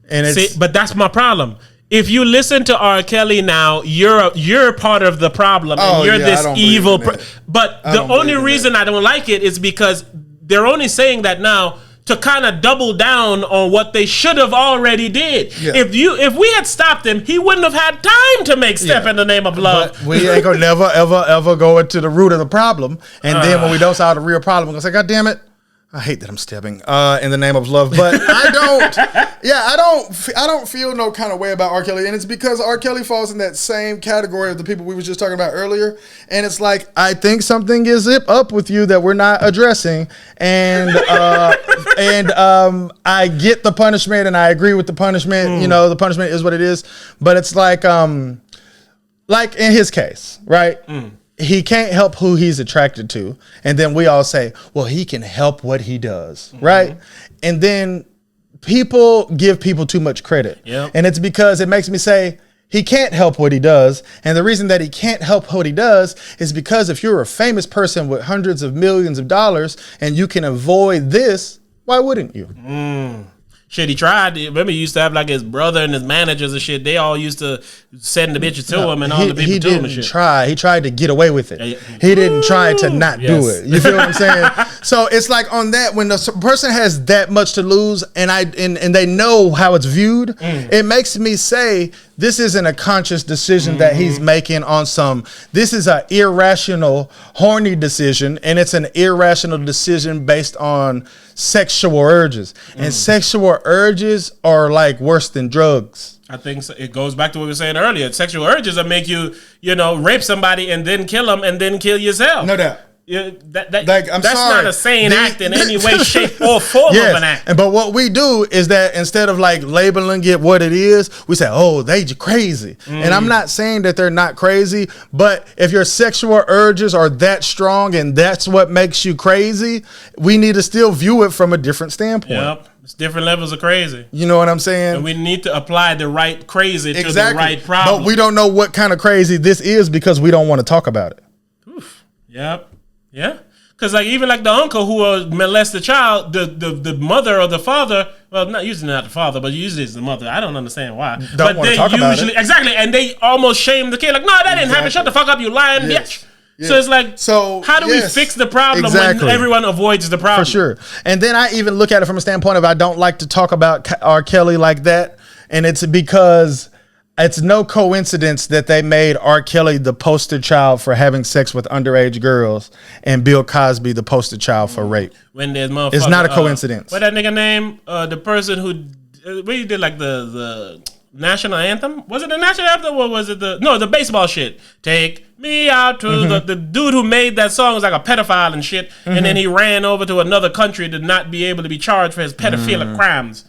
And it's but that's my problem. If you listen to R. Kelly now, you're part of the problem, and you're this evil. But the only reason I don't like it is because they're only saying that now to kind of double down on what they should have already did. Yeah. If we had stopped him, he wouldn't have had time to make Step in the Name of Love. But we ain't gonna never ever go into the root of the problem, and then when we don't solve the real problem, we're gonna say, God damn it. I hate that I'm stepping in the name of love, but I don't feel no kind of way about R. Kelly, and it's because R. Kelly falls in that same category of the people we were just talking about earlier, and it's like I think something is up with you that we're not addressing, and I get the punishment and I agree with the punishment. The punishment is what it is, but it's like in his case, right? he can't help who he's attracted to. And then we all say, well, he can help what he does, right? And then people give people too much credit. Yep. And it's because it makes me say, he can't help what he does. And the reason that he can't help what he does is because if you're a famous person with hundreds of millions of dollars and you can avoid this, why wouldn't you? Shit, he tried. Remember, he used to have like his brother and his managers and shit. They all used to send the bitches to him and all the people to him and shit. He tried to get away with it. He didn't try to not do it. You feel what I'm saying? So it's like on that, when the person has that much to lose and they know how it's viewed, it makes me say this isn't a conscious decision that he's making on this is an irrational, horny decision, and it's an irrational decision based on sexual urges. And sexual urges are like worse than drugs. I think so. It goes back to what we were saying earlier. Sexual urges will make you, rape somebody and then kill them and then kill yourself. No doubt. That's not a sane act in any way, shape, or form of an act. But what we do is that instead of like labeling it what it is, we say, oh, they crazy. And I'm not saying that they're not crazy, but if your sexual urges are that strong and that's what makes you crazy, we need to still view it from a different standpoint. Yep. It's different levels of crazy. You know what I'm saying? And we need to apply the right crazy to the right problem. But we don't know what kind of crazy this is because we don't want to talk about it. Oof. Yep. Yeah, because even the uncle who molest the child, the mother or the father, well, not usually not the father, but usually it's the mother. I don't understand why. Don't want to talk about it. Exactly, and they almost shame the kid. Like, no, that didn't happen. Shut the fuck up, you lying bitch. Yeah. So it's like, how do we fix the problem when everyone avoids the problem? For sure. And then I even look at it from a standpoint of I don't like to talk about R. Kelly like that, and it's because it's no coincidence that they made R. Kelly the poster child for having sex with underage girls and Bill Cosby the poster child for rape. When there's motherfucker, it's not a coincidence. What that nigga name? The person who really did like the national anthem? Was it the national anthem or was it the baseball shit? Take me out to the dude who made that song was like a pedophile and shit, and then he ran over to another country to not be able to be charged for his pedophilic crimes.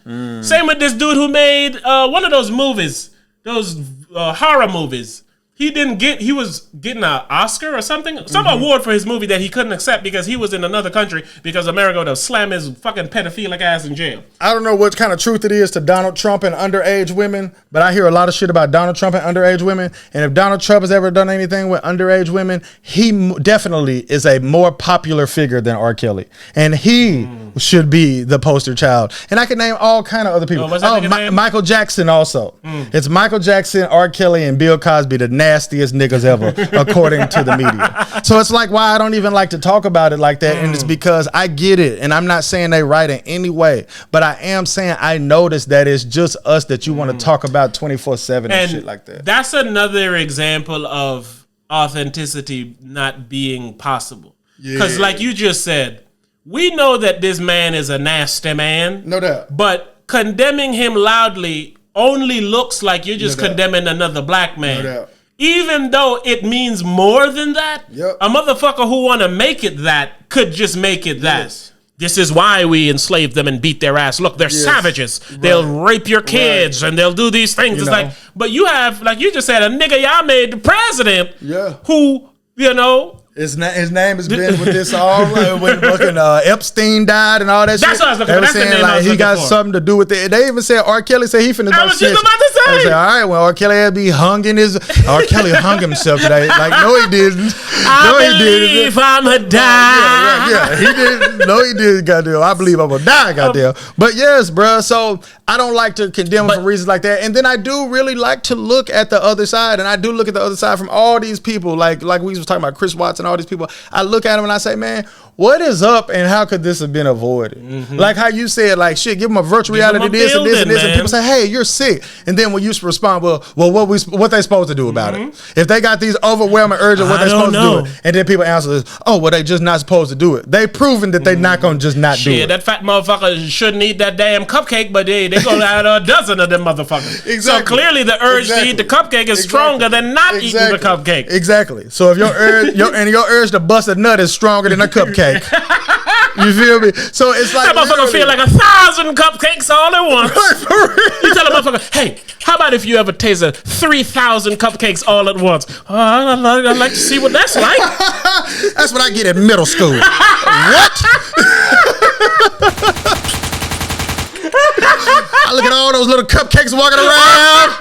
Same with this dude who made one of those movies. Those horror movies. He was getting an Oscar or something, some award for his movie that he couldn't accept because he was in another country because America would have slammed his fucking pedophilic ass in jail. I don't know what kind of truth it is to Donald Trump and underage women, but I hear a lot of shit about Donald Trump and underage women. And if Donald Trump has ever done anything with underage women, he definitely is a more popular figure than R. Kelly. And he should be the poster child. And I can name all kind of other people. Michael Jackson also. It's Michael Jackson, R. Kelly, and Bill Cosby, the nastiest niggas ever, according to the media. So it's like why I don't even like to talk about it like that. And it's because I get it. And I'm not saying they right in any way, but I am saying I notice that it's just us that you want to talk about 24/7 and shit like that. That's another example of authenticity not being possible. Because like you just said, we know that this man is a nasty man. No doubt. But condemning him loudly only looks like you're just condemning another black man. No doubt. Even though it means more than that, a motherfucker who want to make it that could just make it that. Yes. This is why we enslave them and beat their ass. Look, they're savages. Right. They'll rape your kids and they'll do these things. Like, but you have, like you just said, a nigga y'all made the president who, his name has been with this all when fucking Epstein died and all that shit. That's what I was looking for. That's the name I was he got something to do with it. They even said R. Kelly said he finna I was just about to say. Said, all right, well, R. Kelly had to be hung in his... R. Kelly hung himself today. Like, no, he didn't. I believe I'm a die. Yeah, he didn't. No, he didn't, goddamn. I believe I'm gonna die, goddamn. But yes, bro, so I don't like to condemn him for reasons like that. And then I do really like to look at the other side, and I do look at the other side from all these people, like we was talking about Chris Watts and all these people. I look at them and I say, man, what is up and how could this have been avoided? Like how you said, like, shit, give them a virtual reality this and this and this. And people say, hey, you're sick. And then when you respond, well, what they supposed to do about it? If they got these overwhelming urges, what they supposed to do it? And then people answer this, oh, well, they just not supposed to do it. They proven that they not going to just not do it. That fat motherfucker shouldn't eat that damn cupcake, but they going to add a dozen of them motherfuckers. Exactly. So clearly the urge to eat the cupcake is stronger than not eating the cupcake. Exactly. So if your urge to bust a nut is stronger than a cupcake, You feel me? So it's like that motherfucker feel like 1,000 cupcakes all at once. You tell a motherfucker, hey, how about if you ever taste 3,000 cupcakes all at once? I'd like to see what that's like. That's what I get in middle school. What? I look at all those little cupcakes walking around,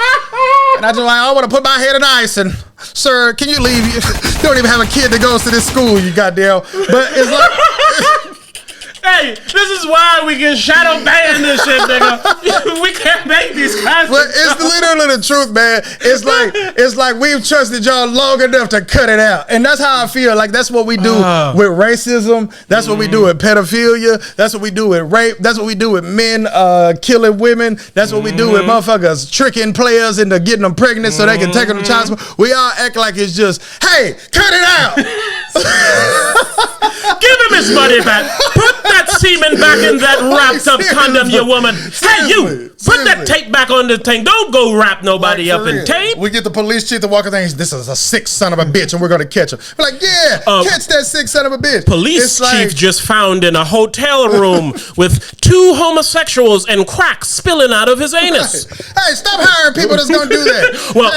and I just like, I want to put my head in ice. And sir, can you leave? You don't even have a kid that goes to this school, you goddamn. But it's like. Hey, this is why we get shadow banned and shit, nigga. We can't make these kinds. But it's literally the truth, man. It's like we've trusted y'all long enough to cut it out, and that's how I feel. Like that's what we do with racism. That's what we do with pedophilia. That's what we do with rape. That's what we do with men killing women. That's what we do with motherfuckers tricking players into getting them pregnant so they can take them to child support. We all act like it's just, hey, cut it out. Give him his money back. Put that semen back in that wrapped up condom, you woman. Hey, you, put that tape back on the thing. Don't go wrap nobody up in tape. We get the police chief to walk in and this is a sick son of a bitch and we're going to catch him. We're like, yeah, catch that sick son of a bitch. Police chief just found in a hotel room with 2 homosexuals and crack spilling out of his anus. Hey, stop hiring people that's going to do that. Well,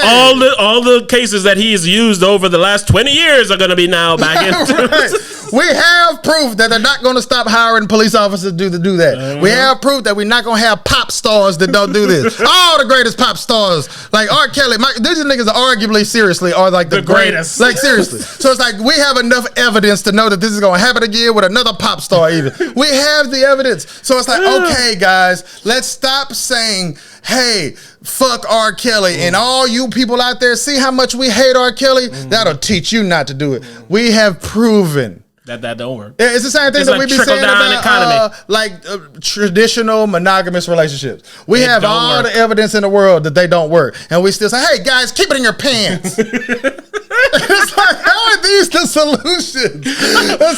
all the cases that he's used over the last 20 years are going to be now back into. Right. We have proof that they're not going to stop hiring police officers to do that. We have proof that we're not going to have pop stars that don't do this. All the greatest pop stars, like R. Kelly, these niggas are arguably seriously are like the greatest. Like seriously. So it's like we have enough evidence to know that this is going to happen again with another pop star even. We have the evidence. So it's like, okay, guys, let's stop saying, hey, fuck R. Kelly. And all you people out there, see how much we hate R. Kelly? That'll teach you not to do it. We have proven that don't work. Yeah, it's the same thing that we be saying about traditional monogamous relationships. We have all the evidence in the world that they don't work, and we still say, "Hey guys, keep it in your pants." It's like, how are these the solutions?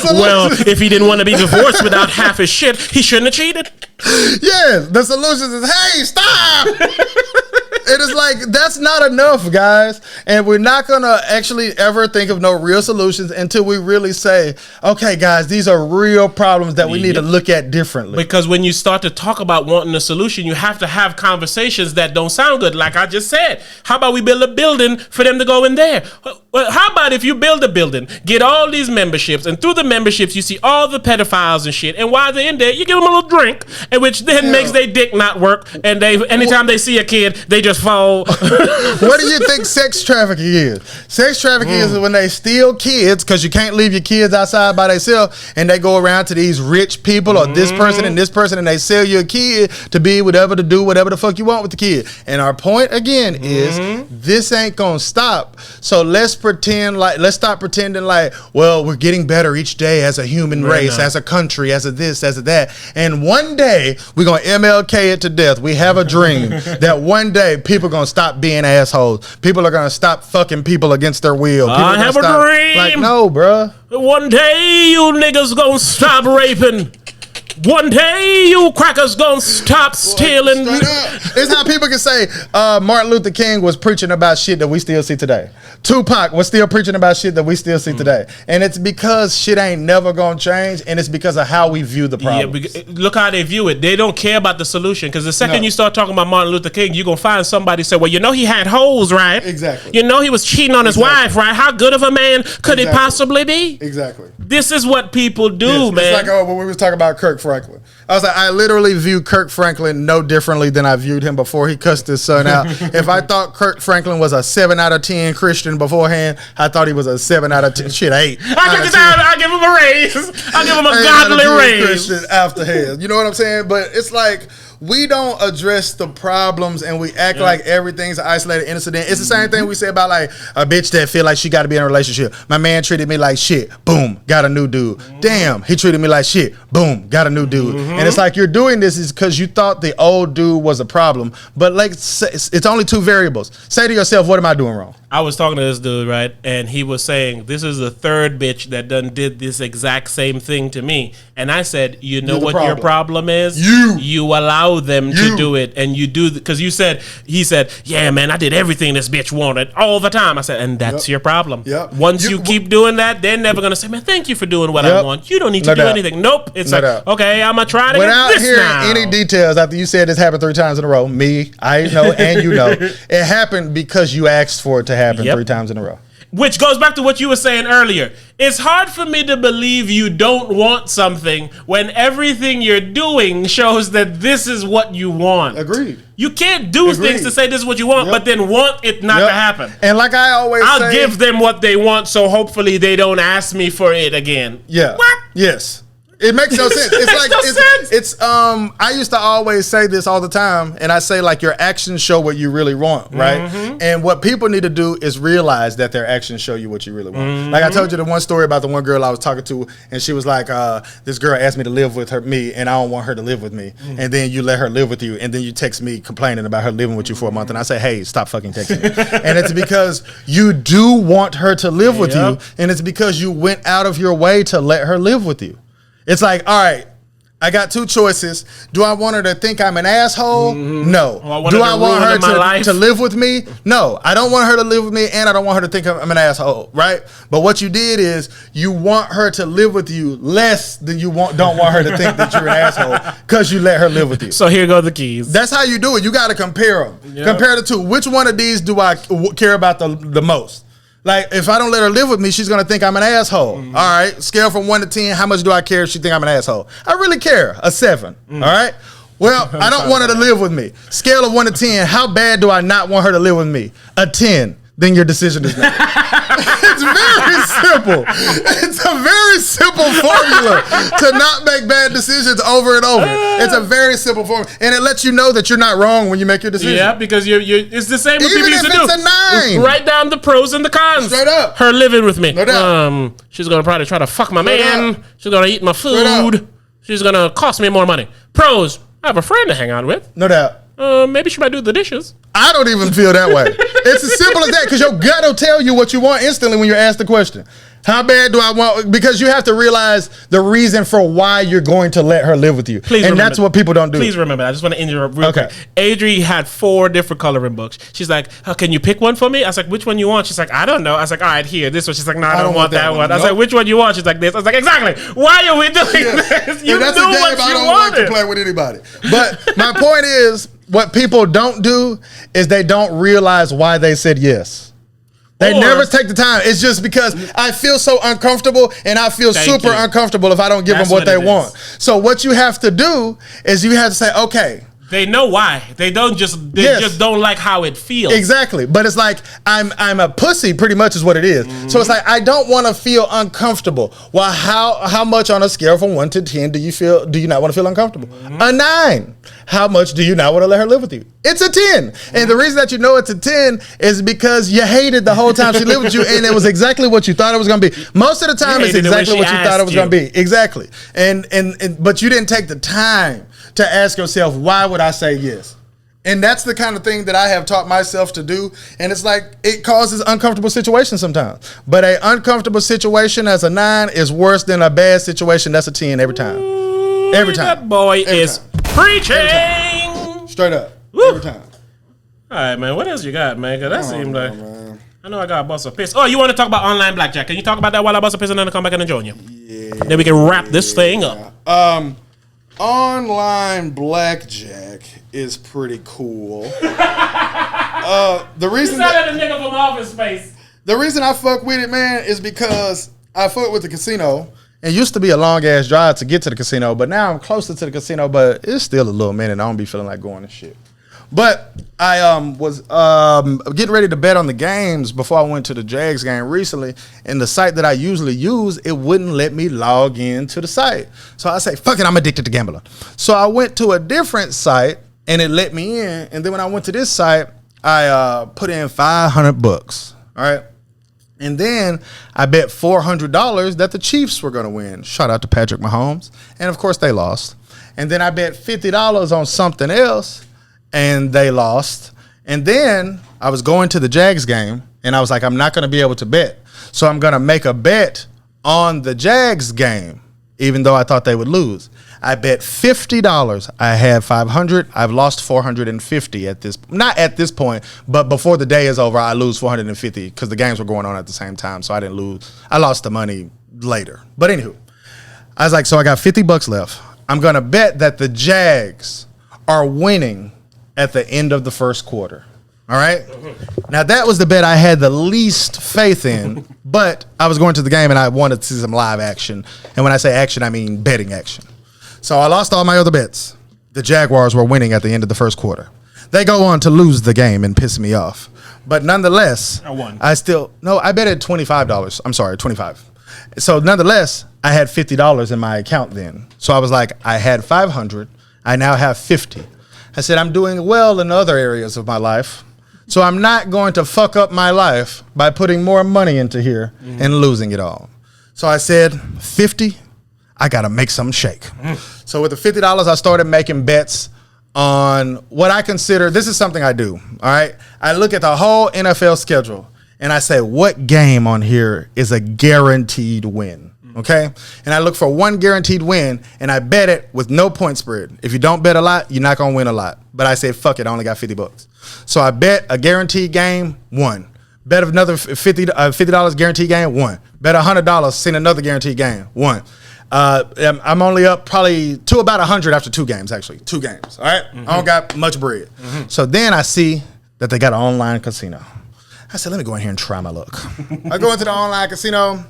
Well, if he didn't want to be divorced without half his shit, he shouldn't have cheated. Yes, the solution is, hey, stop. It is like, that's not enough, guys. And we're not going to actually ever think of no real solutions until we really say, okay, guys, these are real problems that we need to look at differently. Because when you start to talk about wanting a solution, you have to have conversations that don't sound good. Like I just said, how about we build a building for them to go in there? Well, how about if you build a building, get all these memberships, and through the memberships, you see all the pedophiles and shit. And while they're in there, you give them a little drink, and which then makes their dick not work. And anytime they see a kid, they just fall. What do you think sex trafficking is? Sex trafficking is when they steal kids, because you can't leave your kids outside by themselves, and they go around to these rich people or this person, and they sell you a kid to be whatever, to do whatever the fuck you want with the kid. And our point again is this ain't gonna stop. So let's stop pretending like, well, we're getting better each day as a human race, as a country, as a this, as a that. And one day we're gonna MLK it to death. We have a dream that one day people are gonna stop being assholes. People are gonna stop fucking people against their will. I have a dream. Like, no, bruh. One day you niggas gonna stop raping. One day you crackers gonna stop stealing. It's how people can say Martin Luther King was preaching about shit that we still see today. Tupac was still preaching about shit that we still see today. And it's because shit ain't never gonna change, and it's because of how we view the problem. Yeah, look how they view it. They don't care about the solution, because the second you start talking about Martin Luther King, you're gonna find somebody say, well, you know he had hoes, right? Exactly. You know he was cheating on his wife, right? How good of a man could he possibly be? Exactly. This is what people do, man. It's like when we was talking about Kirk Franklin. I was like, I literally view Kirk Franklin no differently than I viewed him before he cussed his son out. If I thought Kirk Franklin was a 7 out of 10 Christian beforehand, I thought he was a 7 out of 10. Shit, 8. I give him a raise. I give him a godly raise. Christian after hell. You know what I'm saying? But it's like, we don't address the problems, and we act like everything's an isolated incident. It's the same thing we say about like a bitch that feel like she got to be in a relationship. My man treated me like shit. Boom, got a new dude. Damn, he treated me like shit. Boom, got a new dude. And it's like, you're doing this is because you thought the old dude was a problem. But like, it's only 2 variables. Say to yourself, what am I doing wrong? I was talking to this dude, right? And he was saying, this is the 3rd bitch that done did this exact same thing to me. And I said, you know what your problem is? You allowed allow them to do it, and you do because he said, yeah, man, I did everything this bitch wanted all the time. I said, and that's your problem. Yep. Once you keep doing that, they're never gonna say, man, thank you for doing what I want. You don't need to do anything. Nope. It's okay, I'm gonna try to without get this hearing now. any details after you said this happened 3 times in a row. I know, and you know, it happened because you asked for it to happen 3 times in a row. Which goes back to what you were saying earlier. It's hard for me to believe you don't want something when everything you're doing shows that this is what you want. Agreed. You can't do things to say this is what you want, but then want it not to happen. And like I always say, I'll give them what they want, so hopefully they don't ask me for it again. Yeah. What? Yes. It makes no sense. It's I used to always say this all the time, and I say like your actions show what you really want, right? And what people need to do is realize that their actions show you what you really want. Like I told you the one story about the one girl I was talking to, and she was like, this girl asked me to live with me, and I don't want her to live with me. And then you let her live with you, and then you text me complaining about her living with you for a month, and I say, hey, stop fucking texting me. And it's because you do want her to live with you, and it's because you went out of your way to let her live with you. It's like, all right, I got 2 choices. Do I want her to think I'm an asshole? No. Do I want her to live with me? No. I don't want her to live with me, and I don't want her to think I'm an asshole, right? But what you did is you want her to live with you less than you don't want her to think that you're an asshole because you let her live with you. So here go the keys. That's how you do it. You got to compare them. Compare the 2. Which one of these do I care about the most? Like, if I don't let her live with me, she's going to think I'm an asshole. All right, scale from 1 to 10, how much do I care if she think I'm an asshole? I really care, a 7, all right? Well, I don't want her to live with me. Scale of 1 to 10, how bad do I not want her to live with me? A 10. Then your decision is made. It's very simple. It's a very simple formula to not make bad decisions over and over. It's a very simple formula, and it lets you know that you're not wrong when you make your decision. Yeah, because you're it's the same what people used to do. Even if it's a 9. Write down the pros and the cons. Straight up. Her living with me. No doubt. She's gonna probably try to fuck my man. Up. She's gonna eat my food. She's gonna cost me more money. Pros, I have a friend to hang out with. No doubt. Maybe she might do the dishes. I don't even feel that way. It's as simple as that, because your gut will tell you what you want instantly when you're asked the question. How bad do I want? Because you have to realize the reason for why you're going to let her live with you. And that's what people don't do. Please remember that. I just want to interrupt real quick. Adri had 4 different coloring books. She's like, can you pick one for me? I was like, which one you want? She's like, I don't know. I was like, all right, here, this one. She's like, no, I don't want that one. I was like, which one you want? She's like, this. I was like, exactly. Why are we doing this? You that's knew a game what I you don't wanted. like to play with anybody. But my point is, what people don't do is they don't realize why they said yes. They never take the time. It's just because I feel so uncomfortable, and I feel super uncomfortable if I don't give them what they want. So what you have to do is you have to say, okay. They know why. They just don't like how it feels. Exactly. But it's like I'm a pussy, pretty much is what it is. So it's like I don't want to feel uncomfortable. Well, how much on a scale from 1 to 10 do you not want to feel uncomfortable? A 9. How much do you not want to let her live with you? It's a 10. And the reason that you know it's a 10 is because you hated the whole time she lived with you, and it was exactly what you thought it was going to be. Most of the time, it's exactly what you thought it was going to be. Exactly. But you didn't take the time to ask yourself, why would I say yes? And that's the kind of thing that I have taught myself to do. And it's like, it causes uncomfortable situations sometimes. But an uncomfortable situation as a 9 is worse than a bad situation that's a 10 every time. Every time. That boy is preaching. Straight up. Woo. Every time. All right, man. What else you got, man? Because that seemed like... Man. I know I got a bust of piss. Oh, you want to talk about online blackjack? Can you talk about that while I bust a piss and then I come back and join you? Yeah. Then we can wrap this thing up. Online blackjack is pretty cool. The reason that a nigga from Office Space. The reason I fuck with it, man, is because I fuck with the casino. It used to be a long ass drive to get to the casino, but now I'm closer to the casino, but it's still a little minute. I don't be feeling like going and shit. But I was getting ready to bet on the games before I went to the Jags game recently, and the site that I usually use, it wouldn't let me log into the site. So I say, fuck it, I'm addicted to gambling. So I went to a different site, and it let me in. And then when I went to this site, I put in $500, all right? And then I bet $400 that the Chiefs were going to win. Shout out to Patrick Mahomes. And, of course, they lost. And then I bet $50 on something else, and they lost. And then I was going to the Jags game, and I was like, I'm not going to be able to bet. So I'm going to make a bet on the Jags game. even though I thought they would lose. I bet $50. I had 500. I've lost 450 not at this point, but before the day is over, I lose 450 because the games were going on at the same time. So I didn't lose. I lost the money later. But anywho, I was like, so I got $50 left. I'm going to bet that the Jags are winning at the end of the first quarter. All right. Now that was the bet I had the least faith in, but I was going to the game and I wanted to see some live action. And when I say action, I mean betting action. So I lost all my other bets. The Jaguars were winning at the end of the first quarter. They go on to lose the game and piss me off. But nonetheless, I won. I bet at $25. I'm sorry, 25. So nonetheless, I had $50 in my account then. So I was like, I had 500. I now have 50. I said, I'm doing well in other areas of my life. So I'm not going to fuck up my life by putting more money into here and losing it all. So I said, 50, I got to make something shake. So with the $50, I started making bets on what I consider, this is something I do, all right? I look at the whole NFL schedule and I say, what game on here is a guaranteed win? Okay? And I look for one guaranteed win and I bet it with no point spread. If you don't bet a lot, you're not going to win a lot. But I said, fuck it, I only got $50. So I bet a guaranteed game, won. Bet another $50 guaranteed game, won. Bet $100, seen another guaranteed game, won. I'm only up probably to about 100 after 2 games, actually. 2 games, all right? I don't got much bread. So then I see that they got an online casino. I said, let me go in here and try my luck. I go into the online casino.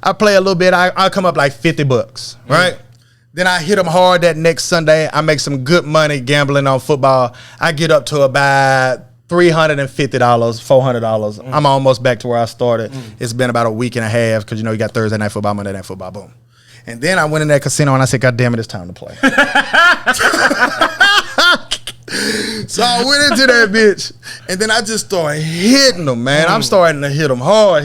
I play a little bit. I come up like $50, right? Then I hit them hard that next Sunday. I make some good money gambling on football. I get up to about $350, $400. I'm almost back to where I started. It's been about a week and a half because, you got Thursday night football, Monday night football, boom. And then I went in that casino and I said, God damn it, it's time to play. So I went into that bitch, and then I just started hitting them, man. I'm starting to hit them hard.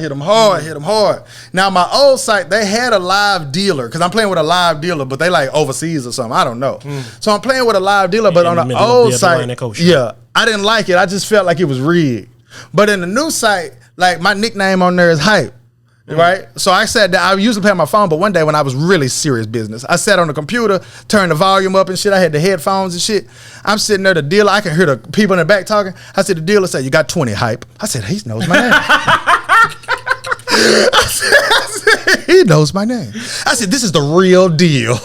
Now, my old site, they had a live dealer, because I'm playing with a live dealer, but they like overseas or something. I don't know. So I'm playing with a live dealer, but on the old site, I didn't like it. I just felt like it was rigged. But in the new site, like my nickname on there is Hype. Right? So I sat down. I usually play on my phone, but one day when I was really serious business, I sat on the computer, turned the volume up and shit. I had the headphones and shit. I'm sitting there, the dealer, I can hear the people in the back talking. I said, the dealer said, you got 20, Hype. I said, he knows my name. I said, he knows my name. I said, this is the real deal.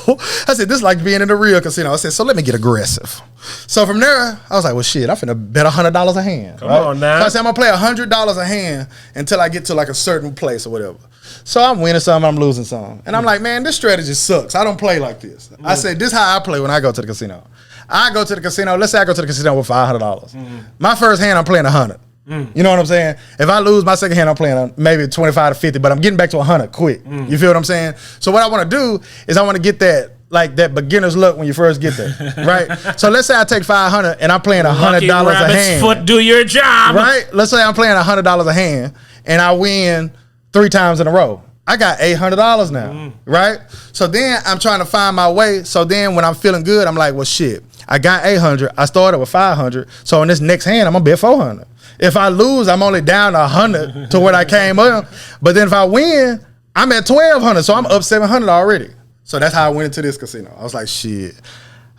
I said, this is like being in the real casino. I said, so let me get aggressive. So from there, I was like, well, shit, I'm finna bet $100 a hand. Come on now. So I said, I'm gonna play $100 a hand until I get to like a certain place or whatever. So I'm winning some, I'm losing some. And I'm like, man, this strategy sucks. I don't play like this. I said, this is how I play when I go to the casino. I go to the casino, let's say I go to the casino with $500. My first hand, I'm playing 100. You know what I'm saying? If I lose my second hand, I'm playing maybe 25 to 50, but I'm getting back to 100 quick. You feel what I'm saying? So what I want to do is I want to get that, like that beginner's luck when you first get there, right? So let's say I take 500 and I'm playing $100 a hand. Foot, do your job, right? Let's say I'm playing $100 a hand and I win 3 times in a row. I got $800 now, right? So then I'm trying to find my way. So then when I'm feeling good, I'm like, well, shit, I got 800. I started with 500. So in this next hand, I'm gonna bet 400. If I lose, I'm only down 100 to what I came up. But then if I win, I'm at 1,200. So I'm up 700 already. So that's how I went into this casino. I was like, shit.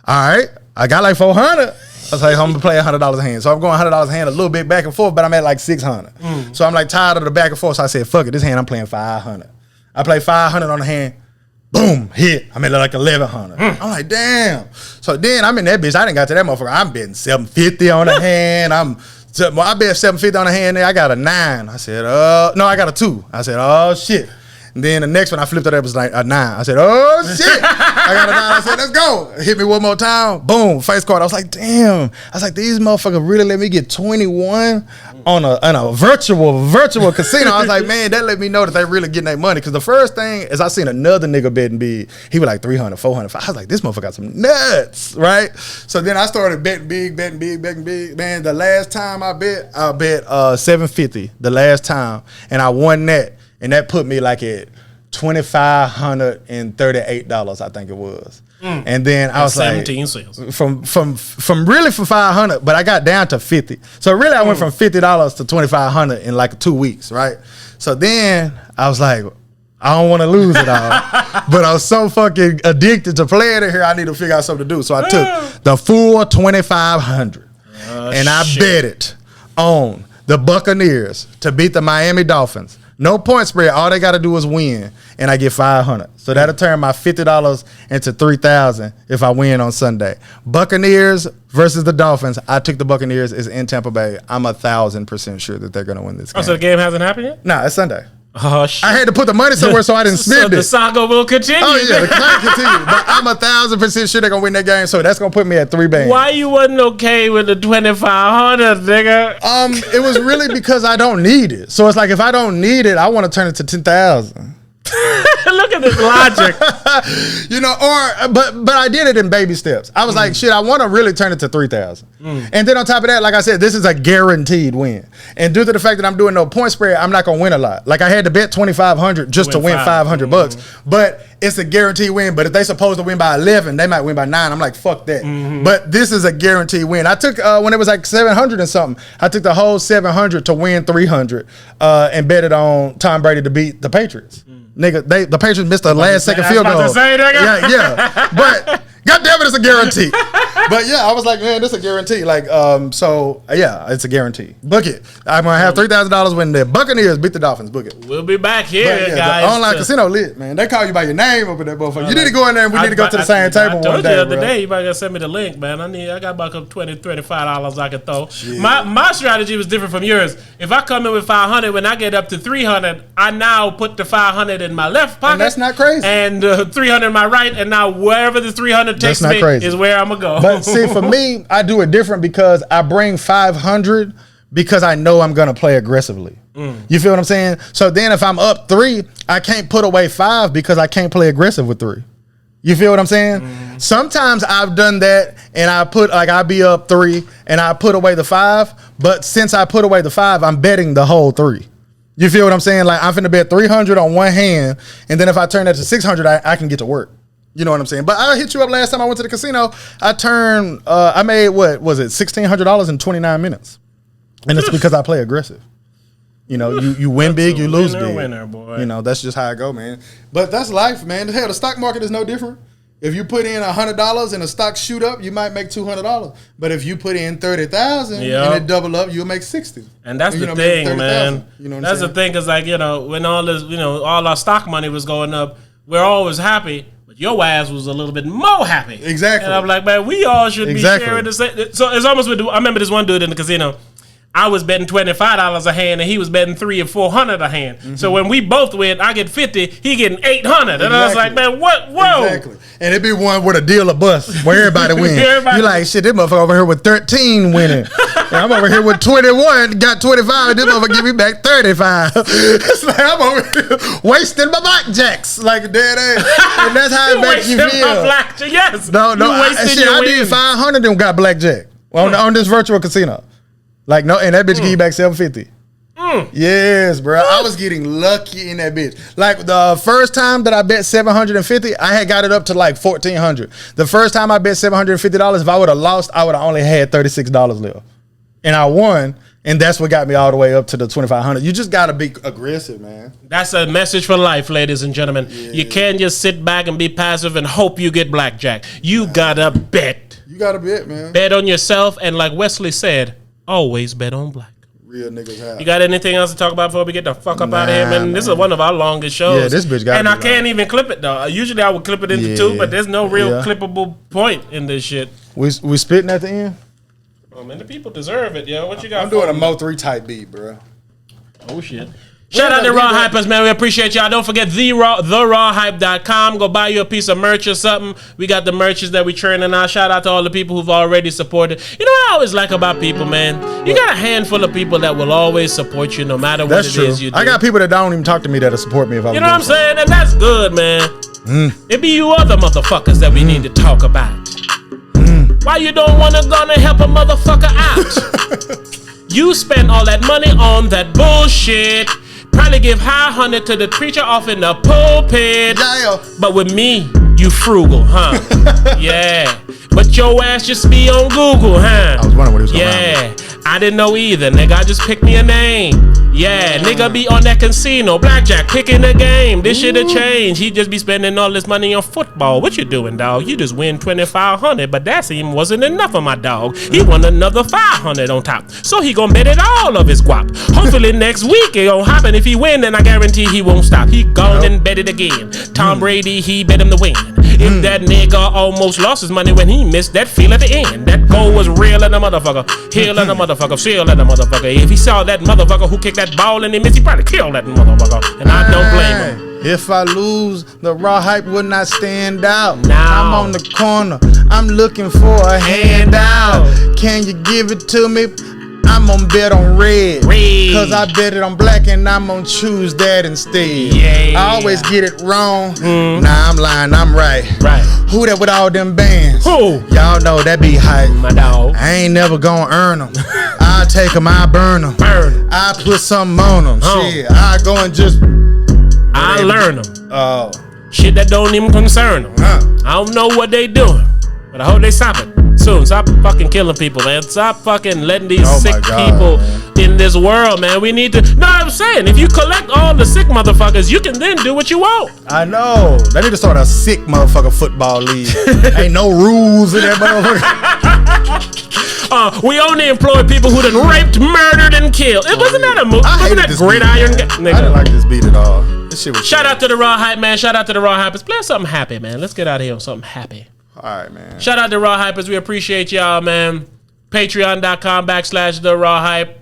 All right, I got like 400. I was like, I'm gonna play $100 a hand. So I'm going $100 a hand a little bit back and forth, but I'm at like 600. So I'm like tired of the back and forth. So I said, fuck it, this hand I'm playing 500. I play 500 on the hand. Boom, hit. I'm at like 1,100. I'm like, damn. So then I'm in that bitch. I didn't got to that motherfucker. I'm betting 750 on the hand. I bet 750 on the hand there. I got a 9. I said, no, I got a 2. I said, oh shit. And then the next one I flipped it up was like a 9. I said, oh shit. I got a 9. I said, let's go. Hit me one more time. Boom, face card. I was like, damn. I was like, these motherfuckers really let me get 21 on a virtual casino. I was like, man, that let me know that they really getting their money. Because the first thing is I seen another nigga betting big. He was like 300, 400. I was like, this motherfucker got some nuts, right? So then I started betting big. Man, the last time I bet 750 the last time. And I won that. And that put me like at $2,538, I think it was. And then I was 17 like, sales. from 500, but I got down to 50. So really I went from $50 to $2,500 in like 2 weeks, right? So then I was like, I don't want to lose it all. But I'm so fucking addicted to playing it here, I need to figure out something to do. So I took the full 2,500 and I bet it on the Buccaneers to beat the Miami Dolphins. No point spread. All they got to do is win, and I get 500. So that'll turn my $50 into $3,000 if I win on Sunday. Buccaneers versus the Dolphins. I took the Buccaneers. It's in Tampa Bay. I'm 1,000% sure that they're going to win this game. Oh, so the game hasn't happened yet? Nah, it's Sunday. Oh, shit. I had to put the money somewhere so I didn't spend it. The saga will continue. Oh, yeah, the saga continue. But I'm 1,000% sure they're going to win that game, so that's going to put me at 3 bands. Why you wasn't okay with the 2,500, nigga? It was really because I don't need it. So it's like, if I don't need it, I want to turn it to 10,000. Look at this logic. But I did it in baby steps. I was like, shit, I want to really turn it to 3,000. And then on top of that, like I said, this is a guaranteed win. And due to the fact that I'm doing no point spread, I'm not gonna win a lot. Like, I had to bet 2,500 just to win 500 bucks. But it's a guaranteed win. But if they supposed to win by 11, they might win by 9. I'm like, fuck that. But this is a guaranteed win. I took when it was like 700 and something, I took the whole 700 to win 300 and bet it on Tom Brady to beat the Patriots. Nigga, the Patriots missed the last second field goal. Yeah. But goddamn it, it's a guarantee. But yeah, I was like, man, this is a guarantee. Like, so yeah, it's a guarantee. Book it. I'm gonna have $3,000 when the Buccaneers beat the Dolphins. Book it. We'll be back here, yeah, guys. The online casino lit, man. They call you by your name up in that motherfucker. You need to go in there and we need to go to the same table one day. I told you the other day, you might gotta send me the link, man. I got about $20, $25 I could throw. Shit. My strategy was different from yours. If I come in with 500, when I get up to 300, I now put the 500 in my left pocket. And that's not crazy. And 300 in my right, and now wherever the 300 takes me is where I'm gonna go. But see, for me, I do it different because I bring 500 because I know I'm gonna play aggressively. You feel what I'm saying? So then if I'm up 3, I can't put away 5 because I can't play aggressive with 3. You feel what I'm saying? Sometimes I've done that and I put, like, I'll be up 3 and I put away the 5, but since I put away the 5, I'm betting the whole 3. You feel what I'm saying? Like, I'm finna bet 300 on one hand, and then if I turn that to 600, I can get to work. You know what I'm saying? But I hit you up last time I went to the casino. I made, what was it, $1,600 in 29 minutes. And it's because I play aggressive. You know, you win big, you lose big. Winner, boy. You know, that's just how I go, man. But that's life, man. Hell, the stock market is no different. If you put in $100 and the stock shoot up, you might make $200. But if you put in $30,000 and it double up, you'll make $60,000. And that's the thing, man. You know what I'm saying? That's the thing, because, like, you know, when all this, you know, all our stock money was going up, we're always happy. Your ass was a little bit more happy. Exactly. And I'm like, man, we all should be sharing the same. So it's almost with, I remember this one dude in the casino. I was betting $25 a hand, and he was betting $300 or $400 a hand. So when we both win, I get 50, he getting 800. And I was like, man, what? Whoa. Exactly. And it be one with a deal or bust where everybody wins. You like, shit, this motherfucker over here with 13 winning. And I'm over here with 21, got 25, and this motherfucker give me back 35. It's like I'm over here wasting my blackjacks like dead ass. And that's how it makes you feel. My blackjack, yes. No, I did 500 and got blackjack on this virtual casino. Like, no, and that bitch give you back $750. Yes, bro. I was getting lucky in that bitch. Like, the first time that I bet $750, I had got it up to like $1,400. The first time I bet $750, if I would have lost, I would have only had $36 left. And I won, and that's what got me all the way up to the $2,500. You just got to be aggressive, man. That's a message for life, ladies and gentlemen. Yeah. You can't just sit back and be passive and hope you get blackjack. You got to bet. You got to bet, man. Bet on yourself, and like Wesley said, always bet on black. Real niggas have. You got anything else to talk about before we get the fuck up out of here, man? This is one of our longest shows. Yeah, this bitch got. And I can't even clip it though. Usually I would clip it into 2, but there's no real clippable point in this shit. We spitting at the end. Oh man, the people deserve it, yo. What you got? I'm doing a Mo 3 type beat, bro. Oh shit. Shout out to TheRawHypers, man. We appreciate y'all. Don't forget TheRawHype.com. Go buy you a piece of merch or something. We got the merches that we churning out. Shout out to all the people who've already supported. You know what I always like about people, man? You got a handful of people that will always support you no matter what it is you do. I got people that don't even talk to me that'll support me if I'm. You know what I'm saying? And that's good, man. It be you other motherfuckers that we need to talk about. Why you don't want to go and help a motherfucker out? You spend all that money on that bullshit. Probably give high hundred to the preacher off in the pulpit. But with me, you frugal, huh? Yeah. But your ass just be on Google, huh? I was wondering what he was going on. I didn't know either, nigga. I just picked me a name. Yeah, nigga be on that casino, blackjack, picking the game. This shit'll change. He just be spending all this money on football. What you doing, dog? You just win $2,500, but that seem wasn't enough for my dog. He won another $500 on top, so he gon' bet it all of his guap. Hopefully next week it gon' happen. If he win, then I guarantee he won't stop. He gone and bet it again. Tom Brady, he bet him to win. If that nigga almost lost his money when he missed that feel at the end. That goal was real in the motherfucker, hill in the motherfucker, seal in the motherfucker. If he saw that motherfucker who kicked that ball and he missed, he probably killed that motherfucker. And I don't blame him. If I lose, the raw hype would not stand out. Now. I'm on the corner, I'm looking for a handout. Can you give it to me? I'm gonna bet on red. Cause I bet it on black and I'm gonna choose that instead. Yeah. I always get it wrong. Nah, I'm lying, I'm right. Right. Who that with all them bands? Who? Y'all know that be hype. My dog. I ain't never gonna earn them. I take them, I burn them. I put something on them. Shit, I go and just. I learn them. Oh. Shit that don't even concern them. I don't know what they doing, but I hope they stop it soon. Stop fucking killing people, man. Stop fucking letting these sick people in this world, man. We need to. No, I'm saying, if you collect all the sick motherfuckers, you can then do what you want. I know. They need to start a sick motherfucker football league. Ain't no rules in that motherfucker. We only employ people who done raped, murdered, and killed. It wasn't that a movie? Wasn't that Gridiron? I didn't like this beat at all. This shit was Shout out to the TheRawHype, man. Shout out to the TheRawHypers. Play something happy, man. Let's get out of here on something happy. All right, man. Shout out to TheRawHypers. We appreciate y'all, man. Patreon.com/TheRawHype.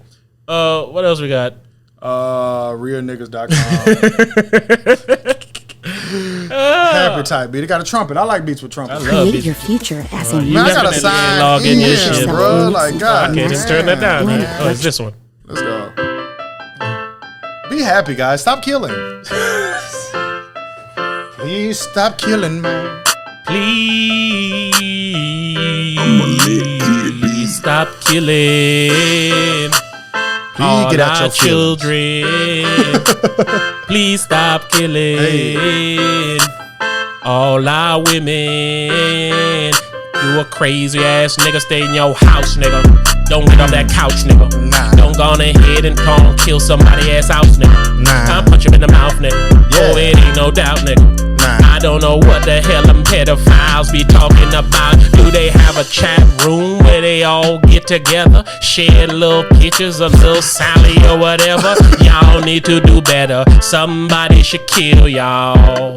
What else we got? Realniggas.com. Happy type beat. It got a trumpet. I like beats with trumpets. Create your future as a Man, I gotta sign log in your shit, bro. Like, God, okay, just turn that down, man. Oh, it's this one. Let's go. Be happy, guys. Stop killing. Please stop killing, man. Please stop killing all get out our your children. Please stop killing all our women. You a crazy ass nigga, stay in your house, nigga. Don't get off that couch, nigga. Nah. Don't go on ahead and come and kill somebody ass house, nigga. Nah. I'll punch him in the mouth, nigga. Yeah. Oh, it ain't no doubt, nigga. Nah. I don't know what the hell them pedophiles be talking about. Do they have a chat room where they all get together, share little pictures of little Sally or whatever? Y'all need to do better. Somebody should kill y'all.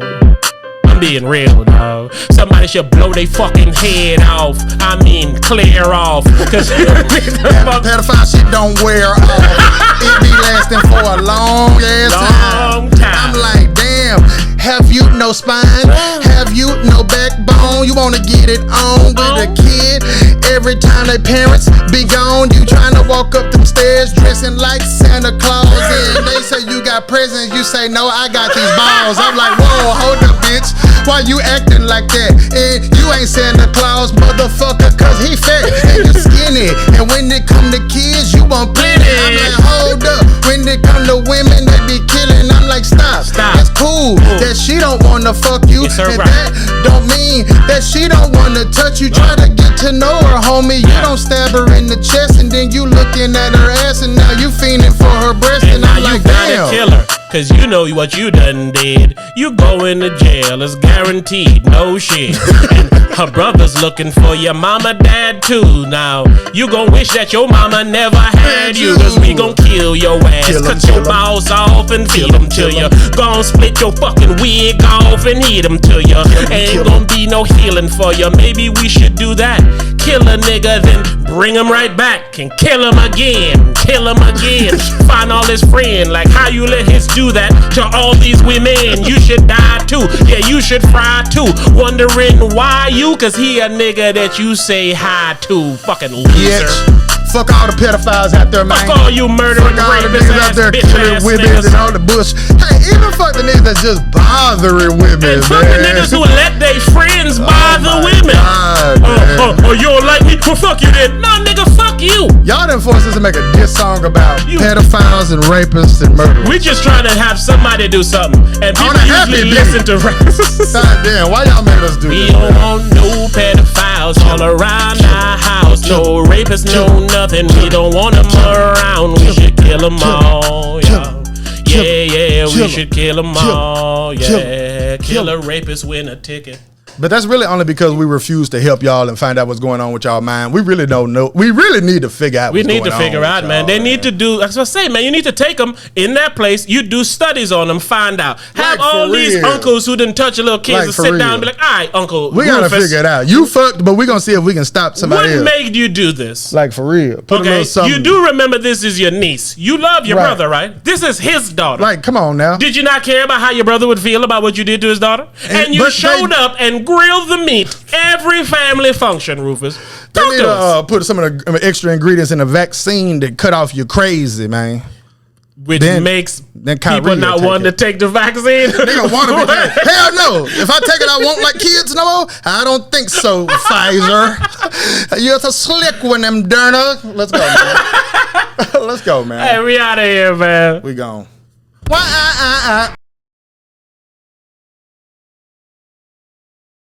I'm being real, dog. Somebody should blow they fucking head off. I mean, clear off. Cause pedophile shit don't wear off. It be lasting for a long ass long time. I'm like, damn. Have you no spine? Have you no backbone? You wanna get it on with a kid? Every time they parents be gone, you trying to walk up them stairs dressing like Santa Claus. And they say you got presents, you say no, I got these balls. I'm like, whoa, hold up, bitch. Why you acting like that? And you ain't Santa Claus, motherfucker, cause he fat and you skinny. And when it come to kids, you want plenty. I'm like, hold up. When it come to women, they be killing. I'm like, stop. That's cool. That she don't wanna fuck you, yes, and right. that don't mean that she don't wanna touch you. Try to get to know her, homie. You don't stab her in the chest, and then you looking at her ass, and now you fiending for her breast, and I'm like, damn. Kill her, cause you know what you done did. You going to jail, it's guaranteed, no shit. And her brother's looking for your mama, dad too. Now, you gon' wish that your mama never had you, cause we gon' kill your ass. Cut your balls off and feed them to you. Gon' split your fucking wig off and eat them to you. Ain't gon' be no healing for you. Maybe we should do that. Kill a nigga, then bring him right back and kill him again. Kill him again. Find all his friends. Like, how you let his do that to all these women? You should die too. Yeah, you should fry too. Wondering why you? Cause he a nigga that you say hi to. Fucking loser. Fuck all the pedophiles out there, man. Fuck all you murdering rapists out there killing women and all the bush. Hey, even fuck the niggas that's just bothering women, and fuck the niggas who let their friends bother women. God, oh, you don't like me? Well, fuck you then. No, nigga, fuck you. Y'all done forced us to make a diss song about pedophiles and rapists and murderers. We just trying to have somebody do something, and people usually listen to rap. God damn, why y'all made us do this? We don't want no pedophiles all around our house. No rapists, no nothing. We don't want them around. We should kill them all. Yeah, we should kill them all. Yeah, kill a rapist, win a ticket. But that's really only because we refuse to help y'all and find out what's going on with y'all mind. We really don't know. We really need to figure out what's going on. We need to figure out, man. They need to do, that's what I say, man. You need to take them in that place. You do studies on them, find out. Have all these uncles who didn't touch a little kids to sit down and be like, all right, Uncle we got to figure it out. You fucked, but we're going to see if we can stop somebody else. What made you do this? Like, for real. Put a little something. You do remember this is your niece. You love your brother, right? This is his daughter. Like, come on now. Did you not care about how your brother would feel about what you did to his daughter? And you showed up and grilled the meat every family function, Rufus. They need to put some of the extra ingredients in a vaccine that cut off your crazy, man. Which makes people not want to take the vaccine. They don't want to be there. Hell no. If I take it, I won't like kids no more. I don't think so, Pfizer. You're a slick one, them Derna. Let's go, man. Let's go, man. Hey, we out of here, man. We gone. Why?